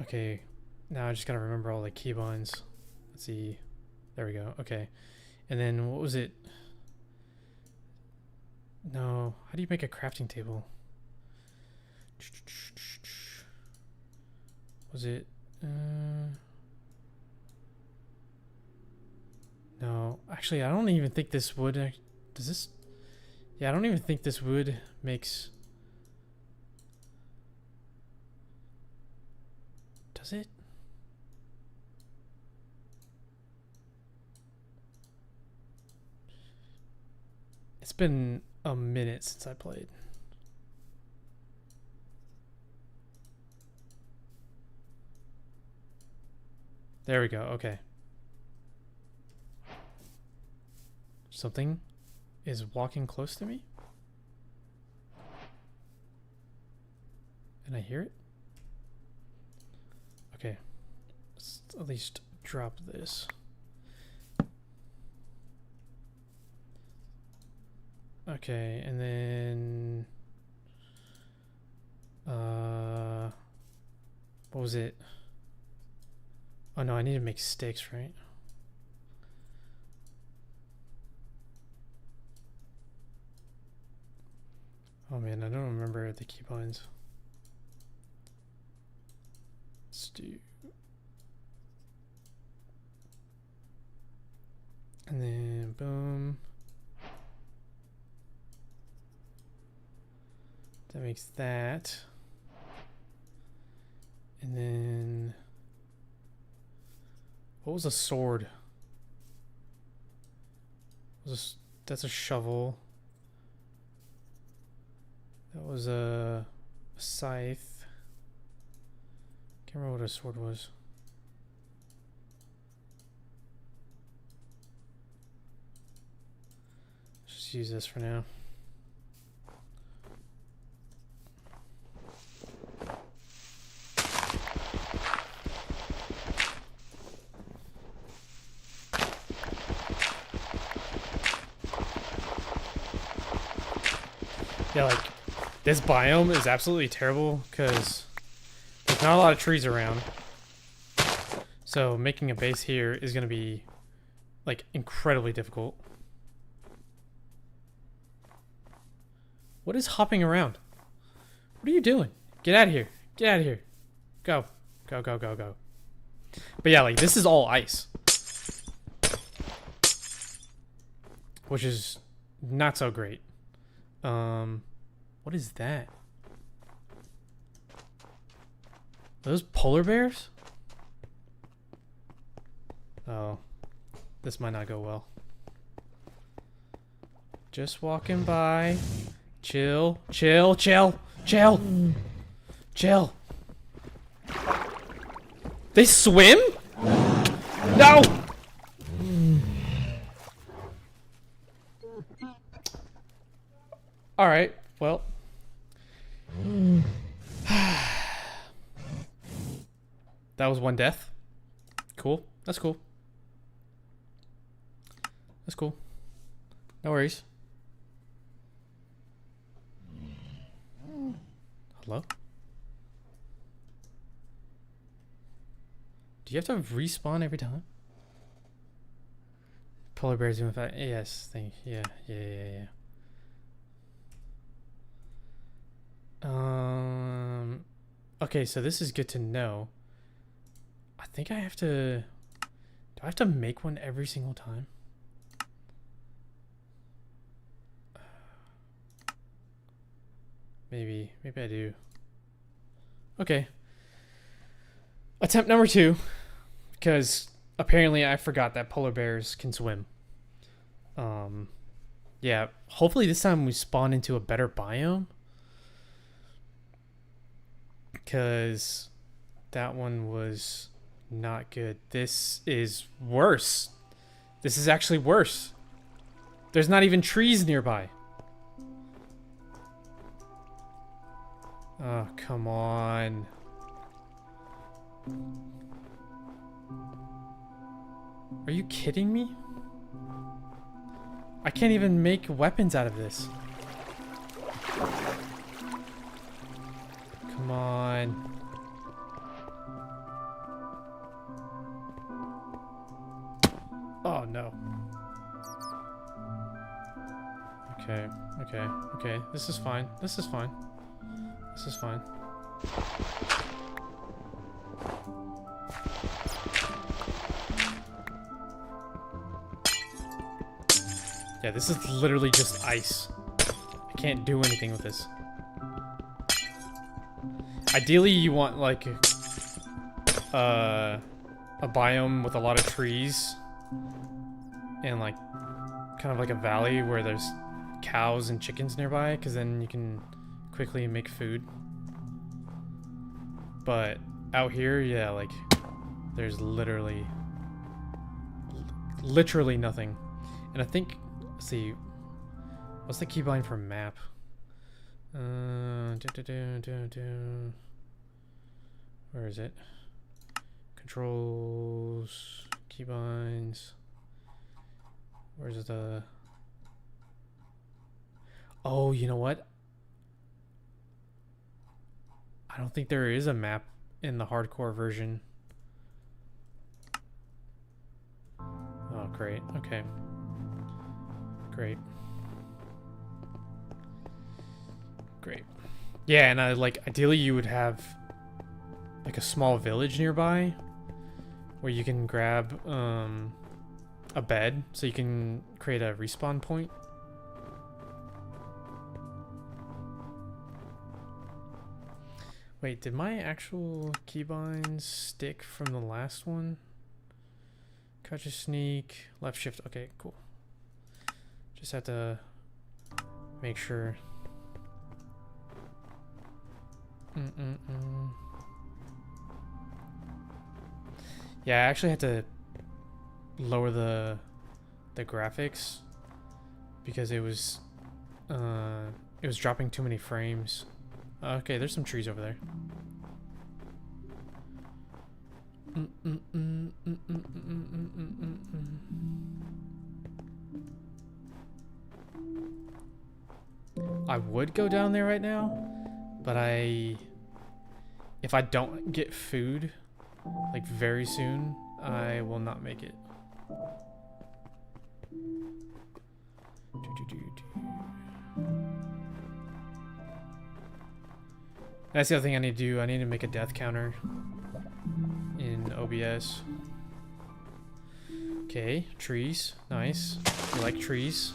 Okay, now I just gotta remember all the keybinds. Let's see. There we go. Okay. And then what was it? No. How do you make a crafting table? Was it? No. Actually, I don't even think this would. Does this? Yeah, I don't even think this wood makes... Does it? It's been a minute since I played. There we go, okay. Something is walking close to me? And I hear it? Okay. Let's at least drop this. Okay, and then... what was it? Oh no, I need to make sticks, right? Oh man, I don't remember the keybinds. Let's do... And then boom. That makes that. And then... What was a sword? That's a shovel. That was a scythe. Can't remember what a sword was. Let's just use this for now. Yeah, like, this biome is absolutely terrible because there's not a lot of trees around. So making a base here is going to be, like, incredibly difficult. What is hopping around? What are you doing? Get out of here. Get out of here. Go. Go, go, go, go. But yeah, like, this is all ice. Which is not so great. What is that? Are those polar bears? Oh, this might not go well. Just walking by. Chill, chill, chill, chill, chill. They swim? No! All right, well. That was one death. Cool. That's cool. That's cool. No worries. Hello? Do you have to respawn every time? Polar bears doing fat. Yes, thank you. Yeah. Okay, so this is good to know. I think I have to... Do I have to make one every single time? Maybe I do. Okay. Attempt number 2. Because apparently I forgot that polar bears can swim. Yeah, hopefully this time we spawn into a better biome. Because that one was not good. This is worse. This is actually worse. There's not even trees nearby. Oh, come on. Are you kidding me? I can't even make weapons out of this. Come on. Oh, no. Okay, okay, okay. This is fine. This is fine. This is fine. Yeah, this is literally just ice. I can't do anything with this. Ideally, you want, like, a biome with a lot of trees. And, like, kind of like a valley where there's cows and chickens nearby, because then you can quickly make food. But out here, yeah, like, there's literally nothing. And I think, let's see, what's the keybind for map? Where is it? Controls, keybinds. Where's the... Oh, you know what? I don't think there is a map in the hardcore version. Oh, great. Okay. Great. Great. Yeah, and ideally you would have like a small village nearby where you can grab a bed so you can create a respawn point. Wait, did my actual keybinds stick from the last one? Crouch, sneak, left shift. Okay, cool. Just have to make sure. Yeah, I actually had to lower the graphics because it was dropping too many frames. Okay, there's some trees over there. I would go down there right now, but if I don't get food like very soon, I will not make it. That's the other thing I need to do. I need to make a death counter in OBS. Okay, trees. Nice. I like trees.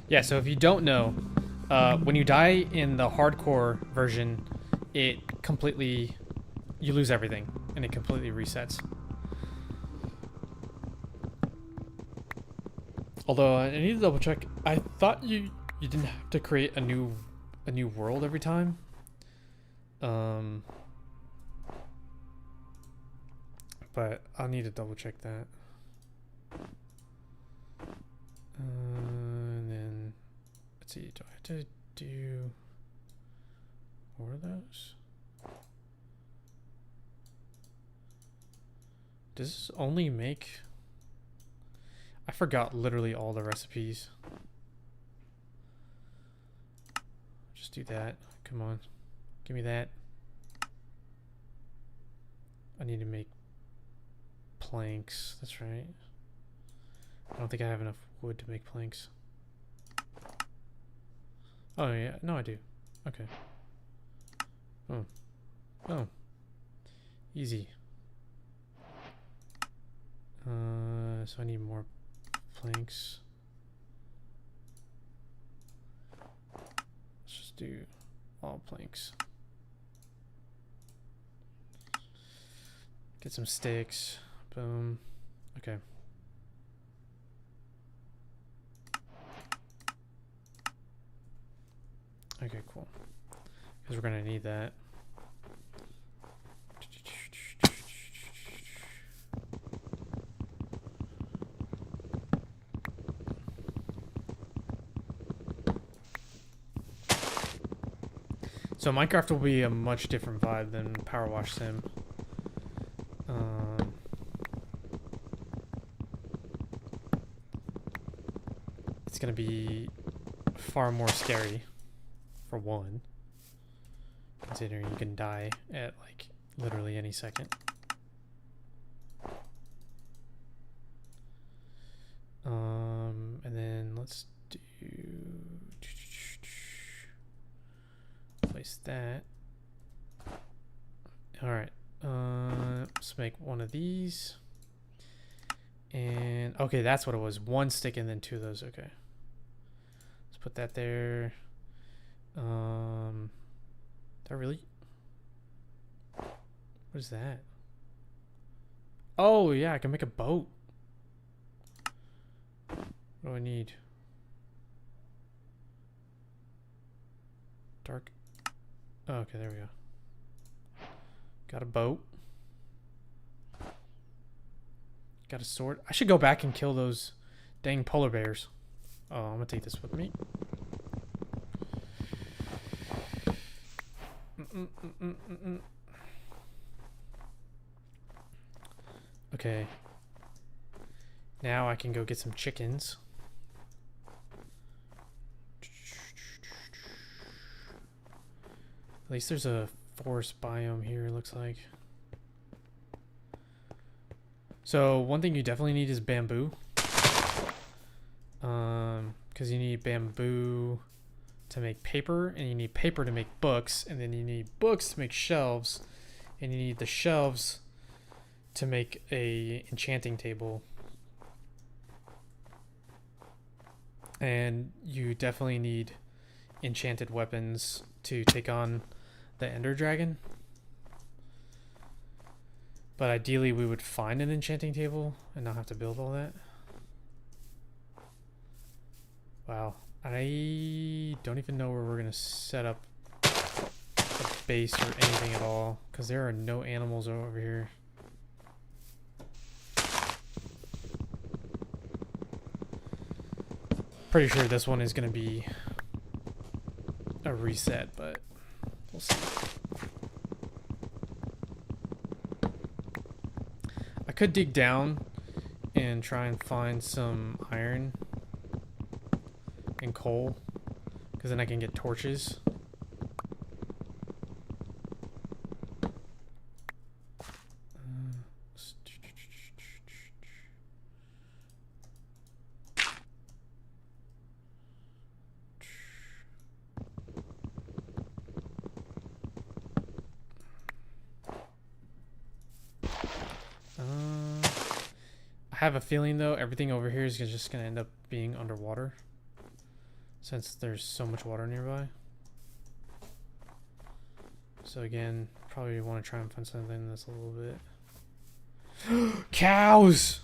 Yeah, so if you don't know, when you die in the hardcore version, you lose everything, and it completely resets. Although I need to double check. I thought you didn't have to create a new world every time. But I'll need to double check that. And then let's see. Do I have to do more of those? Does this only make... I forgot literally all the recipes. Just do that. Come on. Give me that. I need to make planks. That's right. I don't think I have enough wood to make planks. Oh, yeah. No, I do. Okay. Oh. Oh. Easy. So I need more planks. Let's just do all planks. Get some sticks. Boom. Okay. Okay, cool. Because we're gonna need that. So Minecraft will be a much different vibe than PowerWash Sim. It's gonna be far more scary, for one. Considering you can die at like literally any second. And then let's do place that. All right. Let's make one of these. And okay, that's what it was. One stick and then two of those. Okay. Let's put that there. That really? What is that? Oh yeah, I can make a boat. What do I need? Dark. Oh, okay, there we go. Got a boat. Got a sword. I should go back and kill those dang polar bears. Oh, I'm gonna take this with me. Okay. Now I can go get some chickens. At least there's a forest biome here, it looks like. So one thing you definitely need is bamboo. Because you need bamboo to make paper, and you need paper to make books, and then you need books to make shelves, and you need the shelves to make a enchanting table. And you definitely need enchanted weapons to take on the Ender Dragon. But ideally we would find an enchanting table and not have to build all that. Wow. I don't even know where we're going to set up a base or anything at all, because there are no animals over here. Pretty sure this one is going to be a reset, but we'll see. I could dig down and try and find some iron and coal, because then I can get torches. I have a feeling though everything over here is just gonna end up being underwater, since there's so much water nearby. So again, probably want to try and find something that's a little bit... Cows!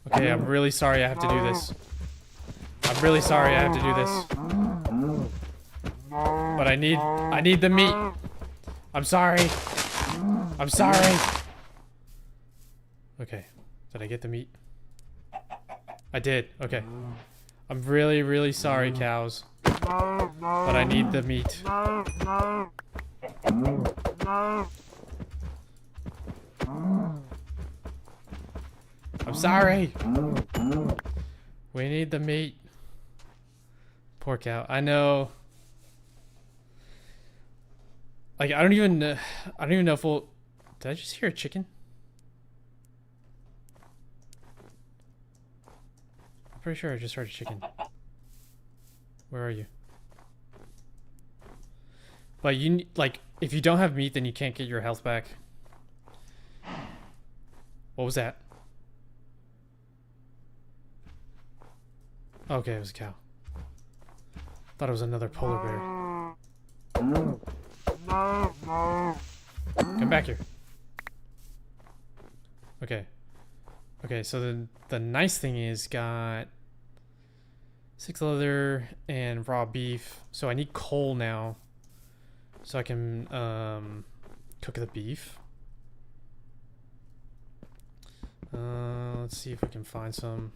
Okay, I'm really sorry I have to do this. I'm really sorry I have to do this. But I need the meat. I'm sorry. I'm sorry. Okay, did I get the meat? I did, okay. I'm really, really sorry, cows. But I need the meat. I'm sorry. We need the meat. Poor cow. I know. Like, I don't even know if we'll... Did I just hear a chicken? I'm pretty sure I just heard a chicken. Where are you? But you, like, if you don't have meat, then you can't get your health back. What was that? Okay, it was a cow. Thought it was another polar bear. Come back here. Okay. Okay, so the nice thing is got 6 leather and raw beef. So I need coal now. So I can cook the beef. Let's see if we can find some.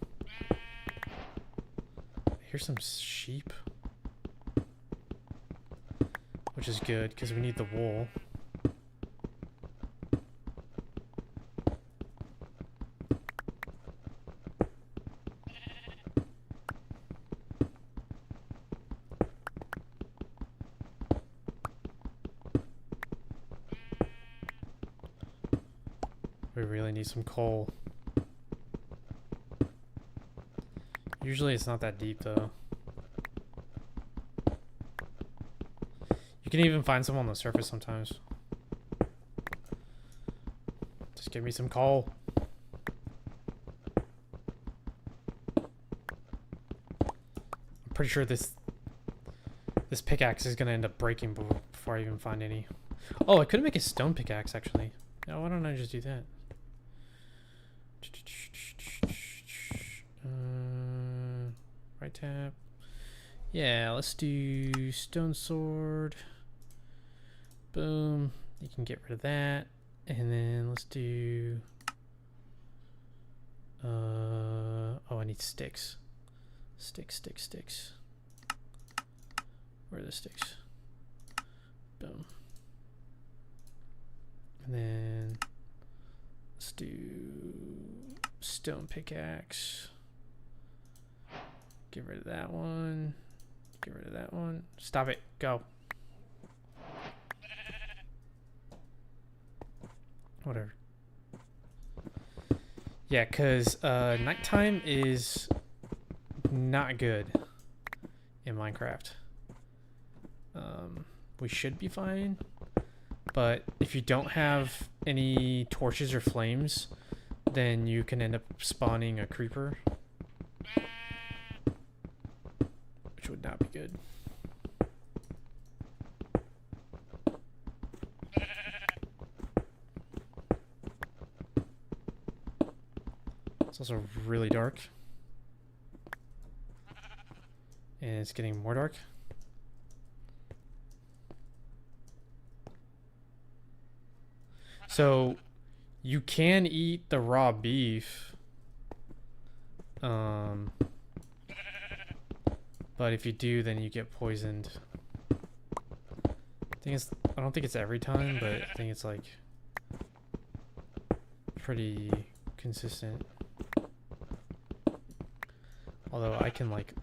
Here's some sheep. Which is good, because we need the wool. We really need some coal. Usually it's not that deep though. You can even find some on the surface sometimes. Just give me some coal. I'm pretty sure this pickaxe is gonna end up breaking before I even find any. Oh, I could make a stone pickaxe actually. Now why don't I just do that? Right tab. Yeah, let's do stone sword. Boom. You can get rid of that. And then let's do... oh, I need sticks. Sticks. Where are the sticks? Boom. And then let's do stone pickaxe. Get rid of that one. Get rid of that one. Stop it. Go. Whatever. Yeah, because nighttime is not good in Minecraft. We should be fine. But if you don't have any torches or flames, then you can end up spawning a creeper. Which would not be good. It's also really dark. And it's getting more dark. So you can eat the raw beef. But if you do, then you get poisoned. I don't think it's every time, but I think it's like pretty consistent. Although I can like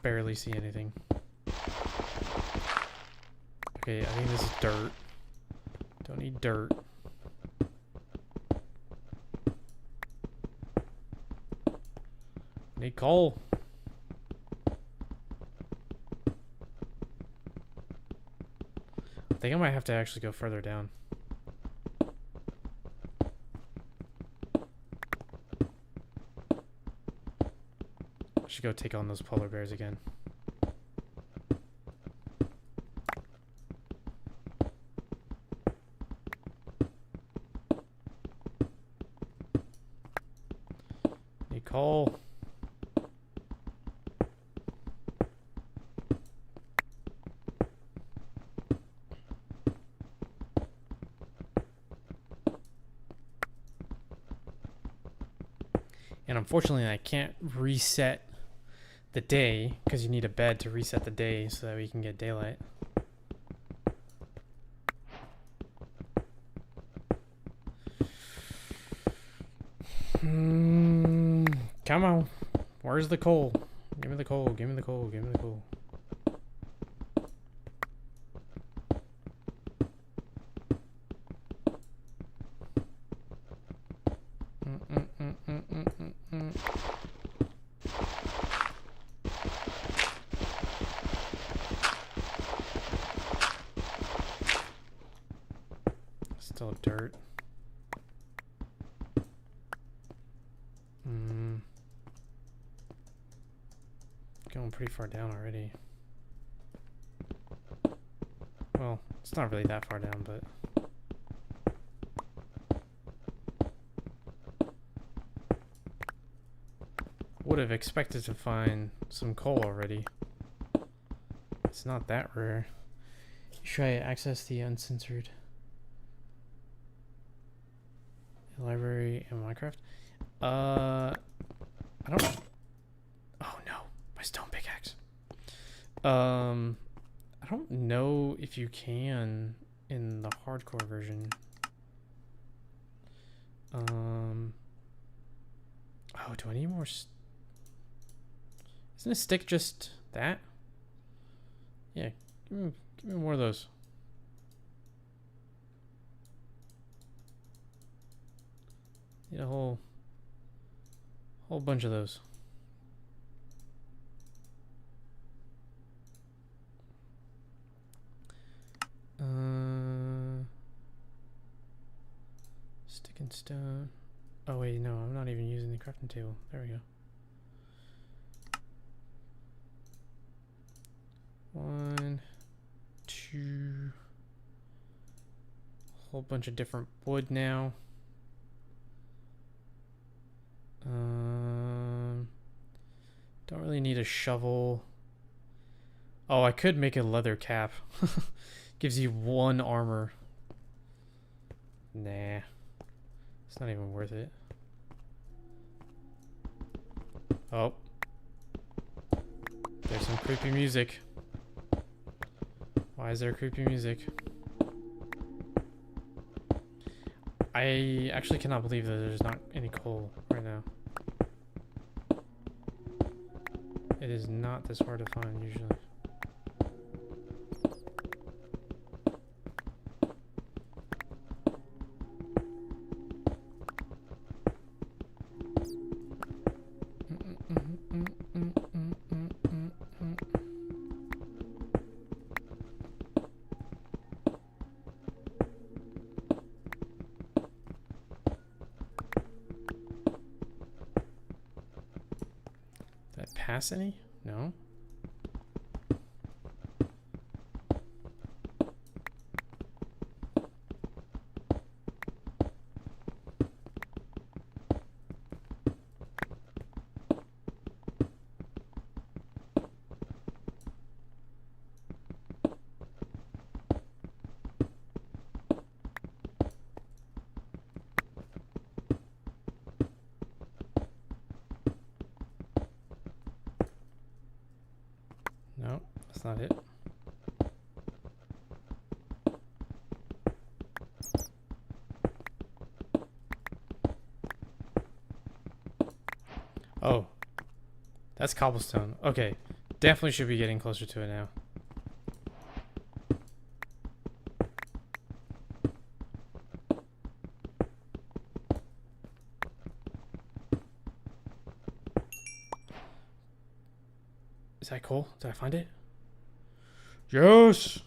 barely see anything. Okay, I think this is dirt. Don't need dirt. Need coal. I think I might have to actually go further down. I should go take on those polar bears again. Need coal. And unfortunately, I can't reset the day because you need a bed to reset the day so that we can get daylight. Come on. Where's the coal? Give me the coal. Give me the coal. Give me the coal. Still dirt. Going pretty far down already. Well, it's not really that far down, but... Would have expected to find some coal already. It's not that rare. Should I access the uncensored library in Minecraft? I don't... Oh no, my stone pickaxe. I don't know if you can in the hardcore version. Oh, do I need more? Isn't a stick just that? Yeah, give me more of those. Need a whole bunch of those. Stick and stone. Oh wait, no, I'm not even using the crafting table. There we go. 1, 2. Whole bunch of different wood now. Don't really need a shovel. Oh, I could make a leather cap. Gives you 1 armor. Nah. It's not even worth it. Oh. There's some creepy music. Why is there creepy music? I actually cannot believe that there's not any coal right now. It is not this hard to find usually. Pass any? No. No, that's not it. Oh, that's cobblestone. Okay, definitely should be getting closer to it now. Is that cool? Did I find it? Yes!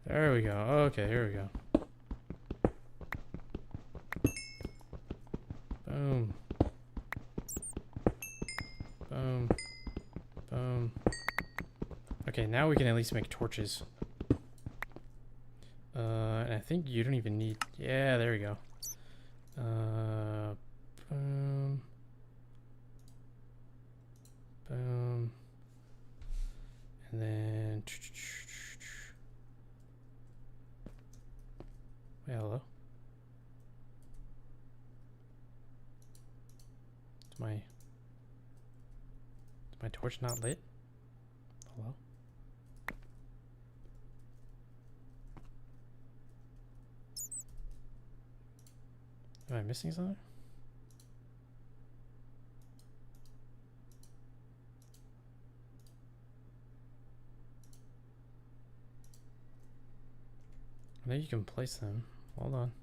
There we go. Okay, here we go. Boom. Boom. Boom. Okay, now we can at least make torches. And I think you don't even need... Yeah, there we go. Boom. Boom. And then... Wait, hello? Is my torch not lit? Hello? Am I missing something? I know you can place them. Hold on.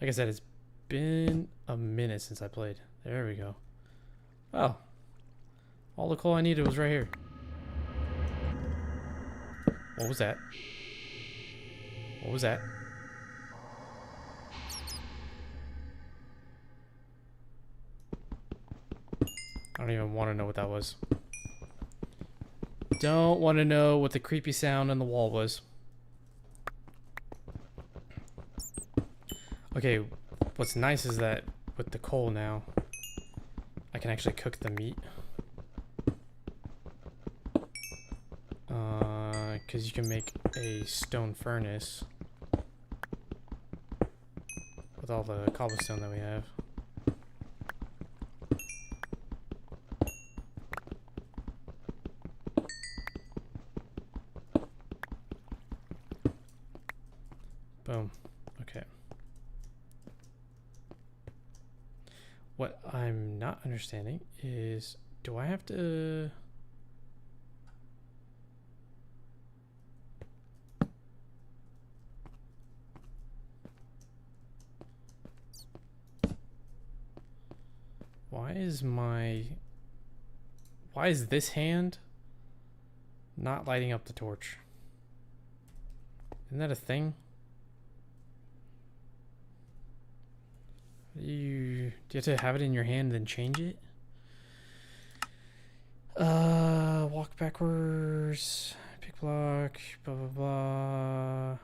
Like I said, it's been a minute since I played. There we go. Oh. All the coal I needed was right here. What was that? What was that? I don't even want to know what that was. Don't want to know what the creepy sound on the wall was. Okay, what's nice is that with the coal now, I can actually cook the meat. Because you can make a stone furnace with all the cobblestone that we have. Boom. Okay. What I'm not understanding is, do I have to... Why is this hand not lighting up the torch? Isn't that a thing? Do you have to have it in your hand and then change it? Walk backwards, pick block, blah blah blah.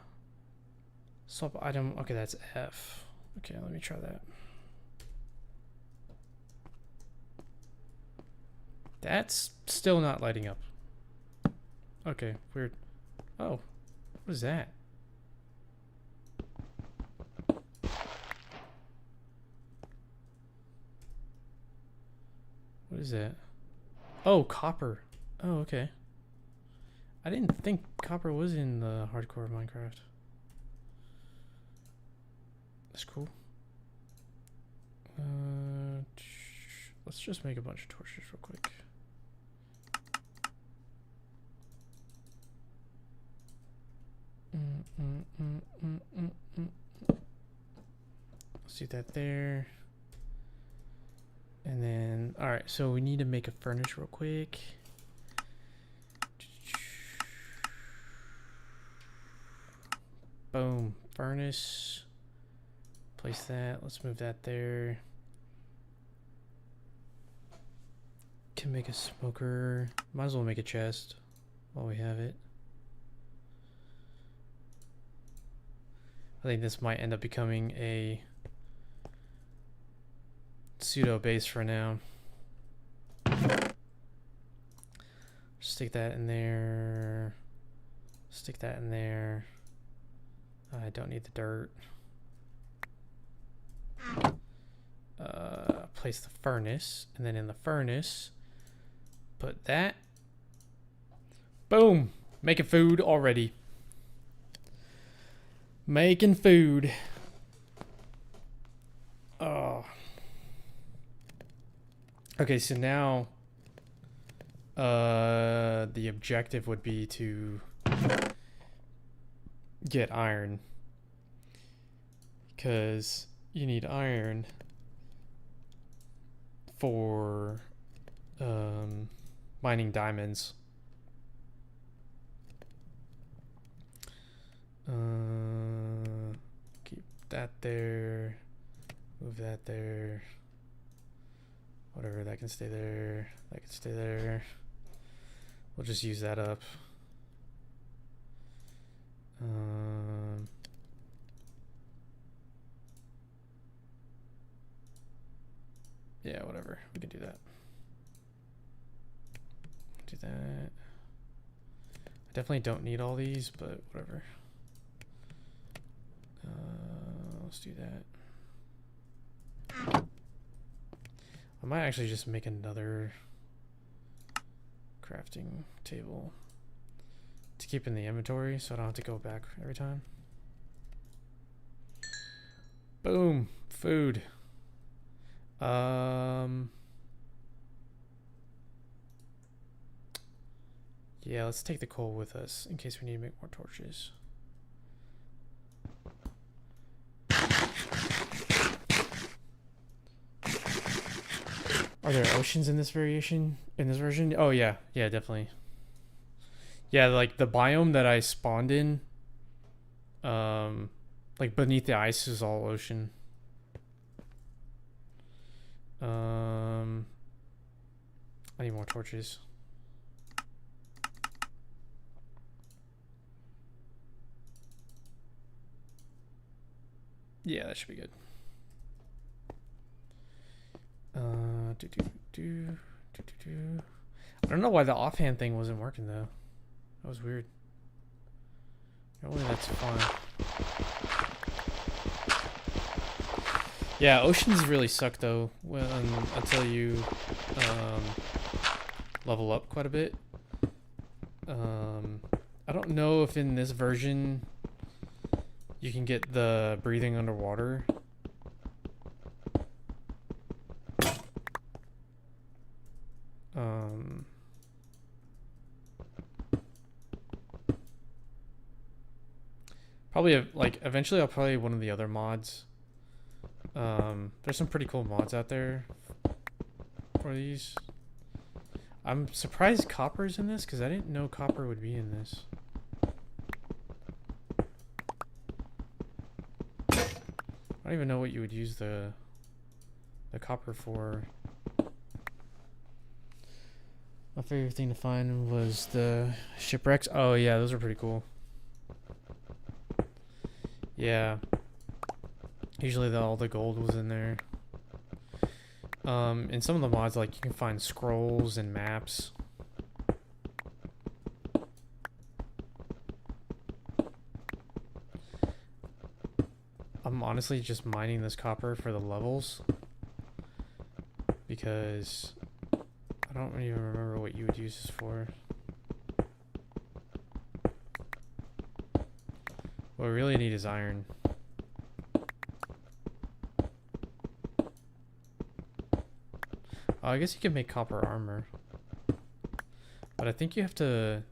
Swap item. Okay, that's F. Okay, let me try that. That's still not lighting up. Okay, weird. Oh, what is that? What is that? Oh, copper. Oh, okay. I didn't think copper was in the hardcore of Minecraft. That's cool. Let's just make a bunch of torches real quick. Let's do that there. And then, all right, so we need to make a furnace real quick. Boom, furnace. Place that, let's move that there. Can make a smoker. Might as well make a chest while we have it. I think this might end up becoming a pseudo base for now. Stick that in there. Stick that in there. I don't need the dirt. Place the furnace, and then in the furnace, put that. Boom! Making food already. Making food. Oh. Okay, so now the objective would be to get iron, because you need iron for mining diamonds. Keep that there, move that there, whatever, that can stay there, that can stay there. We'll just use that up. Yeah, whatever, we can do that. Do that. I definitely don't need all these, but whatever. Let's do that. I might actually just make another crafting table to keep in the inventory so I don't have to go back every time. Boom, food. Yeah, let's take the coal with us in case we need to make more torches. Are there oceans in this variation? In this version? Oh yeah, yeah, definitely. Yeah, like the biome that I spawned in, like beneath the ice is all ocean. I need more torches. Yeah, that should be good. I don't know why the offhand thing wasn't working though. That was weird. Normally that's fine. Yeah, oceans really suck though until you level up quite a bit. I don't know if in this version you can get the breathing underwater. Probably like eventually I'll play one of the other mods. There's some pretty cool mods out there for these. I'm surprised copper's in this because I didn't know copper would be in this. I don't even know what you would use the copper for. My favorite thing to find was the shipwrecks. Oh yeah, those are pretty cool. Yeah. Usually all the gold was in there. In some of the mods, like you can find scrolls and maps. I'm honestly just mining this copper for the levels because I don't even remember what you would use this for. What we really need is iron. Oh, I guess you can make copper armor. But I think you have to...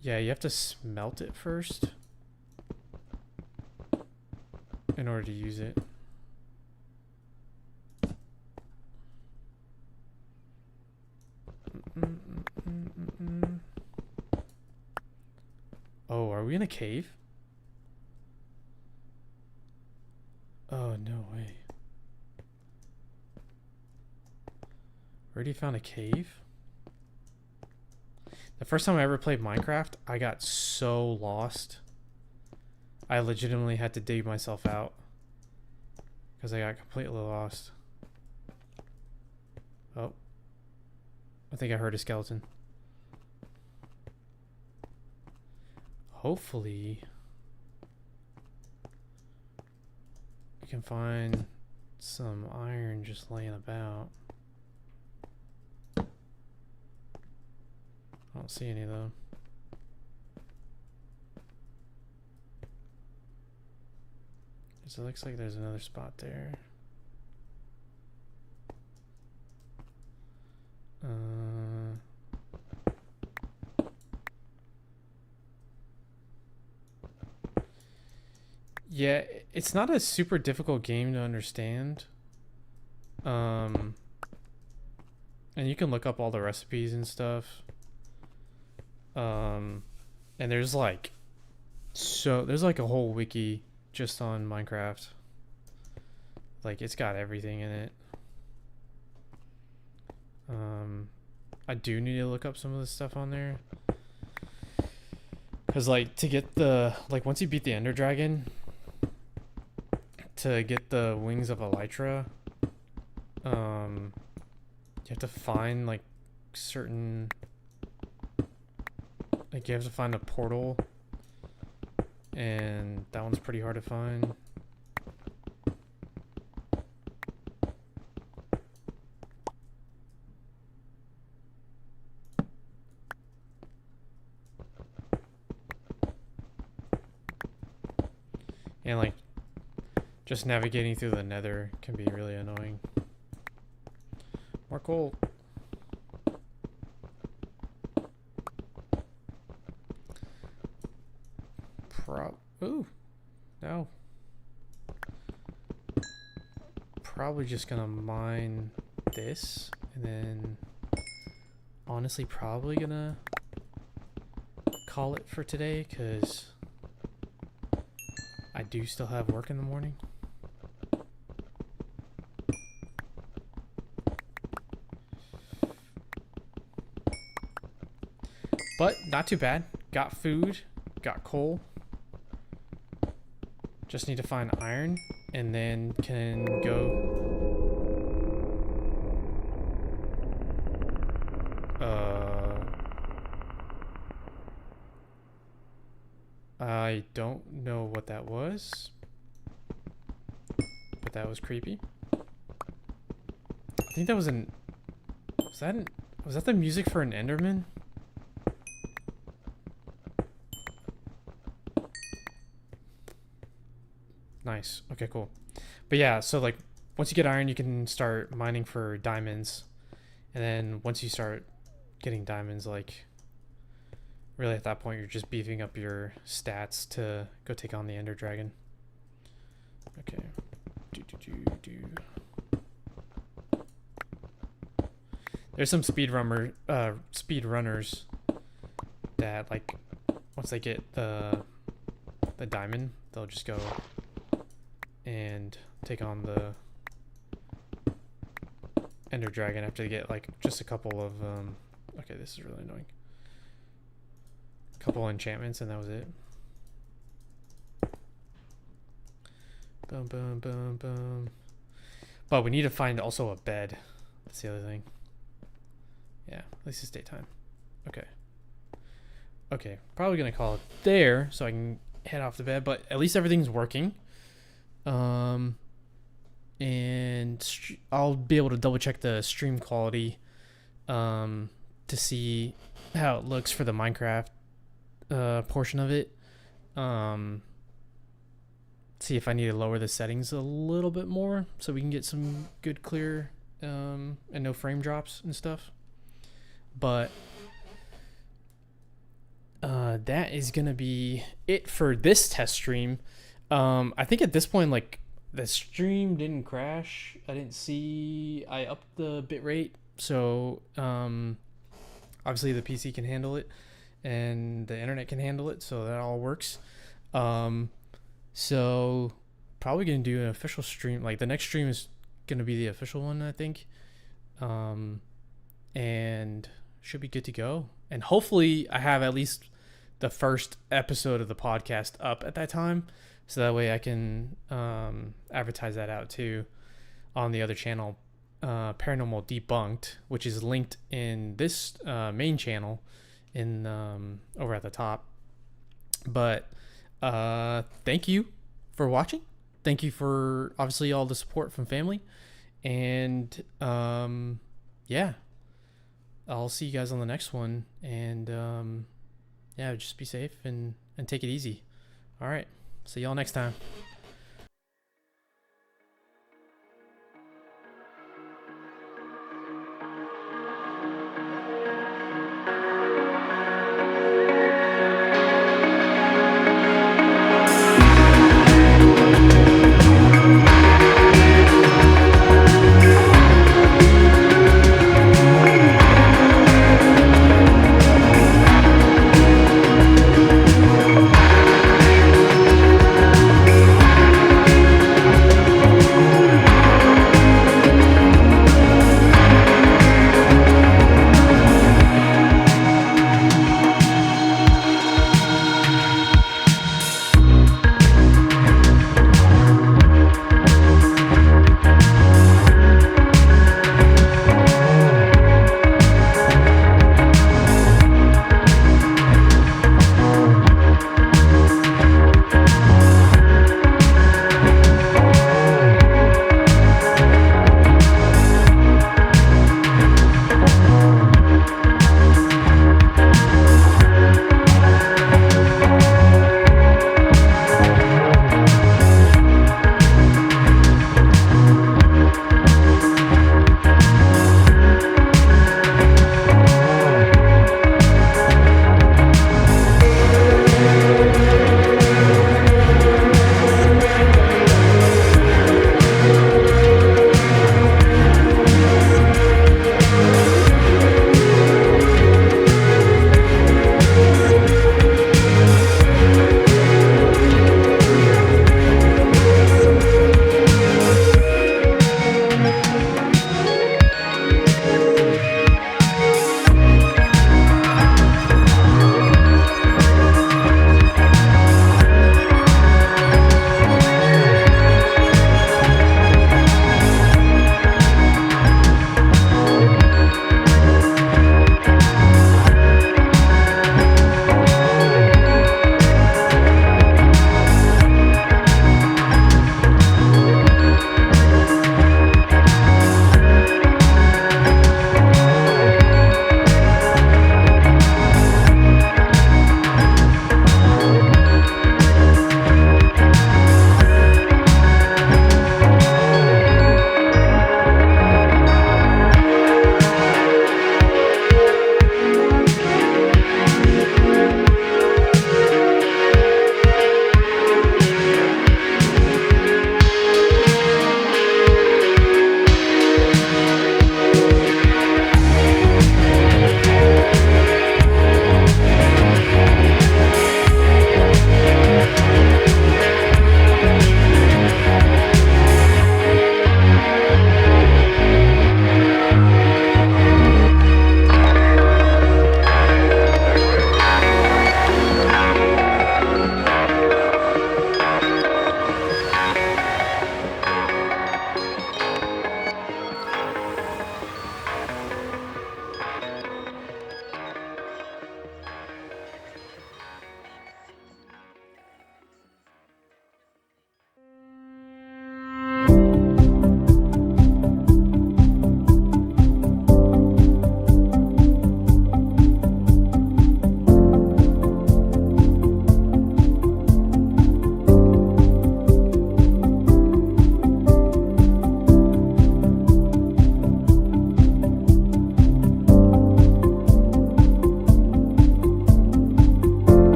Yeah, you have to smelt it first in order to use it. Oh, are we in a cave? Oh, no way. Already found a cave? The first time I ever played Minecraft, I got so lost. I legitimately had to dig myself out because I got completely lost. Oh. I think I heard a skeleton. Hopefully we can find some iron just laying about. I don't see any though. So it looks like there's another spot there. Yeah, it's not a super difficult game to understand. And you can look up all the recipes and stuff. And there's like a whole wiki just on Minecraft. Like it's got everything in it. I do need to look up some of the stuff on there. Cause like to get the once you beat the Ender Dragon, to get the wings of Elytra, you have to find like certain, like you have to find a portal, and that one's pretty hard to find. And like just navigating through the nether can be really annoying. More coal. Ooh. No. Probably just gonna mine this and then honestly probably gonna call it for today because I do still have work in the morning. But not too bad. Got food, got coal. Just need to find iron and then can go. I don't know what that was, but that was creepy. I think that was an. Was that the music for an Enderman? Nice. Okay, cool. But yeah, so like once you get iron, you can start mining for diamonds, and then once you start getting diamonds, like really at that point, you're just beefing up your stats to go take on the Ender Dragon. Okay. There's some speedrunners that like once they get the diamond, they'll just go and take on the Ender Dragon after they get like just a couple of okay, this is really annoying. A couple enchantments and that was it. Boom, boom, boom, boom. But we need to find also a bed. That's the other thing. Yeah, at least it's daytime. Okay. Okay, probably gonna call it there so I can head off to bed, but at least everything's working. And I'll be able to double check the stream quality to see how it looks for the Minecraft portion of it. See if I need to lower the settings a little bit more so we can get some good clear and no frame drops and stuff. But that is gonna be it for this test stream. I think at this point, like, the stream didn't crash. I didn't see I upped the bitrate, so obviously the PC can handle it and the internet can handle it, so that all works. So probably gonna do an official stream. Like the next stream is gonna be the official one, I think, and should be good to go. And hopefully I have at least the first episode of the podcast up at that time, so that way I can advertise that out too on the other channel, Paranormal Debunked, which is linked in this main channel in over at the top. But thank you for watching. Thank you for obviously all the support from family, and yeah, I'll see you guys on the next one. And yeah, just be safe and take it easy. All right, see y'all next time.